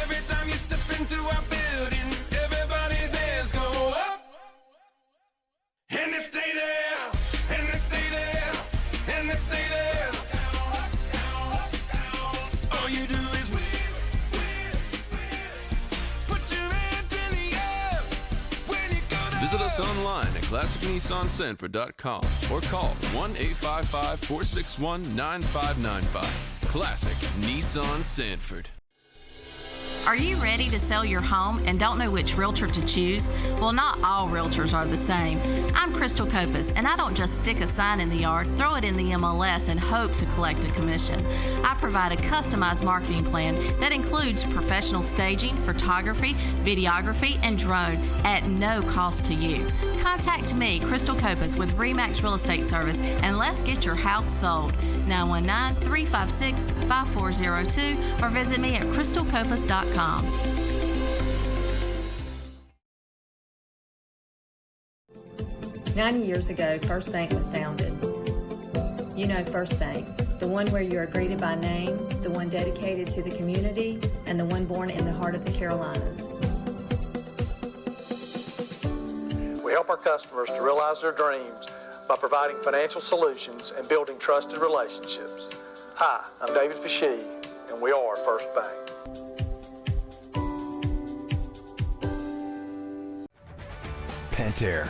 Every time you step into our building, everybody's hands go up. And they stay there, and they stay there, and they stay there. All you do is Visit us online at classicnissansanford.com or call 1-855-461-9595. Classic Nissan Sanford. Are you ready to sell your home and don't know which realtor to choose? Well, not all realtors are the same. I'm Crystal Copas, and I don't just stick a sign in the yard, throw it in the MLS, and hope to collect a commission. I provide a customized marketing plan that includes professional staging, photography, videography, and drone at no cost to you. Contact me, Crystal Copas, with RE/MAX Real Estate Service, and let's get your house sold. 919-356-5402 or visit me at crystalcopas.com. 90 years ago, First Bank was founded. You know First Bank, the one where you are greeted by name, the one dedicated to the community, and the one born in the heart of the Carolinas. We help our customers to realize their dreams by providing financial solutions and building trusted relationships. Hi, I'm David Fashee, and we are First Bank. Pentair,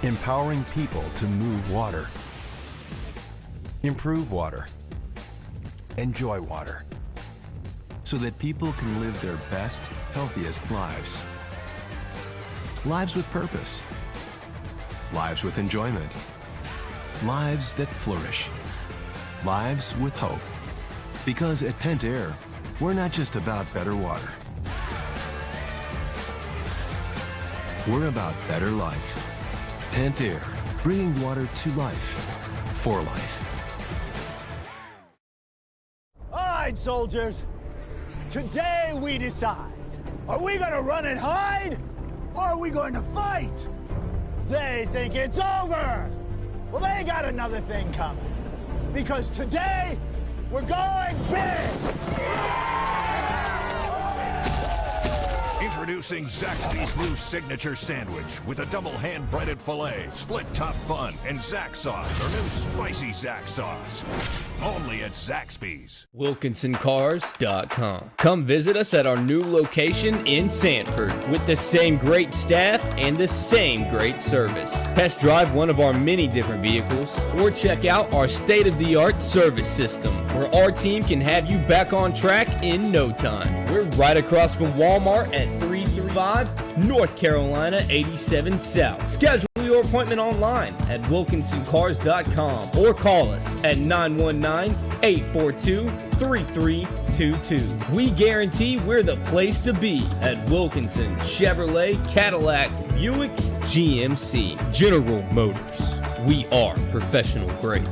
empowering people to move water, improve water, enjoy water, so that people can live their best, healthiest lives. Lives with purpose. Lives with enjoyment. Lives that flourish. Lives with hope. Because at Pentair, we're not just about better water. We're about better life. Pentair, bringing water to life, for life. All right, soldiers. Today we decide. Are we gonna run and hide? Or are we going to fight? They think it's over. Well, they got another thing coming. Because today, we're going big. Introducing Zaxby's new signature sandwich with a double hand-breaded filet, split top bun, and Zax sauce, their new spicy Zax sauce. Only at Zaxby's. WilkinsonCars.com. Come visit us at our new location in Sanford with the same great staff and the same great service. Test drive one of our many different vehicles or check out our state-of-the-art service system where our team can have you back on track in no time. We're right across from Walmart at 335 North Carolina 87 South. Schedule your appointment online at WilkinsonCars.com or call us at 919-842-3322. We guarantee we're the place to be at Wilkinson Chevrolet, Cadillac, Buick, GMC, General Motors. We are professional grade.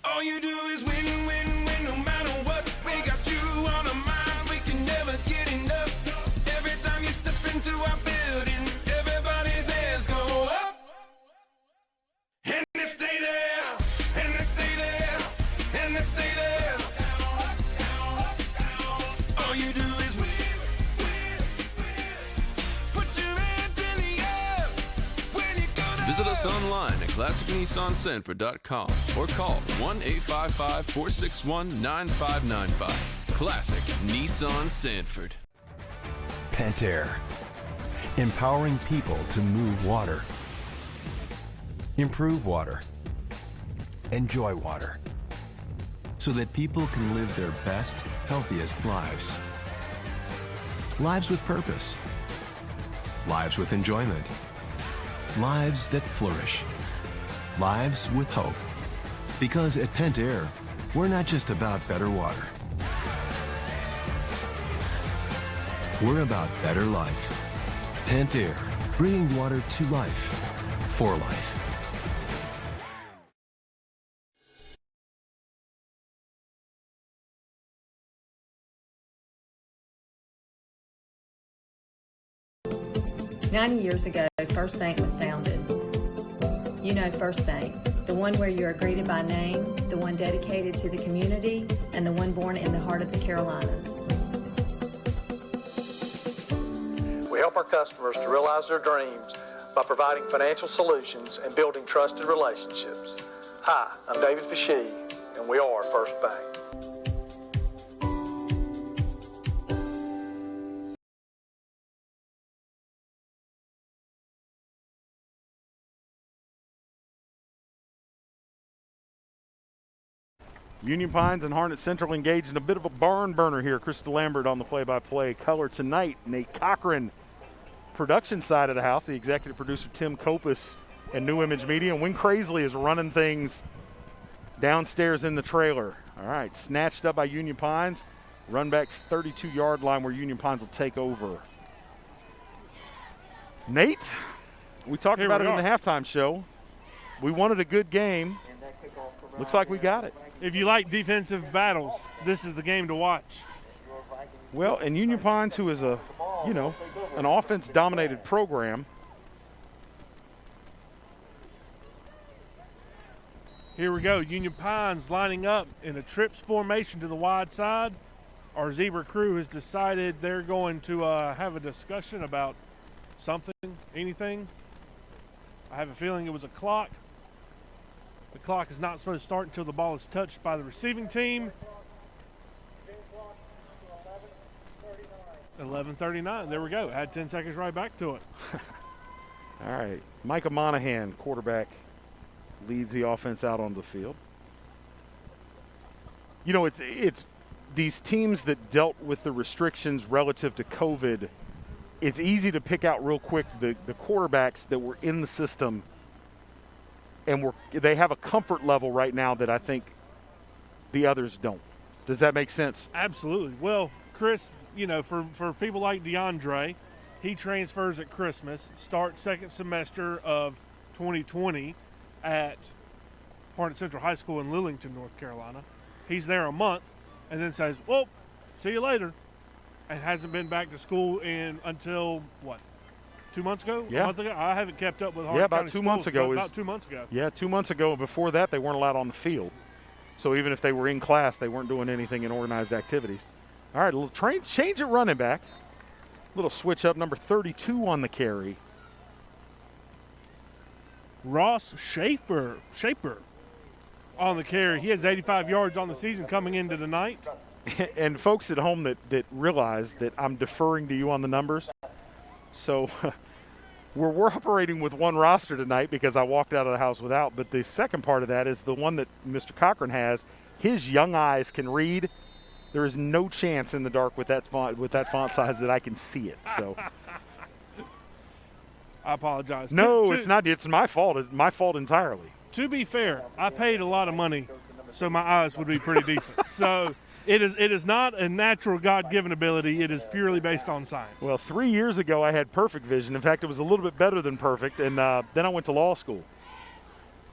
All you do is win, win, win, no matter what. We got you on our mind, we can never get enough. Every time you step into our building, everybody's hands go up. And they stay there, and they stay there, and they stay there. All you do is win, win, win. Put your hands in the air when you go to Visit us online at classicnissansanford.com or call 1-855-461-9595. Classic Nissan Sanford. Pentair, empowering people to move water, improve water, enjoy water, so that people can live their best, healthiest lives. Lives with purpose. Lives with enjoyment. Lives that flourish. Lives with hope. Because at Pentair, we're not just about better water. We're about better life. Pentair, bringing water to life, for life. 90 years ago, First Bank was founded. You know First Bank, the one where you are greeted by name, the one dedicated to the community, and the one born in the heart of the Carolinas. We help our customers to realize their dreams by providing financial solutions and building trusted relationships. Hi, I'm David Pashee, and we are First Bank. Union Pines and Harnett Central engaged in a bit of a barn burner here. Krista Lambert on the play-by-play. Color tonight, Nate Cochran. Production side of the house, the executive producer Tim Kopis and New Image Media. And Win Crazley is running things downstairs in the trailer. All right, snatched up by Union Pines. Run back 32-yard line where Union Pines will take over. Nate, we talked about it in the halftime show. We wanted a good game. Looks like we got it. If you like defensive battles, this is the game to watch. Well, and Union Pines, who is an offense-dominated program. Here we go. Union Pines lining up in a trips formation to the wide side. Our Zebra crew has decided they're going to have a discussion about something, anything. I have a feeling it was a clock. The clock is not supposed to start until the ball is touched by the receiving team. 11:39. There we go. Add 10 seconds right back to it. All right. Micah Monahan, quarterback, leads the offense out onto the field. You know, it's these teams that dealt with the restrictions relative to COVID. It's easy to pick out real quick the quarterbacks that were in the system, and they have a comfort level right now that I think the others don't. Does that make sense? Absolutely. Well, Chris, you know, for people like DeAndre, he transfers at Christmas, starts second semester of 2020 at Harnett Central High School in Lillington, North Carolina. He's there a month and then says, well, see you later, and hasn't been back to school until, what, 2 months ago? Yeah. A month ago? I haven't kept up with Harnett Yeah, about County 2 months ago. About 2 months ago. Yeah, 2 months ago. Before that, they weren't allowed on the field. So even if they were in class, they weren't doing anything in organized activities. All right, a little change at running back. Little switch up, number 32 on the carry. Ross Schaefer on the carry. He has 85 yards on the season coming into tonight. And folks at home that realize that I'm deferring to you on the numbers. So we're operating with one roster tonight because I walked out of the house without. But the second part of that is the one that Mr. Cochran has. His young eyes can read. There is no chance in the dark with that font size that I can see it. So I apologize. No, it's not. It's my fault. It's my fault entirely. To be fair, I paid a lot of money, so my eyes would be pretty decent. So it is not a natural God-given ability. It is purely based on science. Well, 3 years ago I had perfect vision. In fact, it was a little bit better than perfect, and then I went to law school.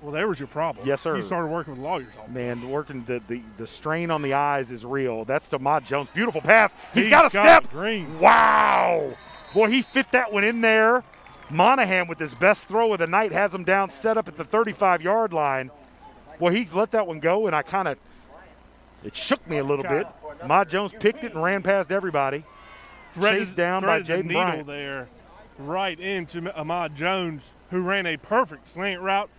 Well, there was your problem. Yes, sir. You started working with lawyers all the time. Man, working the strain on the eyes is real. That's to Ahmad Jones. Beautiful pass. He's got a step. Green. Wow. Boy, he fit that one in there. Monahan with his best throw of the night has him down, set up at the 35-yard line. Boy, he let that one go, and it shook me a little bit. Ahmad Jones picked it and ran past everybody. Chased down by Jaden Bryant. There, right into Ahmad Jones, who ran a perfect slant route.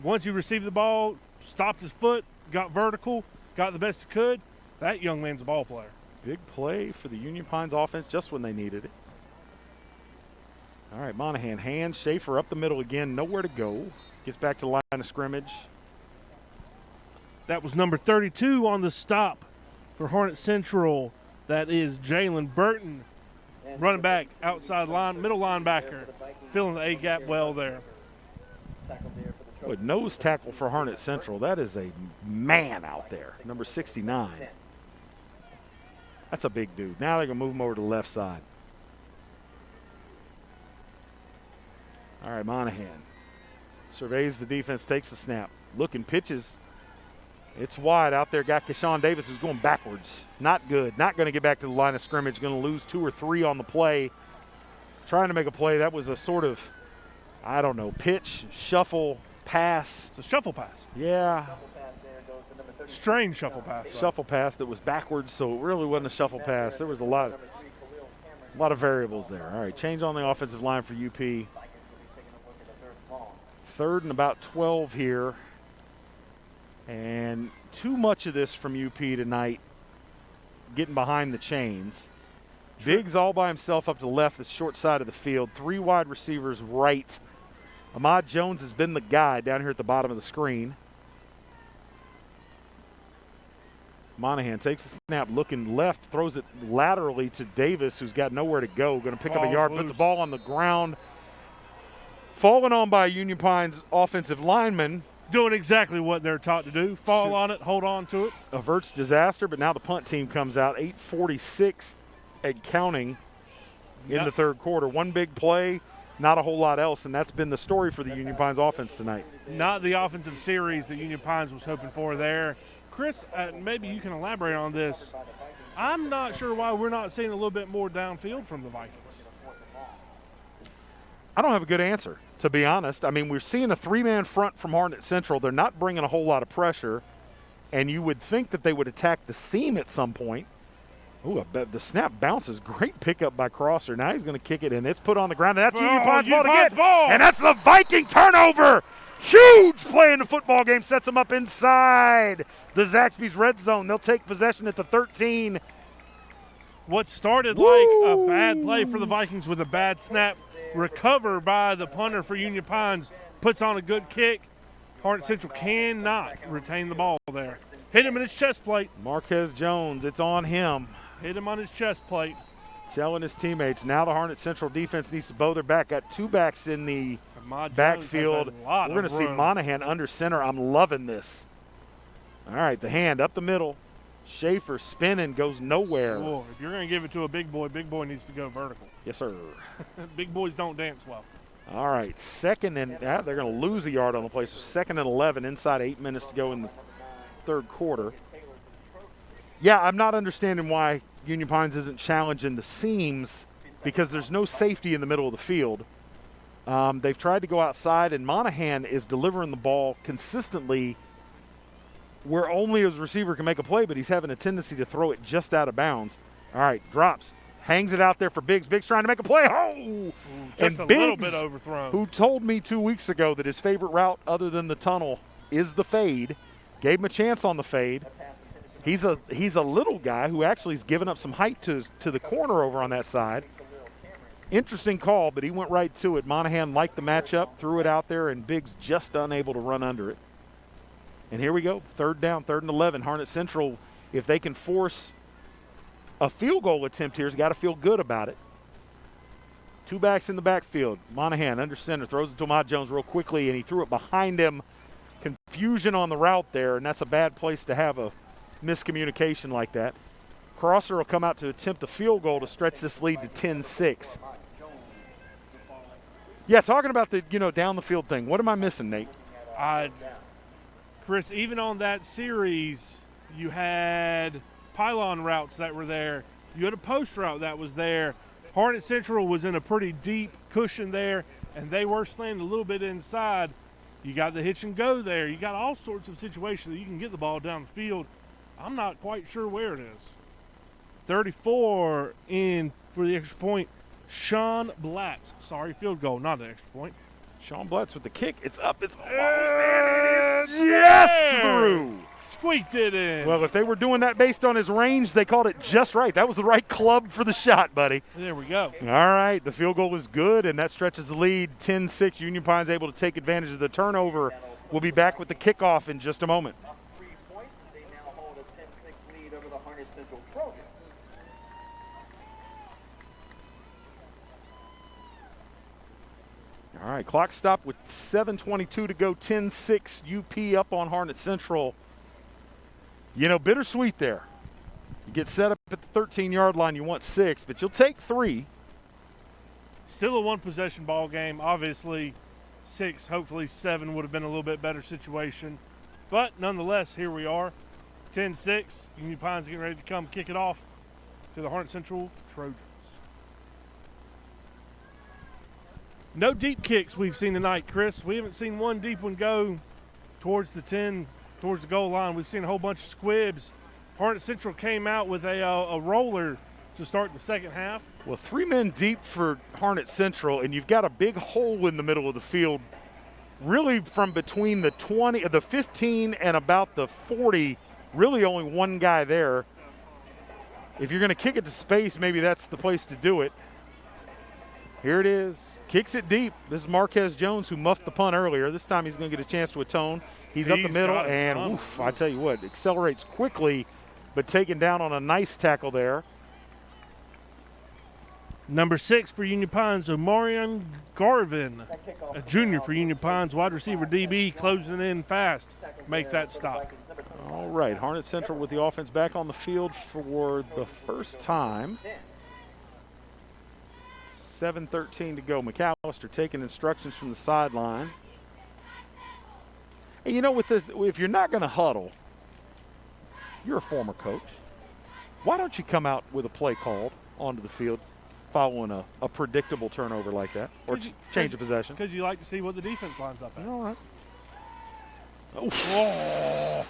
Once he received the ball, stopped his foot, got vertical, got the best he could. That young man's a ball player. Big play for the Union Pines offense just when they needed it. All right, Monahan hands Schaefer up the middle again, nowhere to go. Gets back to the line of scrimmage. That was number 32 on the stop for Harnett Central. That is Jalen Burton, running back, outside line, middle linebacker, filling the A-gap well there. Good nose tackle for Harnett Central. That is a man out there, number 69. That's a big dude. Now they're going to move him over to the left side. All right, Monahan surveys the defense, takes the snap. Looking, pitches. It's wide out there. Got Keshawn Davis who's going backwards. Not good. Not going to get back to the line of scrimmage. Going to lose 2 or 3 on the play. trying to make a play. That was a sort of, I don't know, pitch, shuffle, pass. It's a shuffle pass. Yeah. Strange shuffle pass. Shuffle pass that was backwards, so it really wasn't a shuffle pass. There was a lot of variables there. All right, change on the offensive line for UP. 3rd and about 12 here. And too much of this from UP tonight, getting behind the chains. Biggs all by himself up to the left, the short side of the field. 3 wide receivers right. Ahmad Jones has been the guy down here at the bottom of the screen. Monahan takes a snap, looking left, throws it laterally to Davis, who's got nowhere to go. Going to pick up a yard, puts the ball on the ground. Fallen on by Union Pine's offensive lineman. Doing exactly what they're taught to do. Fall on it, hold on to it. Averts disaster, but now the punt team comes out. 8:46 and counting in the 3rd quarter. One big play, not a whole lot else, and that's been the story for the Union Pines offense tonight. Not the offensive series that Union Pines was hoping for there. Chris, maybe you can elaborate on this. I'm not sure why we're not seeing a little bit more downfield from the Vikings. I don't have a good answer, to be honest. I mean, we're seeing a 3-man front from Harnett Central. They're not bringing a whole lot of pressure, and you would think that they would attack the seam at some point. Ooh, I bet the snap bounces. Great pickup by Crosser. Now he's going to kick it, and it's put on the ground. And that's Union Pine's ball to get. And that's the Viking turnover. Huge play in the football game. Sets them up inside the Zaxby's red zone. They'll take possession at the 13. What started like a bad play for the Vikings with a bad snap, recovered by the punter for Union Pines, puts on a good kick. Harnett Central cannot retain the ball there. Hit him in his chest plate. Marquez Jones, it's on him. Hit him on his chest plate. Telling his teammates, now the Harnett Central defense needs to bow their back. Got 2 backs in the backfield. We're going to see Monahan under center. I'm loving this. All right, the hand up the middle. Schaefer spinning, goes nowhere. Oh, if you're going to give it to a big boy needs to go vertical. Yes, sir. Big boys don't dance well. All right, 2nd and they're going to lose a yard on the play. So 2nd and 11, inside 8 minutes to go in the 3rd quarter. Yeah, I'm not understanding why Union Pines isn't challenging the seams because there's no safety in the middle of the field. They've tried to go outside, and Monahan is delivering the ball consistently where only his receiver can make a play, but he's having a tendency to throw it just out of bounds. All right, drops, hangs it out there for Biggs. Biggs trying to make a play. Oh! Just a little bit overthrown. Who told me 2 weeks ago that his favorite route other than the tunnel is the fade, gave him a chance on the fade. He's a little guy who actually has given up some height to the corner over on that side. Interesting call, but he went right to it. Monahan liked the matchup, threw it out there, and Biggs just unable to run under it. And here we go, 3rd down, 3rd and 11. Harnett Central, if they can force a field goal attempt here, has got to feel good about it. 2 backs in the backfield. Monahan under center, throws it to Ahmad Jones real quickly, and he threw it behind him. Confusion on the route there, and that's a bad place to have a miscommunication like that. Crosser will come out to attempt a field goal to stretch this lead to 10-6. Yeah, talking about the, down the field thing. What am I missing, Nate? Chris, even on that series, you had pylon routes that were there. You had a post route that was there. Harnett Central was in a pretty deep cushion there, and they were slanted a little bit inside. You got the hitch and go there. You got all sorts of situations that you can get the ball down the field. I'm not quite sure where it is. 34 in for the extra point. Sean Blatz. Sorry, field goal, not an extra point. Sean Blatz with the kick. It's up. It's almost and it is just through. Squeaked it in. Well, if they were doing that based on his range, they called it just right. That was the right club for the shot, buddy. There we go. All right, the field goal is good, and that stretches the lead 10-6. Union Pine's able to take advantage of the turnover. We'll be back with the kickoff in just a moment. 3 points. They now hold a 10-6 lead over the Harnett Central Trojans. All right, clock stopped with 7:22 to go, 10-6 UP up on Harnett Central. Bittersweet there. You get set up at the 13-yard line, you want 6, but you'll take 3. Still a one-possession ball game. Obviously, 6, hopefully 7 would have been a little bit better situation. But nonetheless, here we are, 10-6. Union Pine's getting ready to come kick it off to the Harnett Central Trojans. No deep kicks we've seen tonight, Chris. We haven't seen one deep one go towards the 10, towards the goal line. We've seen a whole bunch of squibs. Harnett Central came out with a roller to start the second half. Well, 3 men deep for Harnett Central, and you've got a big hole in the middle of the field, really from between the 15 and about the 40, really only one guy there. If you're going to kick it to space, maybe that's the place to do it. Here it is. Kicks it deep. This is Marquez Jones, who muffed the punt earlier. This time he's going to get a chance to atone. He's up the middle, and oof, I tell you what, accelerates quickly, but taken down on a nice tackle there. Number 6 for Union Pines, Omarion Garvin, a junior for Union Pines, wide receiver DB, closing in fast. Make that stop. All right, Harnett Central with the offense back on the field for the first time. 7:13 to go. McAllister taking instructions from the sideline. And you know, if you're not going to huddle, you're a former coach. Why don't you come out with a play called onto the field following a predictable turnover like that, or change of possession? Because you like to see what the defense lines up at. All right. Oh.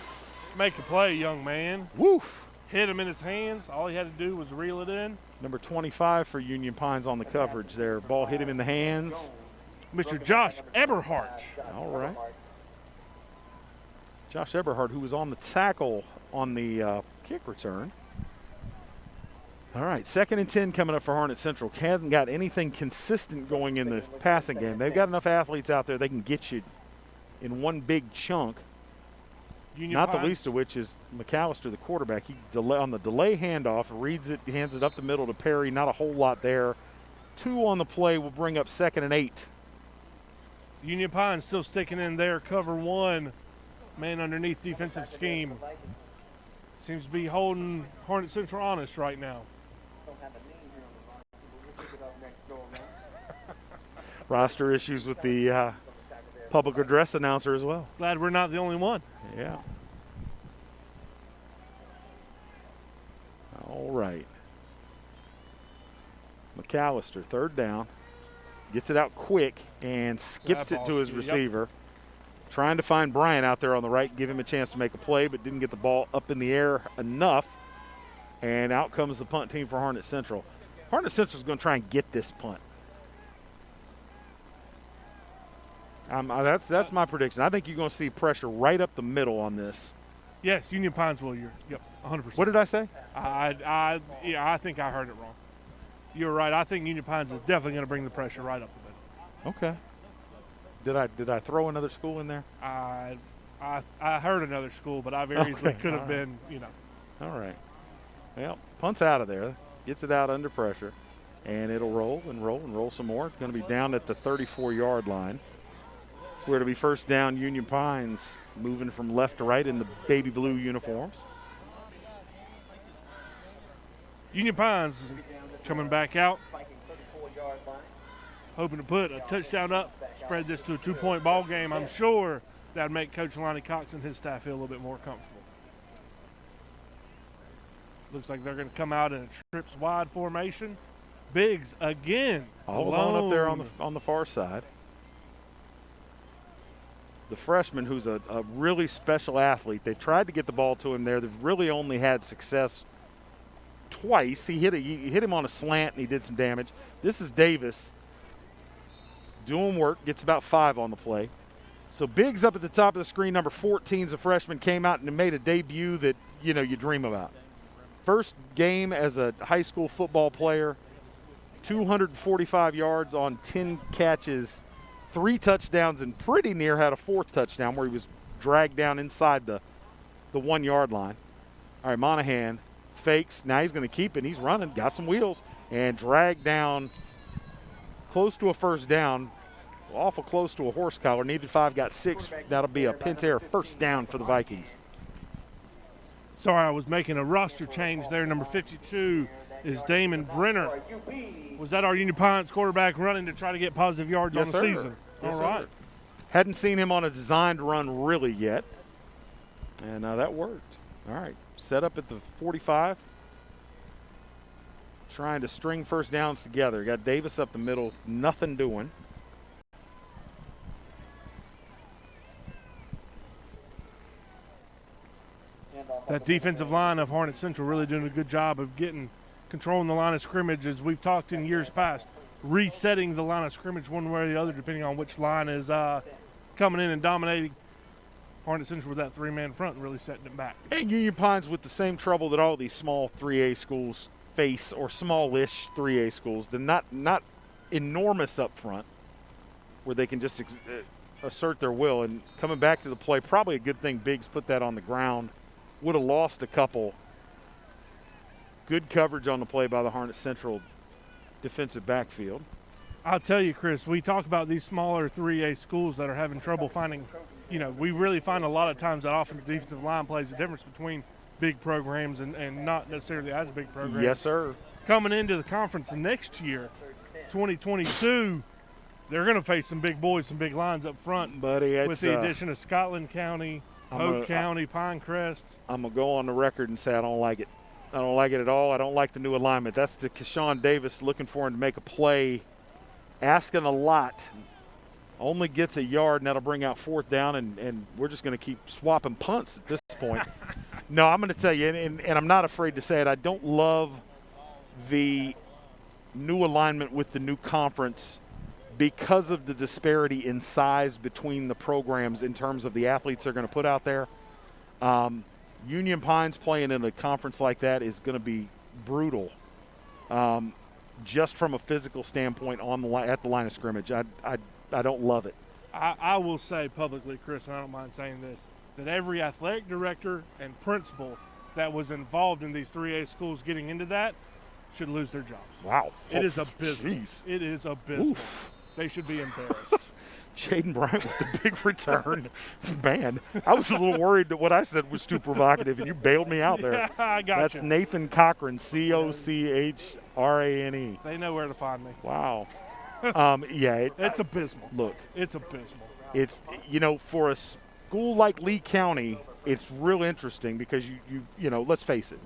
Make a play, young man. Woof. Hit him in his hands. All he had to do was reel it in. Number 25 for Union Pines on the coverage there. Ball hit him in the hands. Mr. Josh Eberhardt. All right. Josh Eberhardt, who was on the tackle on the kick return. All right, 2nd and 10 coming up for Harnett Central. Hasn't got anything consistent going in the passing game. They've got enough athletes out there they can get you in one big chunk. Not the least of which is McAllister, the quarterback. He on the delay handoff, reads it, hands it up the middle to Perry. Not a whole lot there. 2 on the play will bring up 2nd and 8. Union Pines still sticking in there. Cover 1, man underneath defensive scheme. Seems to be holding Harnett Central honest right now. Roster issues with the public address announcer as well. Glad we're not the only one. Yeah. All right. McAllister, 3rd down. Gets it out quick and skips it to his receiver. Trying to find Bryant out there on the right, give him a chance to make a play, but didn't get the ball up in the air enough. And out comes the punt team for Harnett Central. Harnett Central is going to try and get this punt. That's my prediction. I think you're going to see pressure right up the middle on this. Yes, Union Pines will. Yep, 100%. What did I say? I think I heard it wrong. You're right. I think Union Pines is definitely going to bring the pressure right up the middle. Okay. Did I throw another school in there? I heard another school, but I very easily could have been, All right. Well, punt's out of there. Gets it out under pressure. And it'll roll and roll and roll some more. It's going to be down at the 34-yard line. Where to be first down, Union Pines moving from left to right in the baby blue uniforms. Union Pines coming back out, hoping to put a touchdown up, spread this to a 2-point ball game. I'm sure that would make Coach Lonnie Cox and his staff feel a little bit more comfortable. Looks like they're going to come out in a trips wide formation. Biggs again. All alone up there on the far side. The freshman, who's a really special athlete. They tried to get the ball to him there. They've really only had success twice. He hit him on a slant, and he did some damage. This is Davis doing work, gets about 5 on the play. So Biggs up at the top of the screen, number 14 is a freshman, came out and made a debut that, you dream about. First game as a high school football player, 245 yards on 10 catches, 3 touchdowns, and pretty near had a 4th touchdown where he was dragged down inside the 1-yard line. All right, Monahan fakes. Now he's going to keep it. He's running, got some wheels, and dragged down close to a first down, awful close to a horse collar. Needed 5, got 6. That'll be a Pentair first down for the Vikings. Sorry, I was making a roster change there. Number 52 is Damon Brenner. Was that our Union Pines quarterback running to try to get positive yards on the season? Yes, all right. Hadn't seen him on a designed run really yet. And that worked. All right, set up at the 45. Trying to string first downs together. Got Davis up the middle, nothing doing. that defensive line of Harnett Central really doing a good job of controlling the line of scrimmage, as we've talked in years past, resetting the line of scrimmage one way or the other depending on which line is coming in and dominating. Harnett Central with that three-man front and really setting it back. And Union Pines with the same trouble that all these small 3A schools face, or smallish 3A schools. They're not enormous up front where they can just assert their will. And coming back to the play, probably a good thing Biggs put that on the ground. Would have lost a couple. Good coverage on the play by the Harnett Central defensive backfield. I'll tell you, Chris, we talk about these smaller 3A schools that are having trouble finding, we really find a lot of times that offensive defensive line plays the difference between big programs and not necessarily as big programs. Yes, sir. Coming into the conference next year, 2022, they're going to face some big boys, some big lines up front. Buddy, with the addition of Scotland County, Hope County, Pinecrest. I'm going to go on the record and say I don't like it. I don't like it at all. I don't like the new alignment. That's to Keshawn Davis, looking for him to make a play, asking a lot. Only gets a yard, and that'll bring out fourth down, and we're just going to keep swapping punts at this point. No, I'm going to tell you, and I'm not afraid to say it, I don't love the new alignment with the new conference because of the disparity in size between the programs in terms of the athletes they're going to put out there. Union Pines playing in a conference like that is going to be brutal, just from a physical standpoint at the line of scrimmage. I don't love it. I will say publicly, Chris, and I don't mind saying this, that every athletic director and principal that was involved in these 3A schools getting into that should lose their jobs. Wow. It is abysmal. Jeez. It is abysmal. Oof. They should be embarrassed. Jaden Bryant with the big return. Man, I was a little worried that what I said was too provocative, and you bailed me out there. Yeah, I got That's you. Nathan Cochran, Cochrane. They know where to find me. Wow. It's abysmal. Look. It's abysmal. It's, for a school like Lee County, it's real interesting because you let's face it.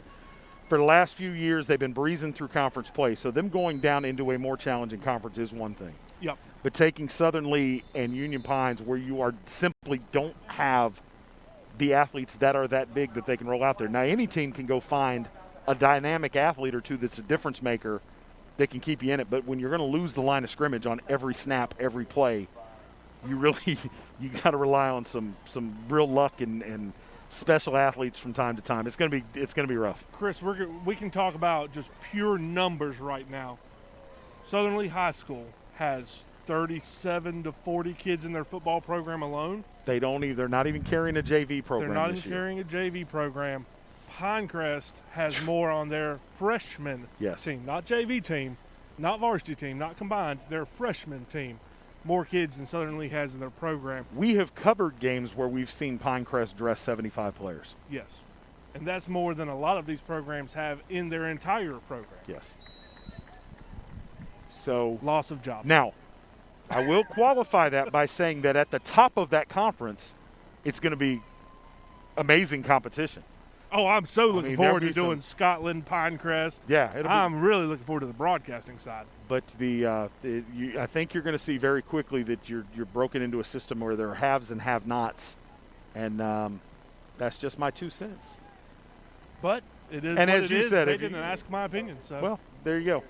For the last few years, they've been breezing through conference play, so them going down into a more challenging conference is one thing. Yep. But taking Southern Lee and Union Pines, where you simply don't have the athletes that are that big that they can roll out there. Now, any team can go find a dynamic athlete or two that's a difference maker that can keep you in it. But when you're going to lose the line of scrimmage on every snap, every play, you got to rely on some real luck and special athletes from time to time. It's going to be rough. Chris, we can talk about just pure numbers right now. Southern Lee High School has 37 to 40 kids in their football program alone. They're not even carrying a JV program. They're not even carrying a JV program. Pinecrest has more on their freshman team, not JV team, not varsity team, not combined. Their freshman team. More kids than Southern Lee has in their program. We have covered games where we've seen Pinecrest dress 75 players. Yes. And that's more than a lot of these programs have in their entire program. Yes. So loss of jobs. Now, I will qualify that by saying that at the top of that conference, it's going to be amazing competition. Oh, I'm so looking forward to doing Scotland, Pinecrest. Yeah. I'm really looking forward to the broadcasting side. But I think you're going to see very quickly that you're broken into a system where there are haves and have-nots, and that's just my 2 cents. But it is and what as it you is. said, They didn't ask my opinion. So. Well, there you go.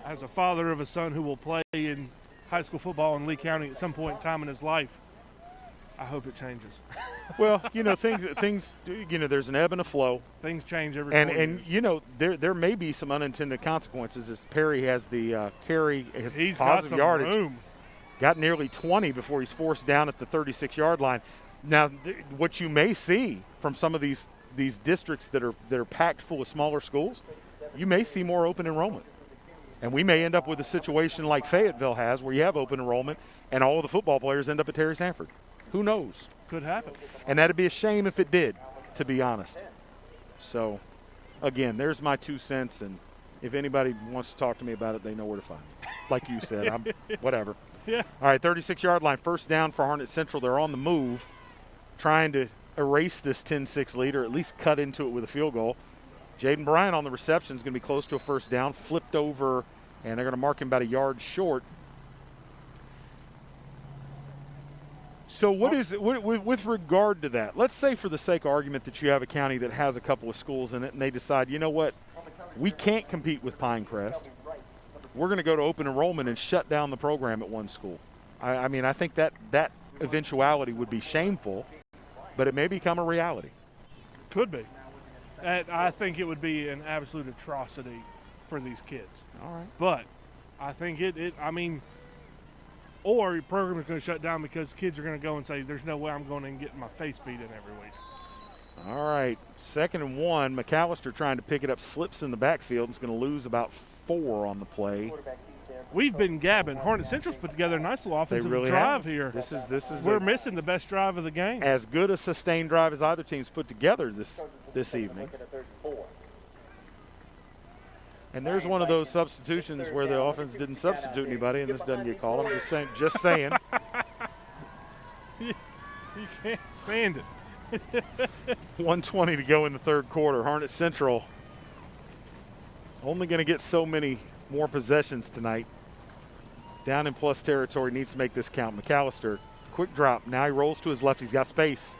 As a father of a son who will play in high school football in Lee County at some point in time in his life, I hope it changes. Well, things. There's an ebb and a flow. Things change every 4 years. And there may be some unintended consequences as Perry has the his positive yardage. Room. Got nearly 20 before he's forced down at the 36-yard line. Now, what you may see from some of these districts that are packed full of smaller schools, you may see more open enrollment. And we may end up with a situation like Fayetteville has, where you have open enrollment and all of the football players end up at Terry Sanford. Who knows? Could happen. And that'd be a shame if it did, to be honest. So, again, there's my 2 cents, and if anybody wants to talk to me about it, they know where to find me. Like you said, I'm whatever. Yeah. All right, 36-yard line, first down for Harnett Central. They're on the move, trying to erase this 10-6 lead or at least cut into it with a field goal. Jaden Bryant on the reception is going to be close to a first down, flipped over, and they're going to mark him about a yard short. So what is it with regard to that? Let's say for the sake of argument that you have a county that has a couple of schools in it and they decide, you know what, we can't compete with Pinecrest. We're going to go to open enrollment and shut down the program at one school. I mean, I think that eventuality would be shameful, but it may become a reality. Could be. I think it would be an absolute atrocity for these kids. All right. But I think or your program is going to shut down because kids are going to go and say, there's no way I'm going and getting my face beat in every week. All right, 2nd and 1. McAllister trying to pick it up, slips in the backfield, and is going to lose about 4 on the play. We've been gabbing. Harnett Central's put together a nice little offensive drive here. This is We're missing the best drive of the game. As good a sustained drive as either team's put together this evening. And there's one of those substitutions where the offense didn't substitute anybody, and this doesn't get called. I'm just saying. You can't stand it. 1:20 to go in the third quarter. Harnett Central only going to get so many more possessions tonight. Down in plus territory, needs to make this count. McAllister, quick drop. Now he rolls to his left. He's got space.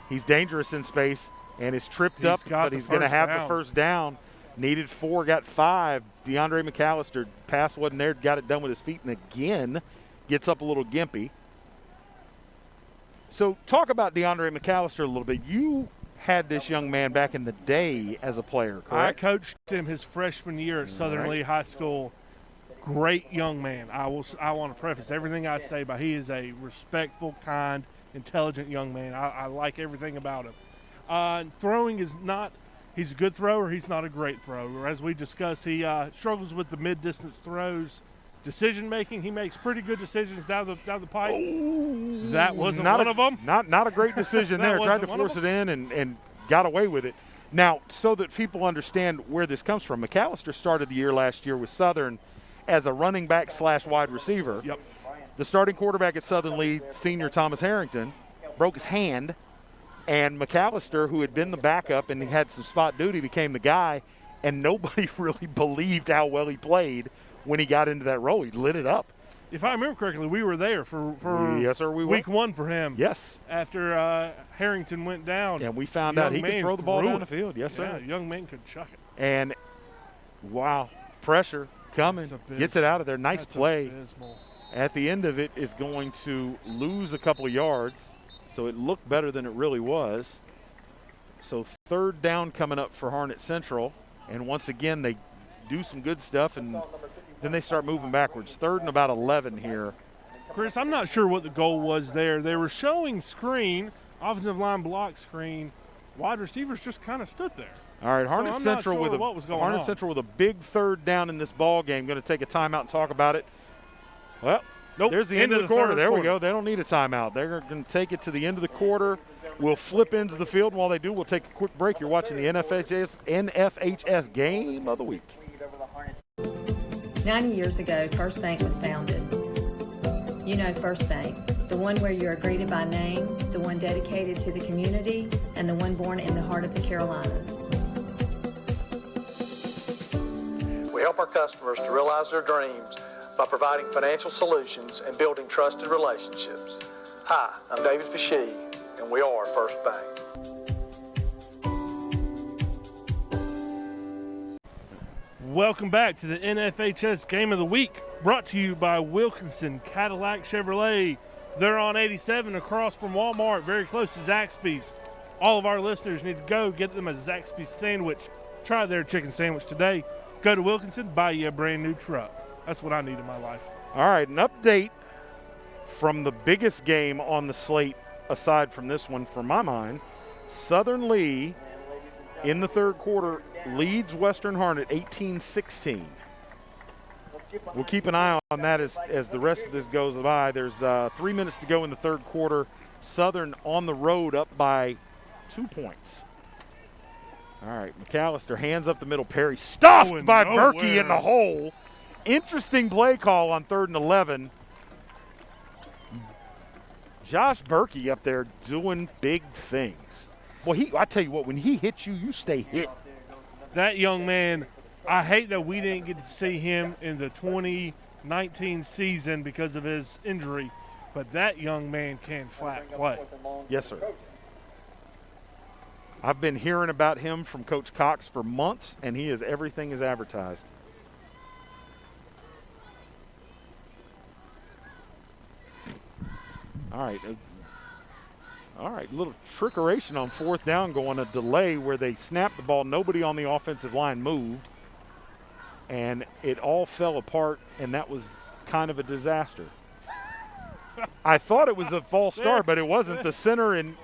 He's dangerous in space and is tripped up, but he's going to have the first down. Needed 4, got 5. DeAndre McAllister, pass wasn't there, got it done with his feet, and again gets up a little gimpy. So talk about DeAndre McAllister a little bit. You had this young man back in the day as a player, correct? I coached him his freshman year at Southern Lee High School. Great young man. I want to preface everything I say by he is a respectful, kind, intelligent young man. I like everything about him. Throwing is not – he's a good thrower. He's not a great thrower. As we discussed, he struggles with the mid-distance throws. Decision-making, he makes pretty good decisions down the pipe. Oh, that wasn't one of them. Not a great decision there. Tried to force it in and got away with it. Now, so that people understand where this comes from, McAllister started the year last year with Southern as a running back / wide receiver. Yep. The starting quarterback at Southern Lee, senior Thomas Harrington, broke his hand, and McAllister, who had been the backup and had some spot duty, became the guy, and nobody really believed how well he played when he got into that role. He lit it up. If I remember correctly, we were there for yes, sir, we week were. 1 for him. Yes. After Harrington went down. And we found out he could throw the ball down the field. Yes, sir. Yeah, young man could chuck it. And, wow, pressure coming. Gets it out of there. Nice play. Abysmal. At the end of it is going to lose a couple of yards. So it looked better than it really was. So 3rd down coming up for Harnett Central. And once again, they do some good stuff, and then they start moving backwards. 3rd and about 11 here. Chris, I'm not sure what the goal was there. They were showing screen, offensive line block screen. Wide receivers just kind of stood there. All right, Harnett Central with a big 3rd down in this ball game. Going to take a timeout and talk about it. Well, nope. There's the end of the quarter. There we go. They don't need a timeout. They're going to take it to the end of the quarter. We'll flip into the field. And while they do, we'll take a quick break. You're watching the NFHS Game of the Week. 90 years ago, First Bank was founded. You know First Bank, the one where you are greeted by name, the one dedicated to the community, and the one born in the heart of the Carolinas. We help our customers to realize their dreams by providing financial solutions and building trusted relationships. Hi, I'm David Fashee, and we are First Bank. Welcome back to the NFHS Game of the Week, brought to you by Wilkinson Cadillac Chevrolet. They're on 87 across from Walmart, very close to Zaxby's. All of our listeners need to go get them a Zaxby's sandwich. Try their chicken sandwich today. Go to Wilkinson, buy you a brand new truck. That's what I need in my life. All right, an update from the biggest game on the slate, aside from this one, for my mind. Southern Lee in the 3rd quarter leads Western Harnett 18-16. We'll keep an eye on that as the rest of this goes by. There's 3 minutes to go in the 3rd quarter. Southern on the road up by 2 points. All right, McAllister hands up the middle. Perry stuffed by Berkey in the hole. Interesting play call on 3rd and 11. Josh Berkey up there doing big things. Well, I tell you what, when he hits you, you stay hit. That young man, I hate that we didn't get to see him in the 2019 season because of his injury. but that young man can flat play. Yes, sir. I've been hearing about him from Coach Cox for months, and he is everything as advertised. All right. All right, little trickeration on fourth down, going a delay where they snapped the ball. Nobody on the offensive line moved, and it all fell apart, and that was kind of a disaster. I thought it was a false start, but it wasn't. The center, and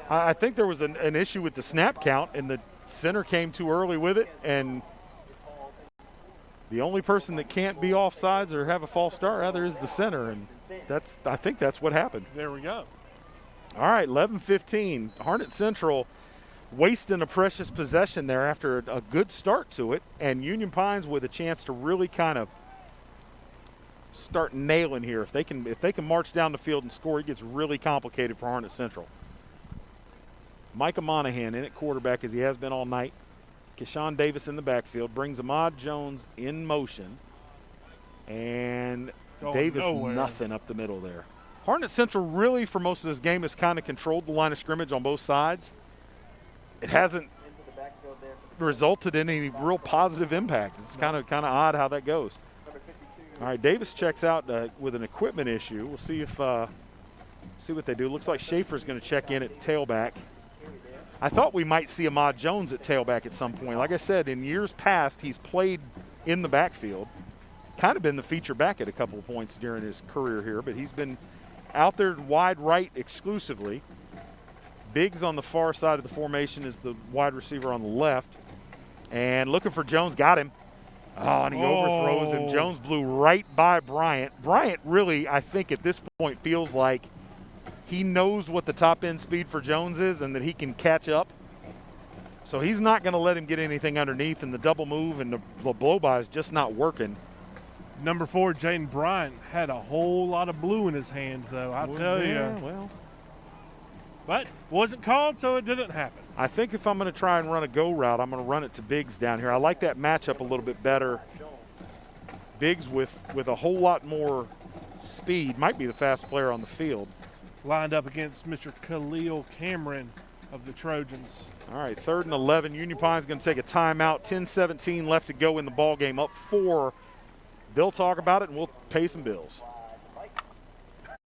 I think there was an issue with the snap count, and the center came too early with it, and the only person that can't be offsides or have a false start rather is the center, and I think that's what happened. There we go. All right, 11-15. Harnett Central wasting a precious possession there after a good start to it, and Union Pines with a chance to really kind of start nailing here. If they can march down the field and score, it gets really complicated for Harnett Central. Micah Monahan in at quarterback, as he has been all night. Keshawn Davis in the backfield brings Ahmad Jones in motion, and Davis nothing up the middle there. Harnett Central really, for most of this game, has kind of controlled the line of scrimmage on both sides. It hasn't resulted in any real positive impact. It's kind of odd how that goes. All right, Davis checks out with an equipment issue. We'll see see what they do. Looks like Schaefer's going to check in at tailback. I thought we might see Ahmad Jones at tailback at some point. Like I said, in years past, he's played in the backfield. Kind of been the feature back at a couple of points during his career here, but he's been out there wide right exclusively. Biggs on the far side of the formation is the wide receiver on the left. And looking for Jones, got him. Oh, and he overthrows him. Jones blew right by Bryant. Bryant really, I think at this point, feels like he knows what the top end speed for Jones is and that he can catch up. So he's not going to let him get anything underneath, and the double move and the blow by is just not working. Number 4, Jaden Bryant, had a whole lot of blue in his hand, though, I'll tell you. Well. But wasn't called, so it didn't happen. I think if I'm going to try and run a go route, I'm going to run it to Biggs down here. I like that matchup a little bit better. Biggs with a whole lot more speed, might be the fastest player on the field. Lined up against Mr. Khalil Cameron of the Trojans. All right, 3rd and 11. Union Pine's going to take a timeout. 10-17 left to go in the ball game. Up 4. They'll talk about it, and we'll pay some bills.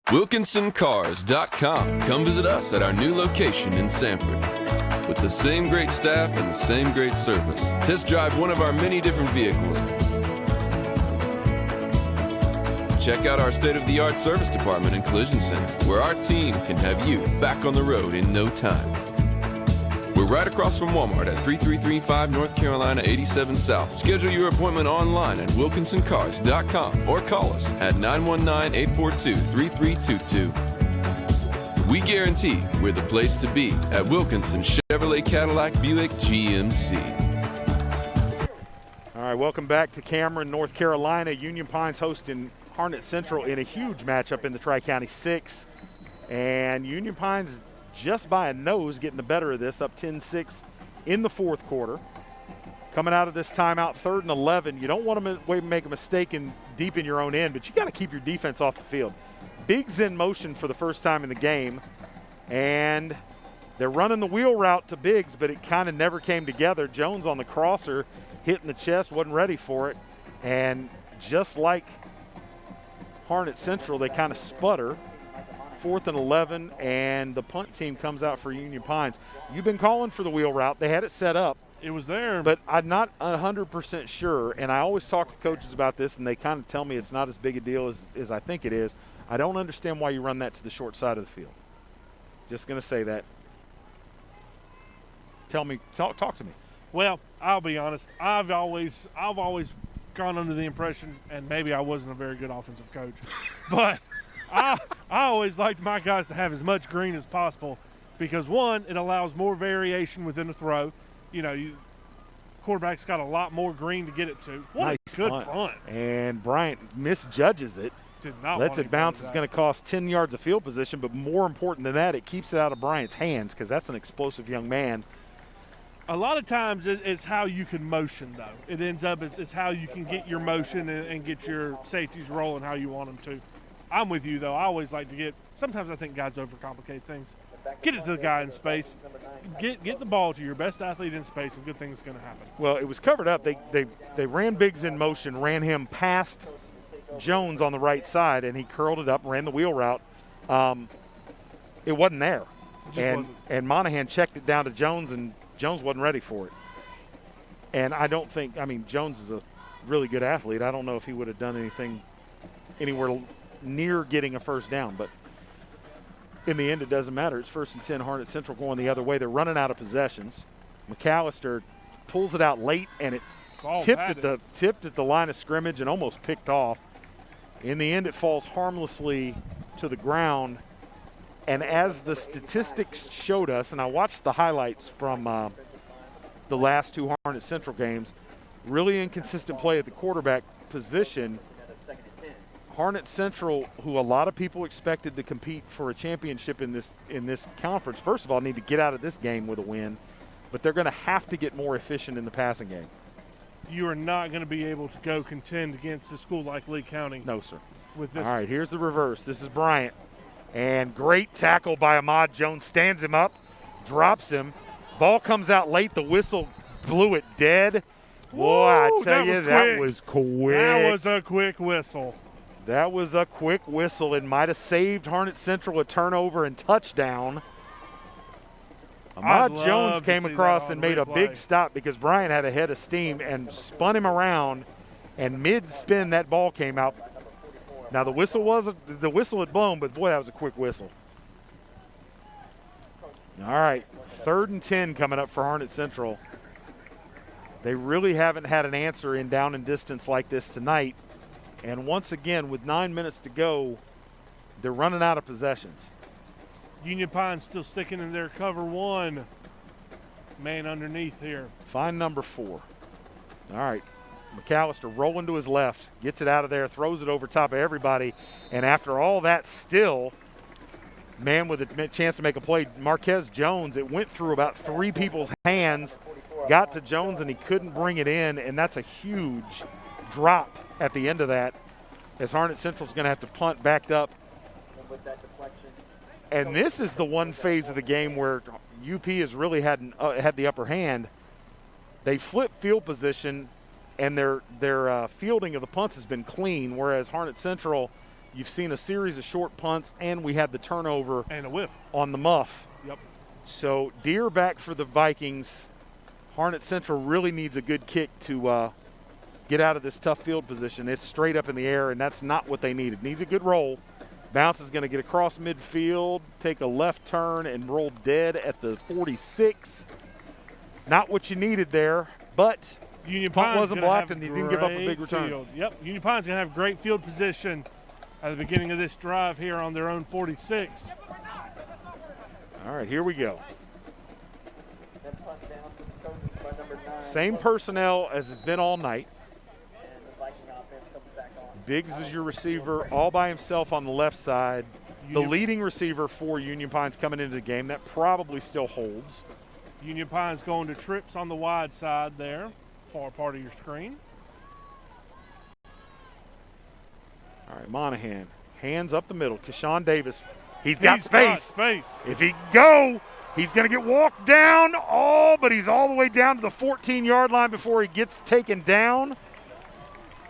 WilkinsonCars.com. Come visit us at our new location in Sanford. With the same great staff and the same great service. Test drive one of our many different vehicles. Check out our state-of-the-art service department and collision center, where our team can have you back on the road in no time. We're right across from Walmart at 3335 North Carolina 87 South. Schedule your appointment online at WilkinsonCars.com or call us at 919-842-3322. We guarantee we're the place to be at Wilkinson Chevrolet Cadillac Buick GMC. All right, welcome back to Cameron, North Carolina. Union Pines hosting Harnett Central in a huge matchup in the Tri-County 6. And Union Pines just by a nose getting the better of this, up 10-6 in the fourth quarter. Coming out of this timeout, 3rd and 11. You don't want to make a mistake deep in your own end, but you got to keep your defense off the field. Biggs in motion for the first time in the game, and they're running the wheel route to Biggs, but it kind of never came together. Jones on the crosser, hitting the chest, wasn't ready for it, and just like Harnett Central, they kind of sputter. 4th and 11, and the punt team comes out for Union Pines. You've been calling for the wheel route. They had it set up. It was there. But I'm not 100% sure, and I always talk to coaches about this, and they kind of tell me it's not as big a deal as I think it is. I don't understand why you run that to the short side of the field. Just going to say that. Talk to me. Well, I'll be honest. I've always gone under the impression, and maybe I wasn't a very good offensive coach, but I always liked my guys to have as much green as possible because, one, it allows more variation within the throw. You know, quarterback's got a lot more green to get it to. What nice a good punt. And Bryant misjudges it. Did not lets it bounce. It's going to cost 10 yards of field position, but more important than that, it keeps it out of Bryant's hands because that's an explosive young man. A lot of times it's how you can motion, though. It ends up it's how you can get your motion and get your safeties rolling how you want them to. I'm with you, though. I always like to sometimes I think guys overcomplicate things. Get it to the guy in space. Get the ball to your best athlete in space, and good things are going to happen. Well, it was covered up. They ran Biggs in motion, ran him past Jones on the right side, and he curled it up, ran the wheel route. It wasn't there. And Monahan checked it down to Jones, and Jones wasn't ready for it. And Jones is a really good athlete. I don't know if he would have done anything anywhere near getting a first down, but in the end, it doesn't matter. It's 1st and 10, Harnett Central going the other way. They're running out of possessions. McAllister pulls it out late, and it tipped at the line of scrimmage and almost picked off. In the end, it falls harmlessly to the ground. And as the statistics showed us, and I watched the highlights from the last 2 Harnett Central games, really inconsistent play at the quarterback position. Harnett Central, who a lot of people expected to compete for a championship in this conference, first of all, need to get out of this game with a win, but they're going to have to get more efficient in the passing game. You are not going to be able to go contend against a school like Lee County. No, sir. With this. All right, here's the reverse. This is Bryant. And great tackle by Ahmad Jones. Stands him up, drops him. Ball comes out late. The whistle blew it dead. Boy, I tell you, that was quick. That was a quick whistle. That was a quick whistle. It might have saved Harnett Central a turnover and touchdown. Ahmad Jones came across and made a big stop because Bryant had a head of steam and spun him around, and mid-spin that ball came out. Now the whistle had blown, but boy, that was a quick whistle. All right, 3rd and 10 coming up for Harnett Central. They really haven't had an answer in down and distance like this tonight. And once again, with 9 minutes to go, they're running out of possessions. Union Pine still sticking in their cover 1. Man underneath here. Find number 4. All right. McAllister rolling to his left, gets it out of there, throws it over top of everybody. And after all that, still, man with a chance to make a play, Marquez Jones, it went through about 3 people's hands, got to Jones, and he couldn't bring it in. And that's a huge drop at the end of that, as Harnett Central's going to have to punt backed up. And this is the one phase of the game where UP has really had the upper hand. They flip field position, and their fielding of the punts has been clean, whereas Harnett Central, you've seen a series of short punts, and we had the turnover and a whiff on the muff. Yep. So Deere back for the Vikings. Harnett Central really needs a good kick to get out of this tough field position. It's straight up in the air, and that's not what they needed. Needs a good roll. Bounce is going to get across midfield, take a left turn, and roll dead at the 46. Not what you needed there, but Union punt wasn't blocked, and he didn't give up a big return. Field. Yep, Union Pine's going to have great field position at the beginning of this drive here on their own 46. All right, here we go. Same personnel as has been all night. Biggs is your receiver all by himself on the left side. The leading receiver for Union Pine's coming into the game. That probably still holds. Union Pine's going to trips on the wide side there, far part of your screen. All right, Monahan, hands up the middle. Keshawn Davis, he's got space. If he can go, he's going to get walked down. But he's all the way down to the 14-yard line before he gets taken down.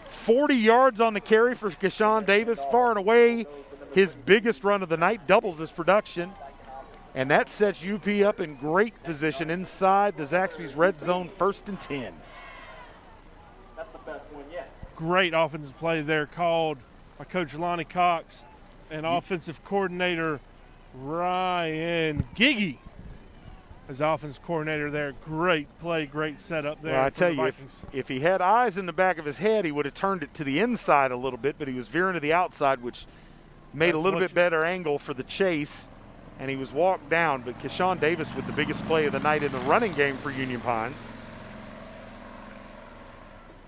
40 yards on the carry for Keshawn Davis, far and away his biggest run of the night, doubles his production. And that sets UP up in great position inside the Zaxby's red zone, 1st and 10. That's the best one yet. Great offensive play there called by Coach Lonnie Cox and offensive coordinator Ryan Giggy as offensive coordinator there. Great play, great setup there. Well, I tell you, if he had eyes in the back of his head, he would have turned it to the inside a little bit, but he was veering to the outside, which made a little bit better angle for the chase, and he was walked down. But Keshawn Davis with the biggest play of the night in the running game for Union Pines.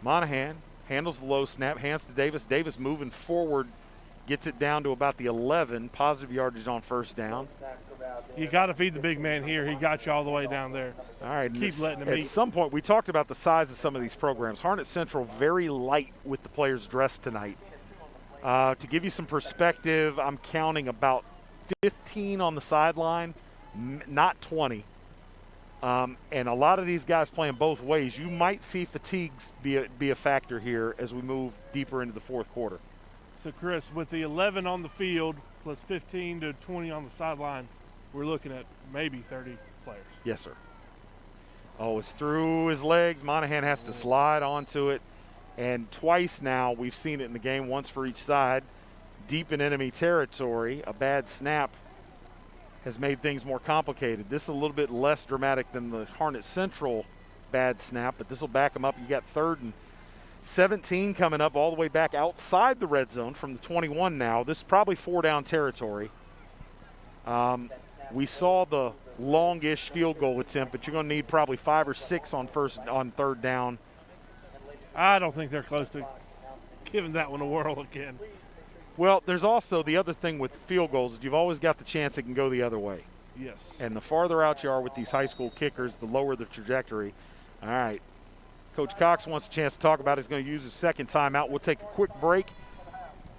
Monahan handles the low snap, hands to Davis. Davis moving forward, gets it down to about the 11, positive yardage on 1st down. You got to feed the big man here. He got you all the way down there. All right. Keep letting him eat. At some point, we talked about the size of some of these programs. Harnett Central very light with the players dressed tonight. To give you some perspective, I'm counting about 15 on the sideline, not 20. And a lot of these guys playing both ways. You might see fatigues be a factor here as we move deeper into the fourth quarter. So, Chris, with the 11 on the field plus 15 to 20 on the sideline, we're looking at maybe 30 players. Yes, sir. Oh, it's through his legs. Monahan has to slide onto it. And twice now we've seen it in the game, once for each side. Deep in enemy territory, a bad snap has made things more complicated. This is a little bit less dramatic than the Harnett Central bad snap, but this will back them up. You got 3rd and 17 coming up all the way back outside the red zone from the 21 now. This is probably 4-down territory. We saw the longish field goal attempt, but you're going to need probably 5 or 6 on 3rd down. I don't think they're close to giving that one a whirl again. Well, there's also the other thing with field goals is you've always got the chance it can go the other way. Yes. And the farther out you are with these high school kickers, the lower the trajectory. All right. Coach Cox wants a chance to talk about it. He's going to use his second timeout. We'll take a quick break.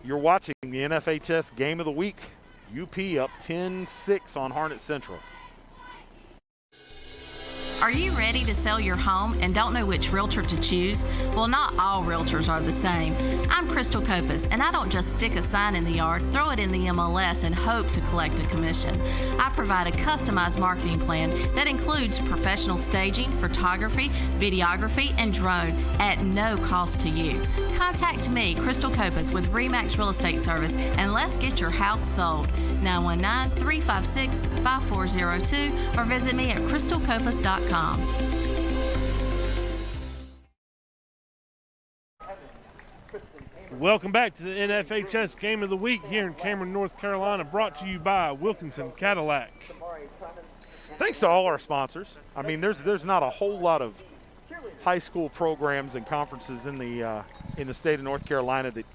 You're watching the NFHS Game of the Week. UP up 10-6 on Harnett Central. Are you ready to sell your home and don't know which realtor to choose? Well, not all realtors are the same. I'm Crystal Copas, and I don't just stick a sign in the yard, throw it in the MLS, and hope to collect a commission. I provide a customized marketing plan that includes professional staging, photography, videography, and drone at no cost to you. Contact me, Crystal Copas, with RE/MAX Real Estate Service, and let's get your house sold. 919-356-5402 or visit me at crystalcopas.com. Welcome back to the NFHS Game of the Week here in Cameron, North Carolina, brought to you by Wilkinson Cadillac. Thanks to all our sponsors. I mean, there's not a whole lot of high school programs and conferences in the state of North Carolina that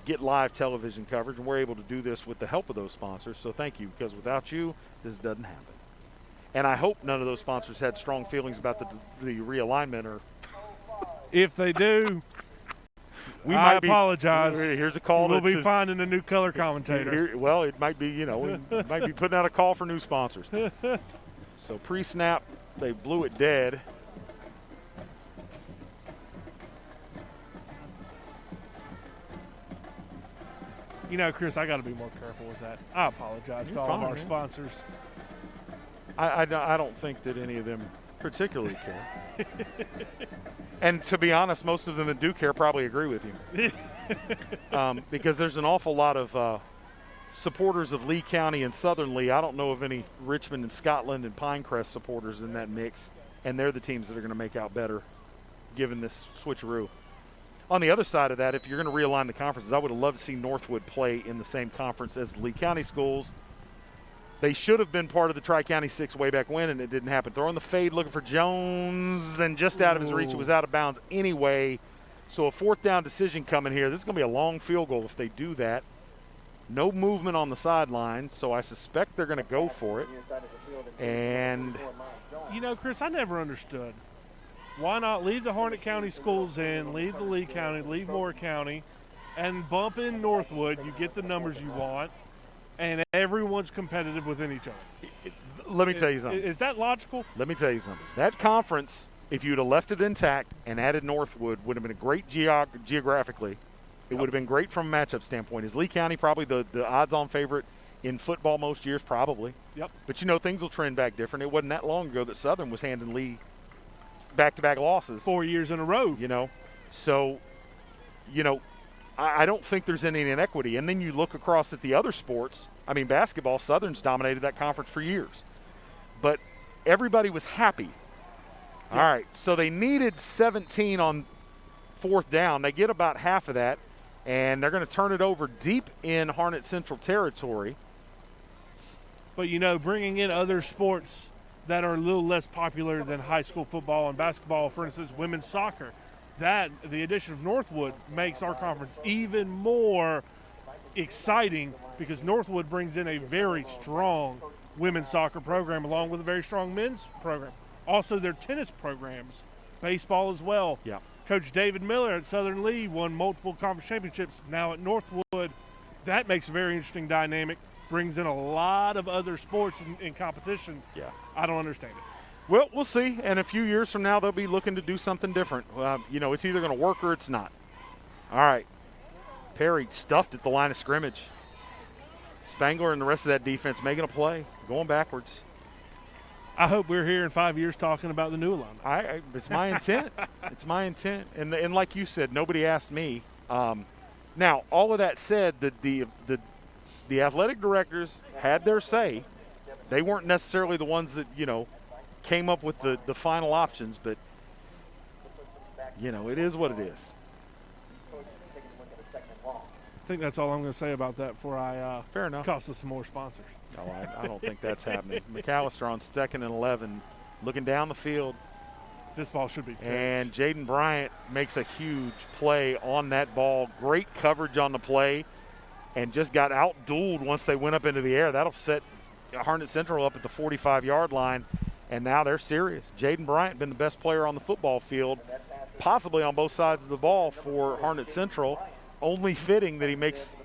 get live television coverage, and we're able to do this with the help of those sponsors. So thank you, because without you, this doesn't happen. And I hope none of those sponsors had strong feelings about the realignment. Or if they do, I apologize. Here's a call. We'll be finding a new color commentator. It might be, it might be putting out a call for new sponsors. So pre-snap, they blew it dead. Chris, I got to be more careful with that. I apologize to all of our sponsors. I don't think that any of them particularly care. And to be honest, most of them that do care probably agree with you. Because there's an awful lot of supporters of Lee County and Southern Lee. I don't know of any Richmond and Scotland and Pinecrest supporters in that mix, and they're the teams that are going to make out better given this switcheroo. On the other side of that, if you're going to realign the conferences, I would have loved to see Northwood play in the same conference as the Lee County schools. They should have been part of the Tri-County 6 way back when, and it didn't happen. Throwing the fade, looking for Jones, and just out of his reach. It was out of bounds anyway. So a 4th down decision coming here. This is going to be a long field goal if they do that. No movement on the sideline, so I suspect they're going to go for it. And Chris, I never understood. Why not leave the Harnett County schools in, leave the Lee County, leave Moore County, and bump in Northwood. You get the numbers you want. And everyone's competitive within each other. Let me tell you something. Is that logical? Let me tell you something. That conference, if you'd have left it intact and added Northwood, would have been a great geographically. It would have been great from a matchup standpoint. Is Lee County probably the odds-on favorite in football most years? Probably. Yep. But, things will trend back different. It wasn't that long ago that Southern was handing Lee back-to-back losses. 4 years in a row. So, I don't think there's any inequity. And then you look across at the other sports. I mean, basketball, Southern's dominated that conference for years. But everybody was happy. Yeah. All right, so they needed 17 on 4th down. They get about half of that, and they're going to turn it over deep in Harnett Central territory. But, bringing in other sports that are a little less popular than high school football and basketball, for instance, women's soccer, the addition of Northwood makes our conference even more exciting because Northwood brings in a very strong women's soccer program along with a very strong men's program. Also, their tennis programs, baseball as well, Coach David Miller at Southern Lee won multiple conference championships, now at Northwood. That makes a very interesting dynamic, brings in a lot of other sports in competition. Yeah. I don't understand it. Well, we'll see. And a few years from now, they'll be looking to do something different. It's either going to work or it's not. All right. Perry stuffed at the line of scrimmage. Spangler and the rest of that defense making a play, going backwards. I hope we're here in 5 years talking about the new alumni. It's my intent. It's my intent. And like you said, nobody asked me. Now, all of that said, the athletic directors had their say. They weren't necessarily the ones that, came up with the final options, but, it is what it is. I think that's all I'm going to say about that before I Fair enough. cost us some more sponsors. No, I don't think that's happening. McAllister on 2nd and 11, looking down the field. This ball should be picked. And Jaden Bryant makes a huge play on that ball. Great coverage on the play, and just got out-dueled once they went up into the air. That'll set Harnett Central up at the 45-yard line, and now they're serious. Jaden Bryant been the best player on the football field, possibly on both sides of the ball for Harnett Central. Only fitting that he makes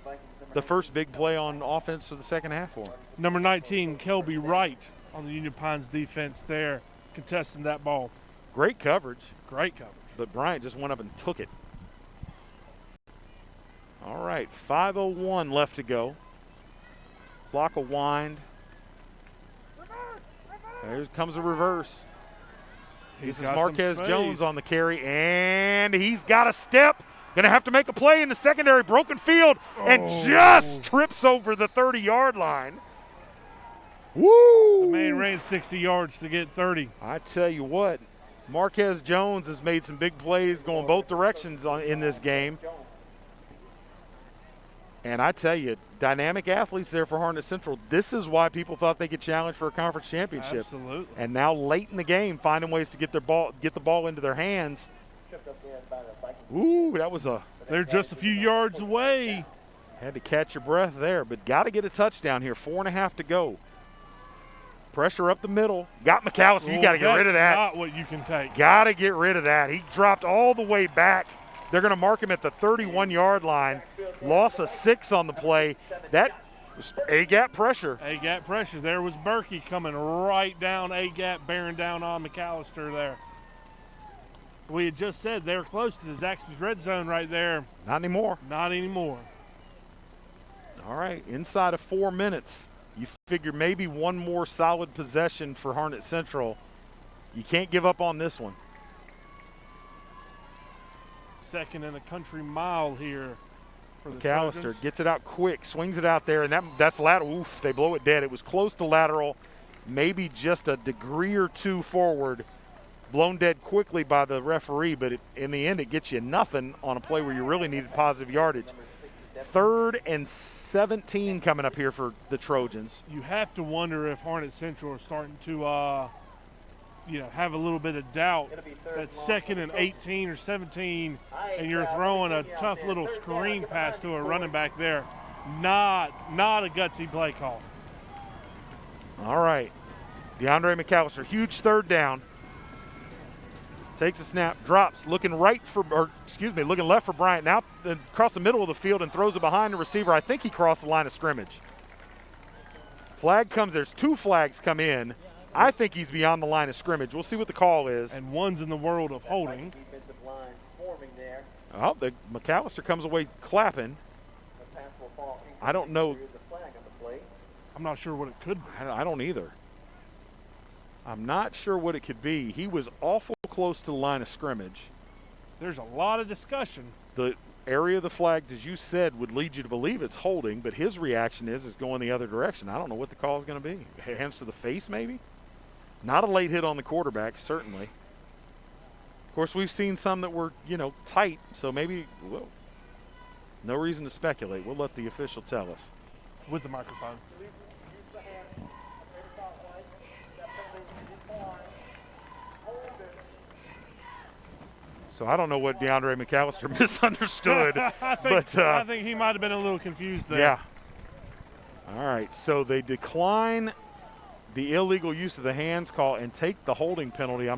the first big play on offense for the second half for him. Number 19, Kelby Wright on the Union Pines defense there, contesting that ball. Great coverage. Great coverage. But Bryant just went up and took it. All right, 5:01 left to go. Clock will wind. There comes a reverse. This is Marquez Jones on the carry, and he's got a step. Going to have to make a play in the secondary, broken field, and just trips over the 30-yard line. Woo! The man ran 60 yards to get 30. I tell you what, Marquez Jones has made some big plays going both directions in this game. And I tell you, dynamic athletes there for Harnett Central. This is why people thought they could challenge for a conference championship. Absolutely. And now late in the game, finding ways to get the ball into their hands. Ooh, that was They're just a few yards away. Had to catch your breath there, but got to get a touchdown here. 4.5 to go. Pressure up the middle. Got McAllister. You got to get rid of that. That's not what you can take. Got to get rid of that. He dropped all the way back. They're going to mark him at the 31-yard line. Loss of 6 on the play. That was A-gap pressure. A-gap pressure. There was Berkey coming right down A-gap, bearing down on McAllister there. We had just said they were close to the Zaxby's red zone right there. Not anymore. Not anymore. All right, inside of 4 minutes. You figure maybe one more solid possession for Harnett Central. You can't give up on this one. 2nd and a country mile here for the McAllister Trojans. gets it out quick, swings it out there, and that's lateral. Oof, they blow it dead. It was close to lateral, maybe just a degree or two forward. Blown dead quickly by the referee, but in the end it gets you nothing on a play where you really needed positive yardage. 3rd and 17 coming up here for the Trojans. You have to wonder if Harnett Central are starting to have a little bit of doubt that 2nd and 18 or 17 and you're throwing a tough little screen pass to a running back there. Not a gutsy play call. All right. DeAndre McAllister, huge 3rd down. Takes a snap, drops, looking left for Bryant. Now across the middle of the field and throws it behind the receiver. I think he crossed the line of scrimmage. Flag comes. There's 2 flags come in. I think he's beyond the line of scrimmage. We'll see what the call is. And one's in the world of holding. Oh, McAllister comes away clapping. I don't know. I'm not sure what it could be. I don't either. I'm not sure what it could be. He was awful close to the line of scrimmage. There's a lot of discussion. The area of the flags, as you said, would lead you to believe it's holding, but his reaction is going the other direction. I don't know what the call is going to be. Hands to the face, maybe? Not a late hit on the quarterback, certainly. Of course, we've seen some that were, tight, so maybe, well, no reason to speculate. We'll let the official tell us. With the microphone. So I don't know what DeAndre McAllister misunderstood. I think he might have been a little confused there. Yeah. All right, so they decline the illegal use of the hands call and take the holding penalty.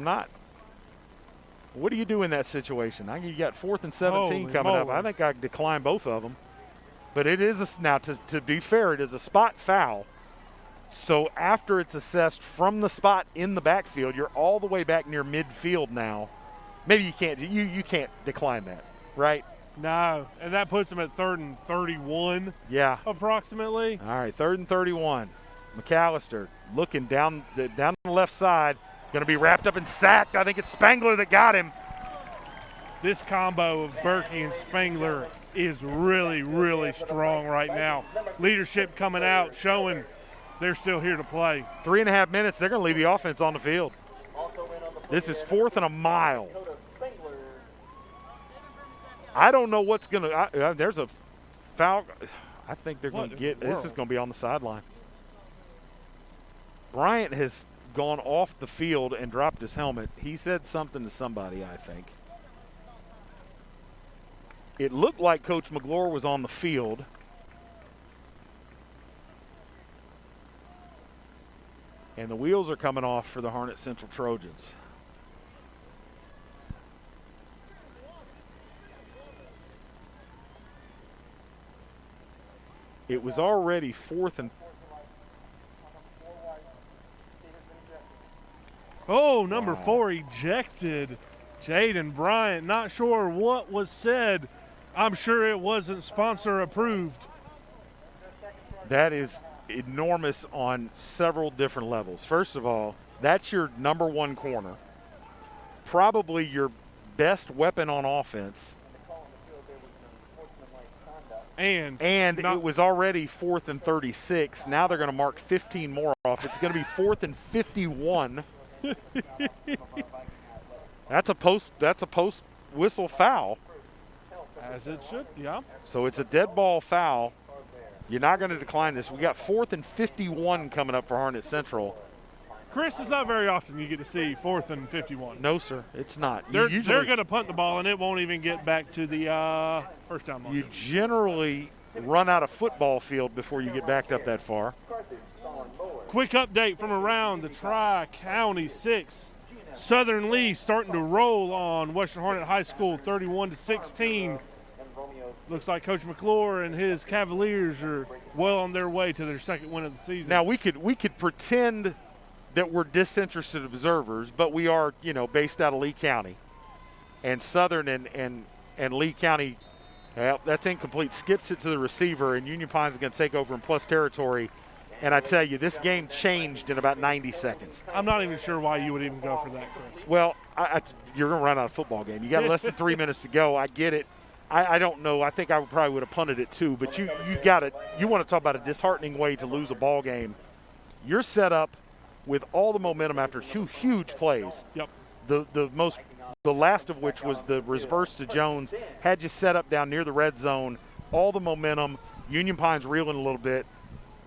What do you do in that situation? You got 4th and 17 Holy coming up. moly. I think I decline both of them. But it is now to be fair, it is a spot foul. So after it's assessed from the spot in the backfield, you're all the way back near midfield now. Maybe you can't decline that, right? No, and that puts them at 3rd and 31. Yeah, approximately. All right, 3rd and 31. McAllister looking down the left side, going to be wrapped up and sacked. I think it's Spangler that got him. This combo of Berkey and Spangler is really, really strong right now. Leadership coming out, showing they're still here to play. 3.5 minutes, they're going to leave the offense on the field. This is 4th and a mile. I don't know what's going to – there's a foul. I think they're going to get – this is going to be on the sideline. Bryant has gone off the field and dropped his helmet. He said something to somebody, I think. It looked like Coach McGlure was on the field. And the wheels are coming off for the Harnett Central Trojans. It was already 4th and number 4 ejected. Jaden Bryant, not sure what was said. I'm sure it wasn't sponsor approved. That is enormous on several different levels. First of all, that's your number 1 corner, probably your best weapon on offense. And it was already 4th and 36. Now they're going to mark 15 more off. It's going to be 4th and 51. That's a post whistle foul. As it should, yeah. So it's a dead ball foul. You're not going to decline this. We got 4th and 51 coming up for Harnett Central. Chris, it's not very often you get to see 4th and 51. No, sir, it's not. They're going to punt the ball, and it won't even get back to the first down line. You generally run out of football field before you get backed up that far. Quick update from around the Tri-County 6. Southern Lee starting to roll on Western Harnett High School, 31-16. Looks like Coach McClure and his Cavaliers are well on their way to their 2nd win of the season. Now we could pretend that we're disinterested observers, but we are, based out of Lee County. And Southern and Lee County, well, that's incomplete. Skips it to the receiver, and Union Pines is going to take over in plus territory. And I tell you, this game changed in about 90 seconds. I'm not even sure why you would even go for that, Chris. Well, you're going to run out of football game. You got less than 3 minutes to go. I get it. I don't know. I think I probably would have punted it too. But you got it. You want to talk about a disheartening way to lose a ball game. You're set up with all the momentum after 2 huge plays. Yep. The last of which was the reverse to Jones, had you set up down near the red zone, all the momentum, Union Pines reeling a little bit,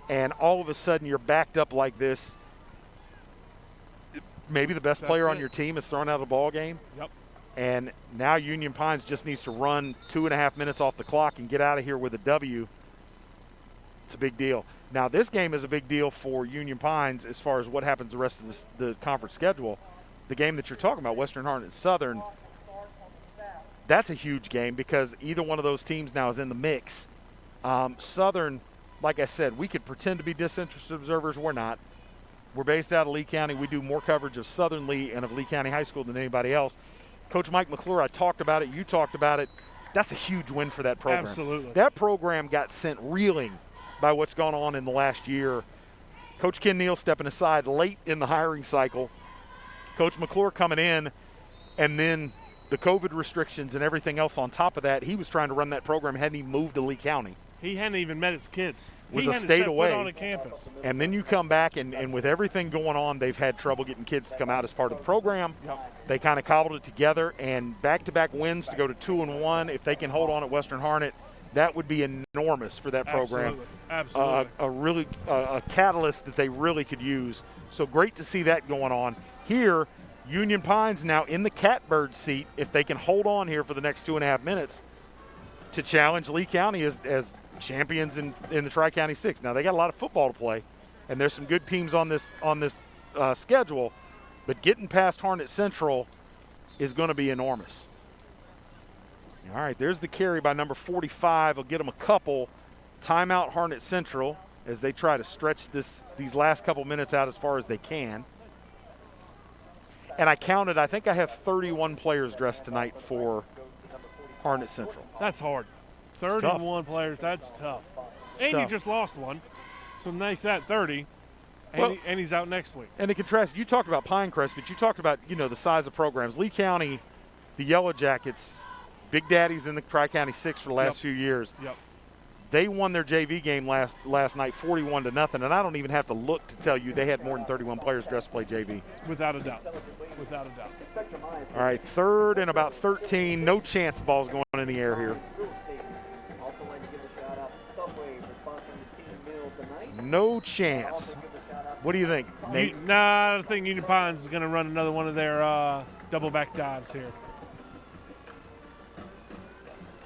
and all of a sudden you're backed up like this. Maybe the best player on your team is thrown out of the ball game. Yep. And now Union Pines just needs to run 2.5 minutes off the clock and get out of here with a W. It's a big deal. Now, this game is a big deal for Union Pines as far as what happens the rest of the conference schedule. The game that you're talking about, Western Harnett Southern, that's a huge game because either one of those teams now is in the mix. Southern, like I said, we could pretend to be disinterested observers. We're not. We're based out of Lee County. We do more coverage of Southern Lee and of Lee County High School than anybody else. Coach Mike McClure, I talked about it. You talked about it. That's a huge win for that program. Absolutely. That program got sent reeling by what's gone on in the last year. Coach Ken Neal stepping aside late in the hiring cycle. Coach McClure coming in, and then the COVID restrictions and everything else on top of that, he was trying to run that program, hadn't even moved to Lee County. He hadn't even met his kids. Was he a hadn't state set away. foot on a campus. And then you come back, and with everything going on, they've had trouble getting kids to come out as part of the program. Yep. They kind of cobbled it together, and back-to-back wins to go to 2-1. If they can hold on at Western Harnett, that would be enormous for that program. Absolutely. A catalyst that they really could use. So great to see that going on. Here, Union Pines now in the catbird seat if they can hold on here for the next 2.5 minutes to challenge Lee County as champions in the Tri-County 6. Now, they got a lot of football to play, and there's some good teams on this schedule, but getting past Harnett Central is going to be enormous. All right, there's the carry by number 45. Will get them a couple. Timeout Harnett Central as they try to stretch these last couple minutes out as far as they can. And I counted, I think I have 31 players dressed tonight for Harnett Central. That's hard. 31 players, that's tough. And you just lost one, so make that 30, and he's out next week. And to contrast, you talked about Pinecrest, but you talked about, the size of programs. Lee County, the Yellow Jackets, Big Daddies in the Tri-County 6 for the last few years. Yep. They won their JV game last night 41-0, and I don't even have to look to tell you they had more than 31 players dressed to play JV. Without a doubt. Without a doubt. All right, 3rd and about 13. No chance the ball's going in the air here. No chance. What do you think, Nate? I think Union Pines is going to run another one of their double-back dives here.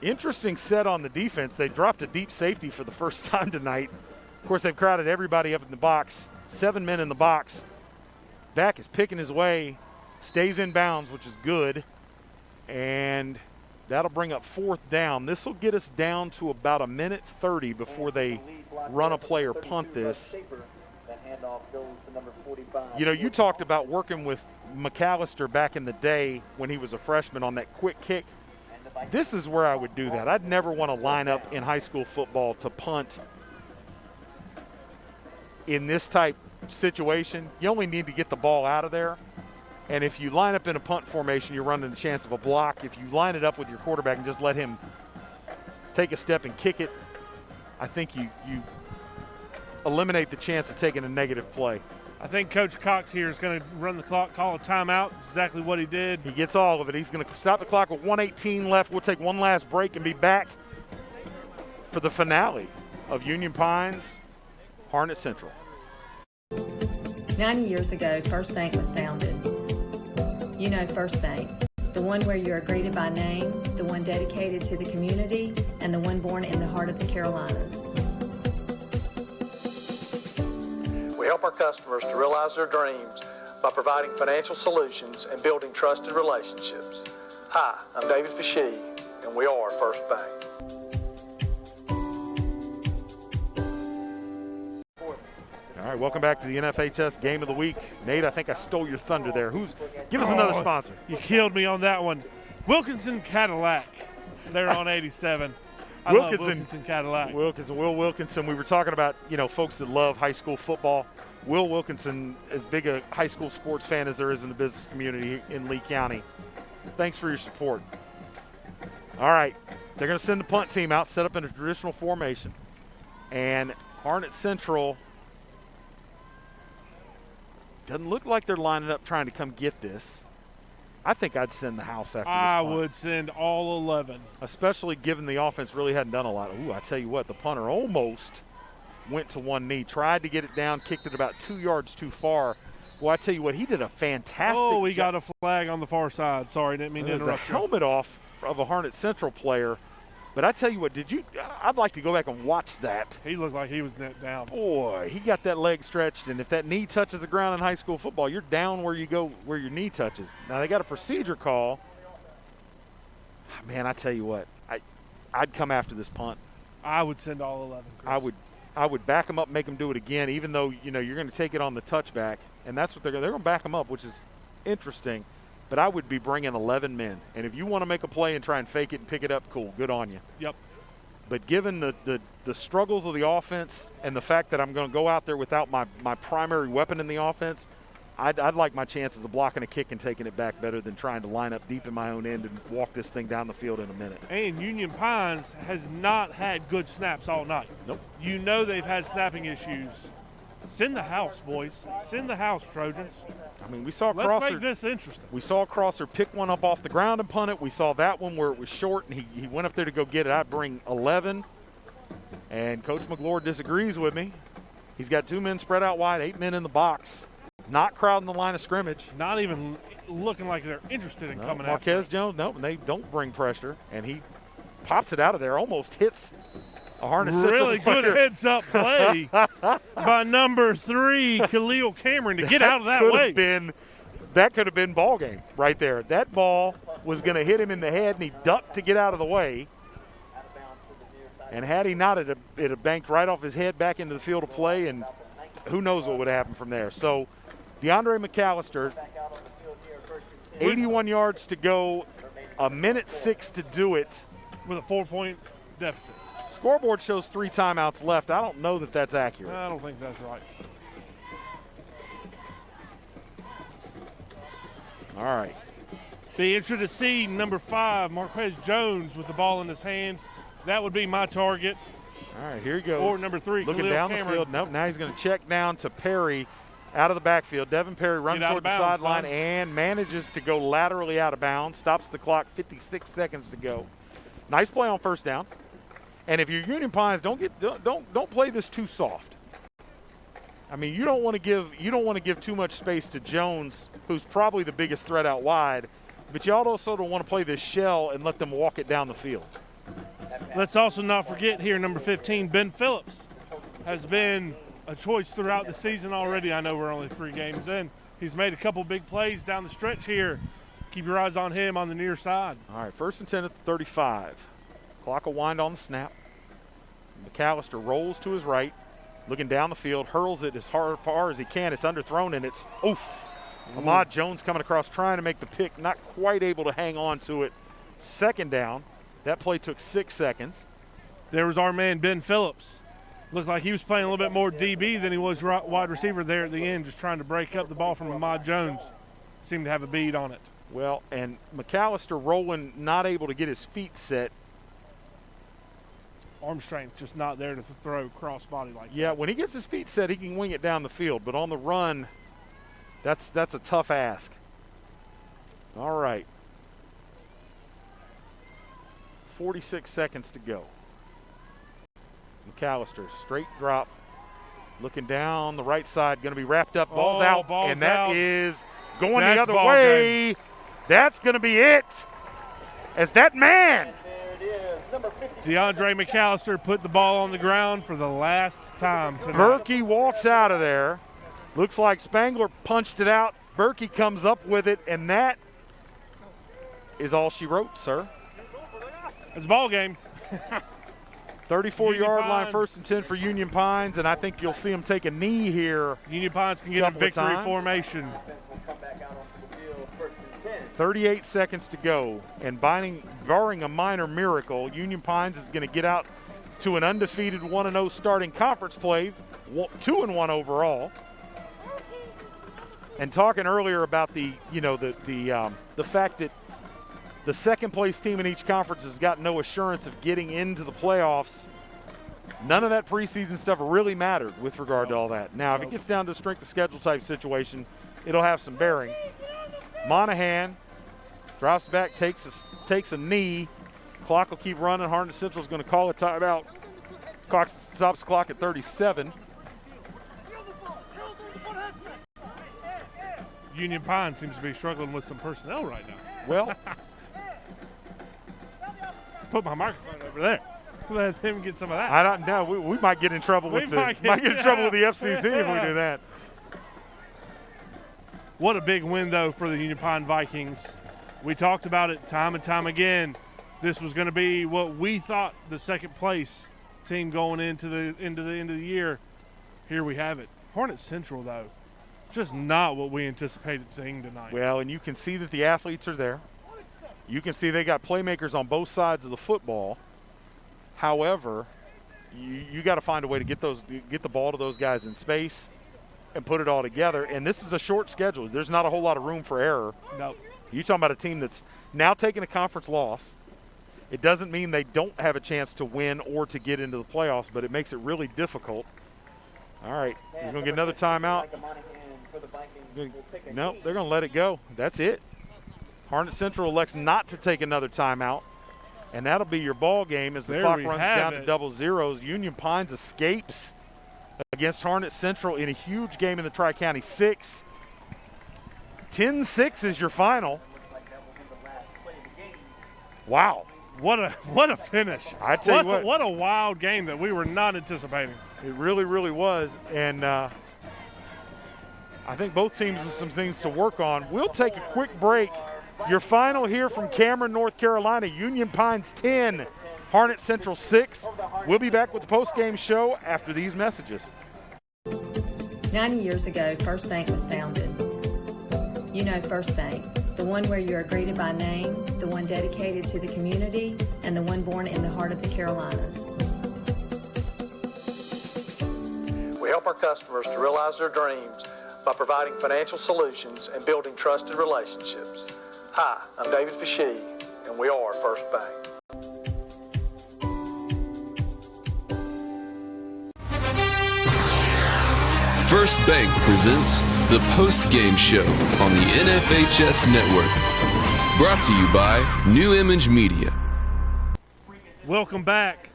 Interesting set on the defense. They dropped a deep safety for the first time tonight. Of course, they've crowded everybody up in the box. 7 men in the box. Back is picking his way, stays in bounds, which is good. And that'll bring up 4th down. This will get us down to about 1:30 before they run a play or punt this. You talked about working with McAllister back in the day when he was a freshman on that quick kick. This is where I would do that. I'd never want to line up in high school football to punt in this type situation. You only need to get the ball out of there. And if you line up in a punt formation, you're running the chance of a block. If you line it up with your quarterback and just let him take a step and kick it, I think you eliminate the chance of taking a negative play. I think Coach Cox here is going to run the clock, call a timeout. That's exactly what he did. He gets all of it. He's going to stop the clock with 1:18 left. We'll take one last break and be back for the finale of Union Pines, Harnett Central. 90 years ago, First Bank was founded. You know First Bank, the one where you are greeted by name, the one dedicated to the community, and the one born in the heart of the Carolinas. We help our customers to realize their dreams by providing financial solutions and building trusted relationships. Hi, I'm David Pashee, and we are First Bank. All right, welcome back to the NFHS Game of the Week. Nate, I think I stole your thunder there. Give us another sponsor. You killed me on that one. Wilkinson Cadillac. They're on 87. I love Wilkinson Cadillac. Will Wilkinson. We were talking about, folks that love high school football. Will Wilkinson, as big a high school sports fan as there is in the business community in Lee County. Thanks for your support. All right, they're going to send the punt team out, set up in a traditional formation. And Harnett Central doesn't look like they're lining up trying to come get this. I think I'd send the house after this punt. I would send all 11. Especially given the offense really hadn't done a lot. Ooh, I tell you what, the punter almost went to one knee, tried to get it down, kicked it about 2 yards too far. Well, I tell you what, he did a fantastic job. Oh, we got a flag on the far side. Sorry, didn't mean to interrupt you. There's a helmet off of a Harnett Central player. But I tell you what, I'd like to go back and watch that. He looked like he was net down. Boy, he got that leg stretched, and if that knee touches the ground in high school football, you're down where your knee touches. Now, they got a procedure call. Man, I tell you what, I'd come after this punt. I would send all 11, Chris. I would back them up, make them do it again, even though, you're going to take it on the touchback, and that's what they're going to back them up, which is interesting. But I would be bringing 11 men. And if you want to make a play and try and fake it and pick it up, cool, good on you. Yep. But given the struggles of the offense and the fact that I'm going to go out there without my primary weapon in the offense, I'd like my chances of blocking a kick and taking it back better than trying to line up deep in my own end and walk this thing down the field in a minute. And Union Pines has not had good snaps all night. Nope. They've had snapping issues. Send the house, boys. Send the house, Trojans. I mean, we saw Let's Crosser. make this interesting. We saw Crosser pick one up off the ground and punt it. We saw that one where it was short, and he went up there to go get it. I'd bring 11. And Coach McLeod disagrees with me. He's got 2 men spread out wide, 8 men in the box, not crowding the line of scrimmage. Not even looking like they're interested in coming after. Marquez Jones, no, they don't bring pressure, and he pops it out of there, almost hits a Harnett Central really player. Good heads-up play by number 3, Khalil Cameron, to get out of that way. Been that could have been ball game right there. That ball was going to hit him in the head, and he ducked to get out of the way. And had he not, it had banked right off his head back into the field of play, and who knows what would have happened from there. So DeAndre McAllister, 81 yards to go, 1:06 to do it. With a 4-point deficit. Scoreboard shows 3 timeouts left. I don't know that that's accurate. I don't think that's right. All right. Be interested to see number 5, Marquez Jones, with the ball in his hand. That would be my target. All right, here he goes. Or number 3, looking Khalil down Cameron. the field. Nope, now he's going to check down to Perry out of the backfield. Devin Perry running toward the sideline and manages to go laterally out of bounds. Stops the clock, 56 seconds to go. Nice play on first down. And if you're Union Pines, don't play this too soft. I mean, you don't want to give too much space to Jones, who's probably the biggest threat out wide, but you also don't want to play this shell and let them walk it down the field. Let's also not forget here, number 15, Ben Phillips, has been a choice throughout the season already. I know we're only 3 games in. He's made a couple big plays down the stretch here. Keep your eyes on him on the near side. All right, 1st and 10 at the 35. Clock will wind on the snap. McAllister rolls to his right, looking down the field, hurls it as far as he can. It's underthrown, and it's oof. Ahmad Jones coming across, trying to make the pick, not quite able to hang on to it. 2nd down. That play took 6 seconds. There was our man, Ben Phillips. Looked like he was playing a little bit more DB than he was wide receiver there at the end, just trying to break up the ball from Ahmad Jones. Seemed to have a bead on it. Well, and McAllister rolling, not able to get his feet set. Arm strength just not there to throw cross body like that. Yeah, when he gets his feet set, he can wing it down the field. But on the run, that's a tough ask. All right. 46 seconds to go. McAllister, straight drop, looking down the right side, going to be wrapped up. Ball's out, and that is going the other way. Game. That's going to be it. As that man, DeAndre McAllister, put the ball on the ground for the last time tonight. Berkey walks out of there. Looks like Spangler punched it out. Berkey comes up with it, and that is all she wrote, sir. It's a ball game. 34-yard line, 1st and 10 for Union Pines, and I think you'll see them take a knee here. Union Pines can get a victory formation. 38 seconds to go, and barring a minor miracle, Union Pines is going to get out to an undefeated 1-0 starting conference play, 2-1 overall. And talking earlier about the fact that the second-place team in each conference has got no assurance of getting into the playoffs. None of that preseason stuff really mattered with regard to all that. Now, if it gets down to a strength of schedule type situation, it'll have some bearing. Monahan drops back, takes a knee. Clock will keep running. Harnett Central is going to call a timeout. Clock stops the clock at 37. Union Pine seems to be struggling with some personnel right now. Well, put my microphone over there. Let them get some of that. I don't know. We might get in trouble with the FCC if we do that. What a big win, though, for the Union Pine Vikings. We talked about it time and time again. This was going to be what we thought the second place team going into the end of the year. Here we have it. Harnett Central, though, just not what we anticipated seeing tonight. Well, and you can see that the athletes are there. You can see they got playmakers on both sides of the football. However, you got to find a way to get the ball to those guys in space and put it all together. And this is a short schedule. There's not a whole lot of room for error. No. You're talking about a team that's now taking a conference loss. It doesn't mean they don't have a chance to win or to get into the playoffs, but it makes it really difficult. All right, we're going to get another timeout. No, they're going to let it go. That's it. Harnett Central elects not to take another timeout, and that'll be your ball game as the clock runs down to double zeros. Union Pines escapes against Harnett Central in a huge game in the Tri-County 6. 10-6 is your final. Wow. What a finish. I tell you what a wild game that we were not anticipating. It really, really was. And I think both teams with some things to work on. We'll take a quick break. Your final here from Cameron, North Carolina, Union Pines 10, Harnett Central 6. We'll be back with the post-game show after these messages. 90 years ago, First Bank was founded. You know First Bank, the one where you are greeted by name, the one dedicated to the community, and the one born in the heart of the Carolinas. We help our customers to realize their dreams by providing financial solutions and building trusted relationships. Hi, I'm David Fashee, and we are First Bank. First Bank presents the post-game show on the NFHS Network. Brought to you by New Image Media. Welcome back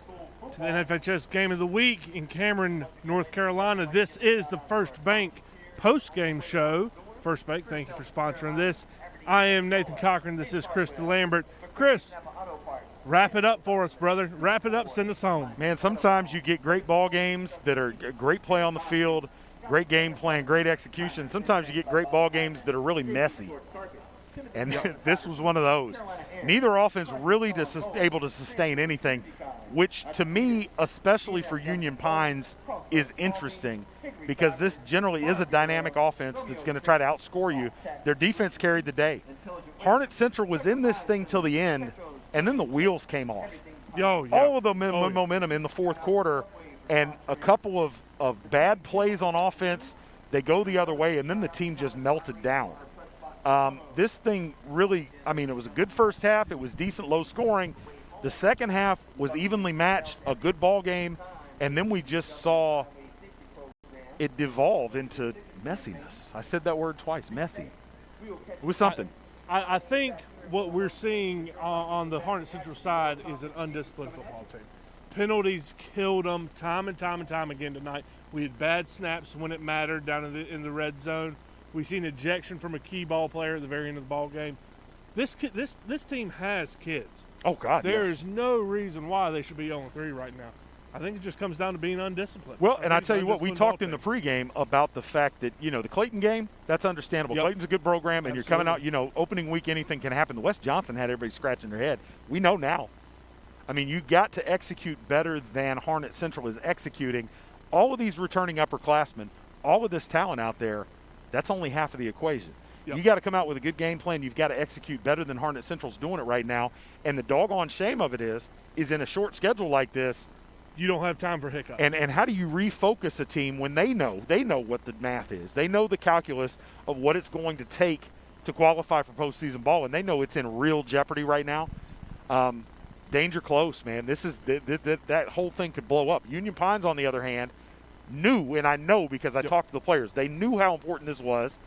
to the NFHS Game of the Week in Cameron, North Carolina. This is the First Bank post-game show. First Bank, thank you for sponsoring this. I am Nathan Cochran. This is Chris DeLambert. Chris, wrap it up for us, brother. Wrap it up, send us home. Man, sometimes you get great ball games that are great play on the field, great game plan, great execution. Sometimes you get great ball games that are really messy. And this was one of those. Neither offense really able to sustain anything, which to me, especially for Union Pines, is interesting because this generally is a dynamic offense that's going to try to outscore you. Their defense carried the day. Harnett Central was in this thing till the end, and then the wheels came off. All of the momentum in the fourth quarter, and a couple of bad plays on offense, they go the other way, and then the team just melted down. This thing really, it was a good first half. It was decent low scoring. The second half was evenly matched, a good ball game, and then we just saw it devolve into messiness. I said that word twice, messy. It was something. I think what we're seeing on the Harnett Central side is an undisciplined football team. Penalties killed them time and time and time again tonight. We had bad snaps when it mattered down in the red zone. We seen ejection from a key ball player at the very end of the ball game. This team has kids. Oh, God, There yes. is no reason why they should be 0-3 right now. I think it just comes down to being undisciplined. Well, and I tell you what, we talked in the pregame about the fact that, the Clayton game, that's understandable. Yep. Clayton's a good program, and Absolutely. you're coming out, opening week, anything can happen. The West Johnson had everybody scratching their head. We know now. You got to execute better than Harnett Central is executing. All of these returning upperclassmen, all of this talent out there, that's only half of the equation. Yep. You got to come out with a good game plan. You've got to execute better than Harnett Central's doing it right now. And the doggone shame of it is in a short schedule like this, you don't have time for hiccups. And how do you refocus a team when they know what the math is? They know the calculus of what it's going to take to qualify for postseason ball, and they know it's in real jeopardy right now. Danger close, man. This is that whole thing could blow up. Union Pines, on the other hand, knew, and I know because I talked to the players, they knew how important this was.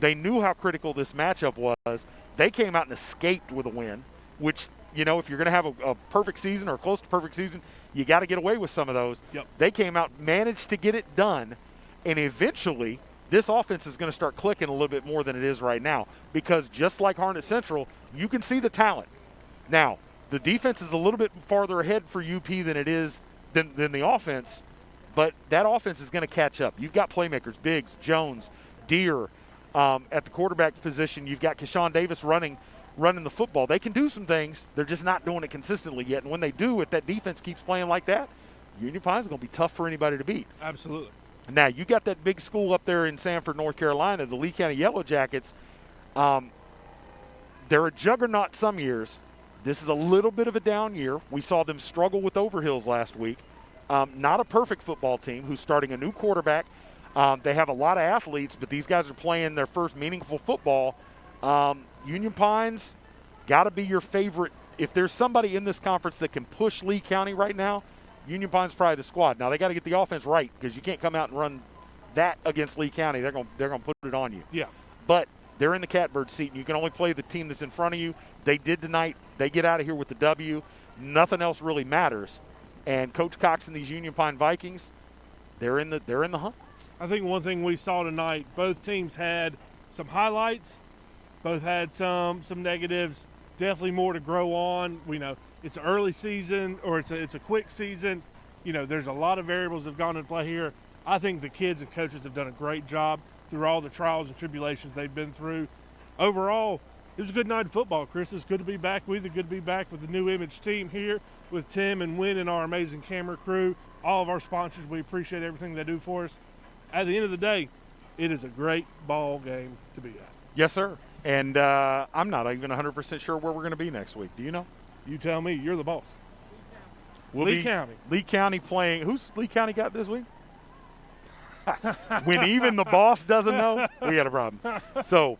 They knew how critical this matchup was. They came out and escaped with a win, which, if you're going to have a perfect season or close to perfect season, you got to get away with some of those. Yep. They came out, managed to get it done, and eventually this offense is going to start clicking a little bit more than it is right now because just like Harnett Central, you can see the talent. Now, the defense is a little bit farther ahead for UP than it is than the offense, but that offense is going to catch up. You've got playmakers, Biggs, Jones, Deere. At the quarterback position, you've got Keshawn Davis running the football. They can do some things. They're just not doing it consistently yet. And when they do, if that defense keeps playing like that, Union Pines is going to be tough for anybody to beat. Absolutely. Now, you got that big school up there in Sanford, North Carolina, the Lee County Yellow Jackets. They're a juggernaut some years. This is a little bit of a down year. We saw them struggle with Overhills last week. Not a perfect football team who's starting a new quarterback. They have a lot of athletes, but these guys are playing their first meaningful football. Union Pines got to be your favorite. If there's somebody in this conference that can push Lee County right now, Union Pines probably the squad. Now, they got to get the offense right because you can't come out and run that against Lee County. They're going to put it on you. Yeah. But they're in the catbird seat, and you can only play the team that's in front of you. They did tonight. They get out of here with the W. Nothing else really matters. And Coach Cox and these Union Pine Vikings, they're in the hunt. I think one thing we saw tonight, both teams had some highlights, both had some negatives, definitely more to grow on. We know it's an early season or it's a quick season. There's a lot of variables that have gone into play here. I think the kids and coaches have done a great job through all the trials and tribulations they've been through. Overall, it was a good night of football, Chris. It's good to be back with you. Good to be back with the New Image team here with Tim and Wynn and our amazing camera crew. All of our sponsors, we appreciate everything they do for us. At the end of the day, it is a great ball game to be at. Yes, sir. And I'm not even 100% sure where we're going to be next week. Do you know? You tell me. You're the boss. Lee County. Lee County playing. Who's Lee County got this week? When even the boss doesn't know, we got a problem. So,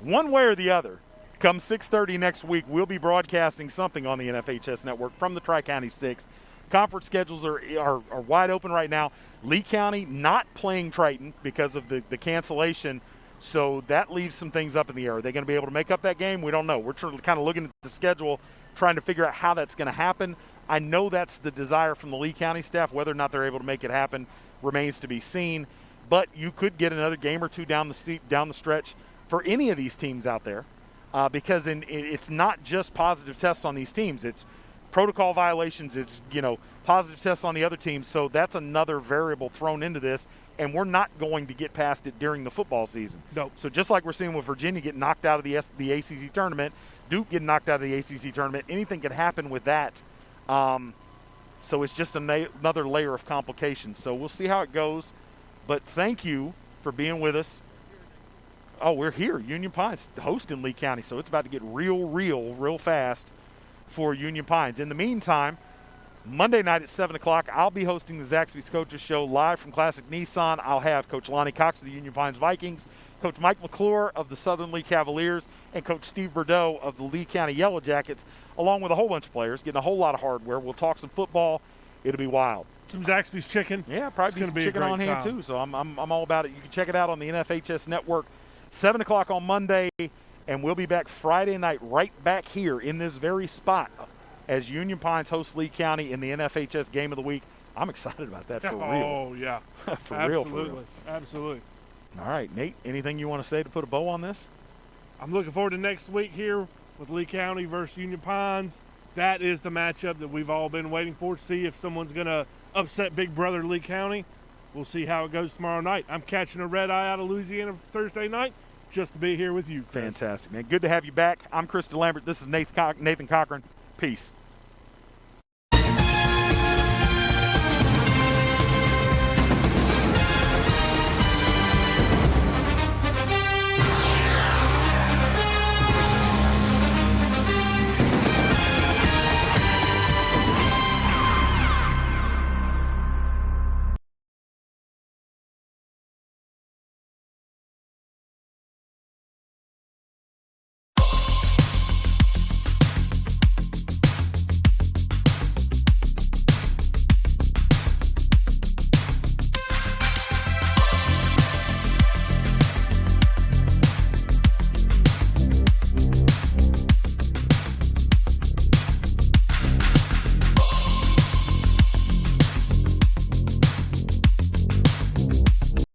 one way or the other, come 6:30 next week, we'll be broadcasting something on the NFHS network from the Tri-County 6. Conference schedules are wide open right now. Lee County not playing Triton because of the cancellation, so that leaves some things up in the air. Are they going to be able to make up that game? We don't know. We're kind of looking at the schedule, trying to figure out how that's going to happen. I know that's the desire from the Lee County staff. Whether or not they're able to make it happen remains to be seen. But you could get another game or two down the stretch for any of these teams out there, because it's not just positive tests on these teams. It's protocol violations. It's positive tests on the other teams. So that's another variable thrown into this, and we're not going to get past it during the football season. Nope. So just like we're seeing with Virginia getting knocked out of the ACC tournament, Duke getting knocked out of the ACC tournament, anything could happen with that. So it's just another layer of complications. So we'll see how it goes. But thank you for being with us. Oh, we're here. Union Pines hosting Lee County. So it's about to get real fast for Union Pines. In the meantime, Monday night at 7 o'clock, I'll be hosting the Zaxby's Coaches Show live from Classic Nissan. I'll have Coach Lonnie Cox of the Union Pines Vikings, Coach Mike McClure of the Southern Lee Cavaliers, and Coach Steve Bordeaux of the Lee County Yellow Jackets, along with a whole bunch of players, getting a whole lot of hardware. We'll talk some football. It'll be wild. Some Zaxby's chicken. Yeah, probably be some chicken on hand too. So I'm all about it. You can check it out on the NFHS network, 7 o'clock on Monday, and we'll be back Friday night right back here in this very spot as Union Pines hosts Lee County in the NFHS Game of the Week. I'm excited about that for real. Oh, yeah. For Absolutely. real. Absolutely. All right, Nate, anything you want to say to put a bow on this? I'm looking forward to next week here with Lee County versus Union Pines. That is the matchup that we've all been waiting for, to see if someone's going to upset Big Brother Lee County. We'll see how it goes tomorrow night. I'm catching a red eye out of Louisiana Thursday night just to be here with you, Chris. Fantastic, man. Good to have you back. I'm Krista Lambert. This is Nathan Cochran. Peace.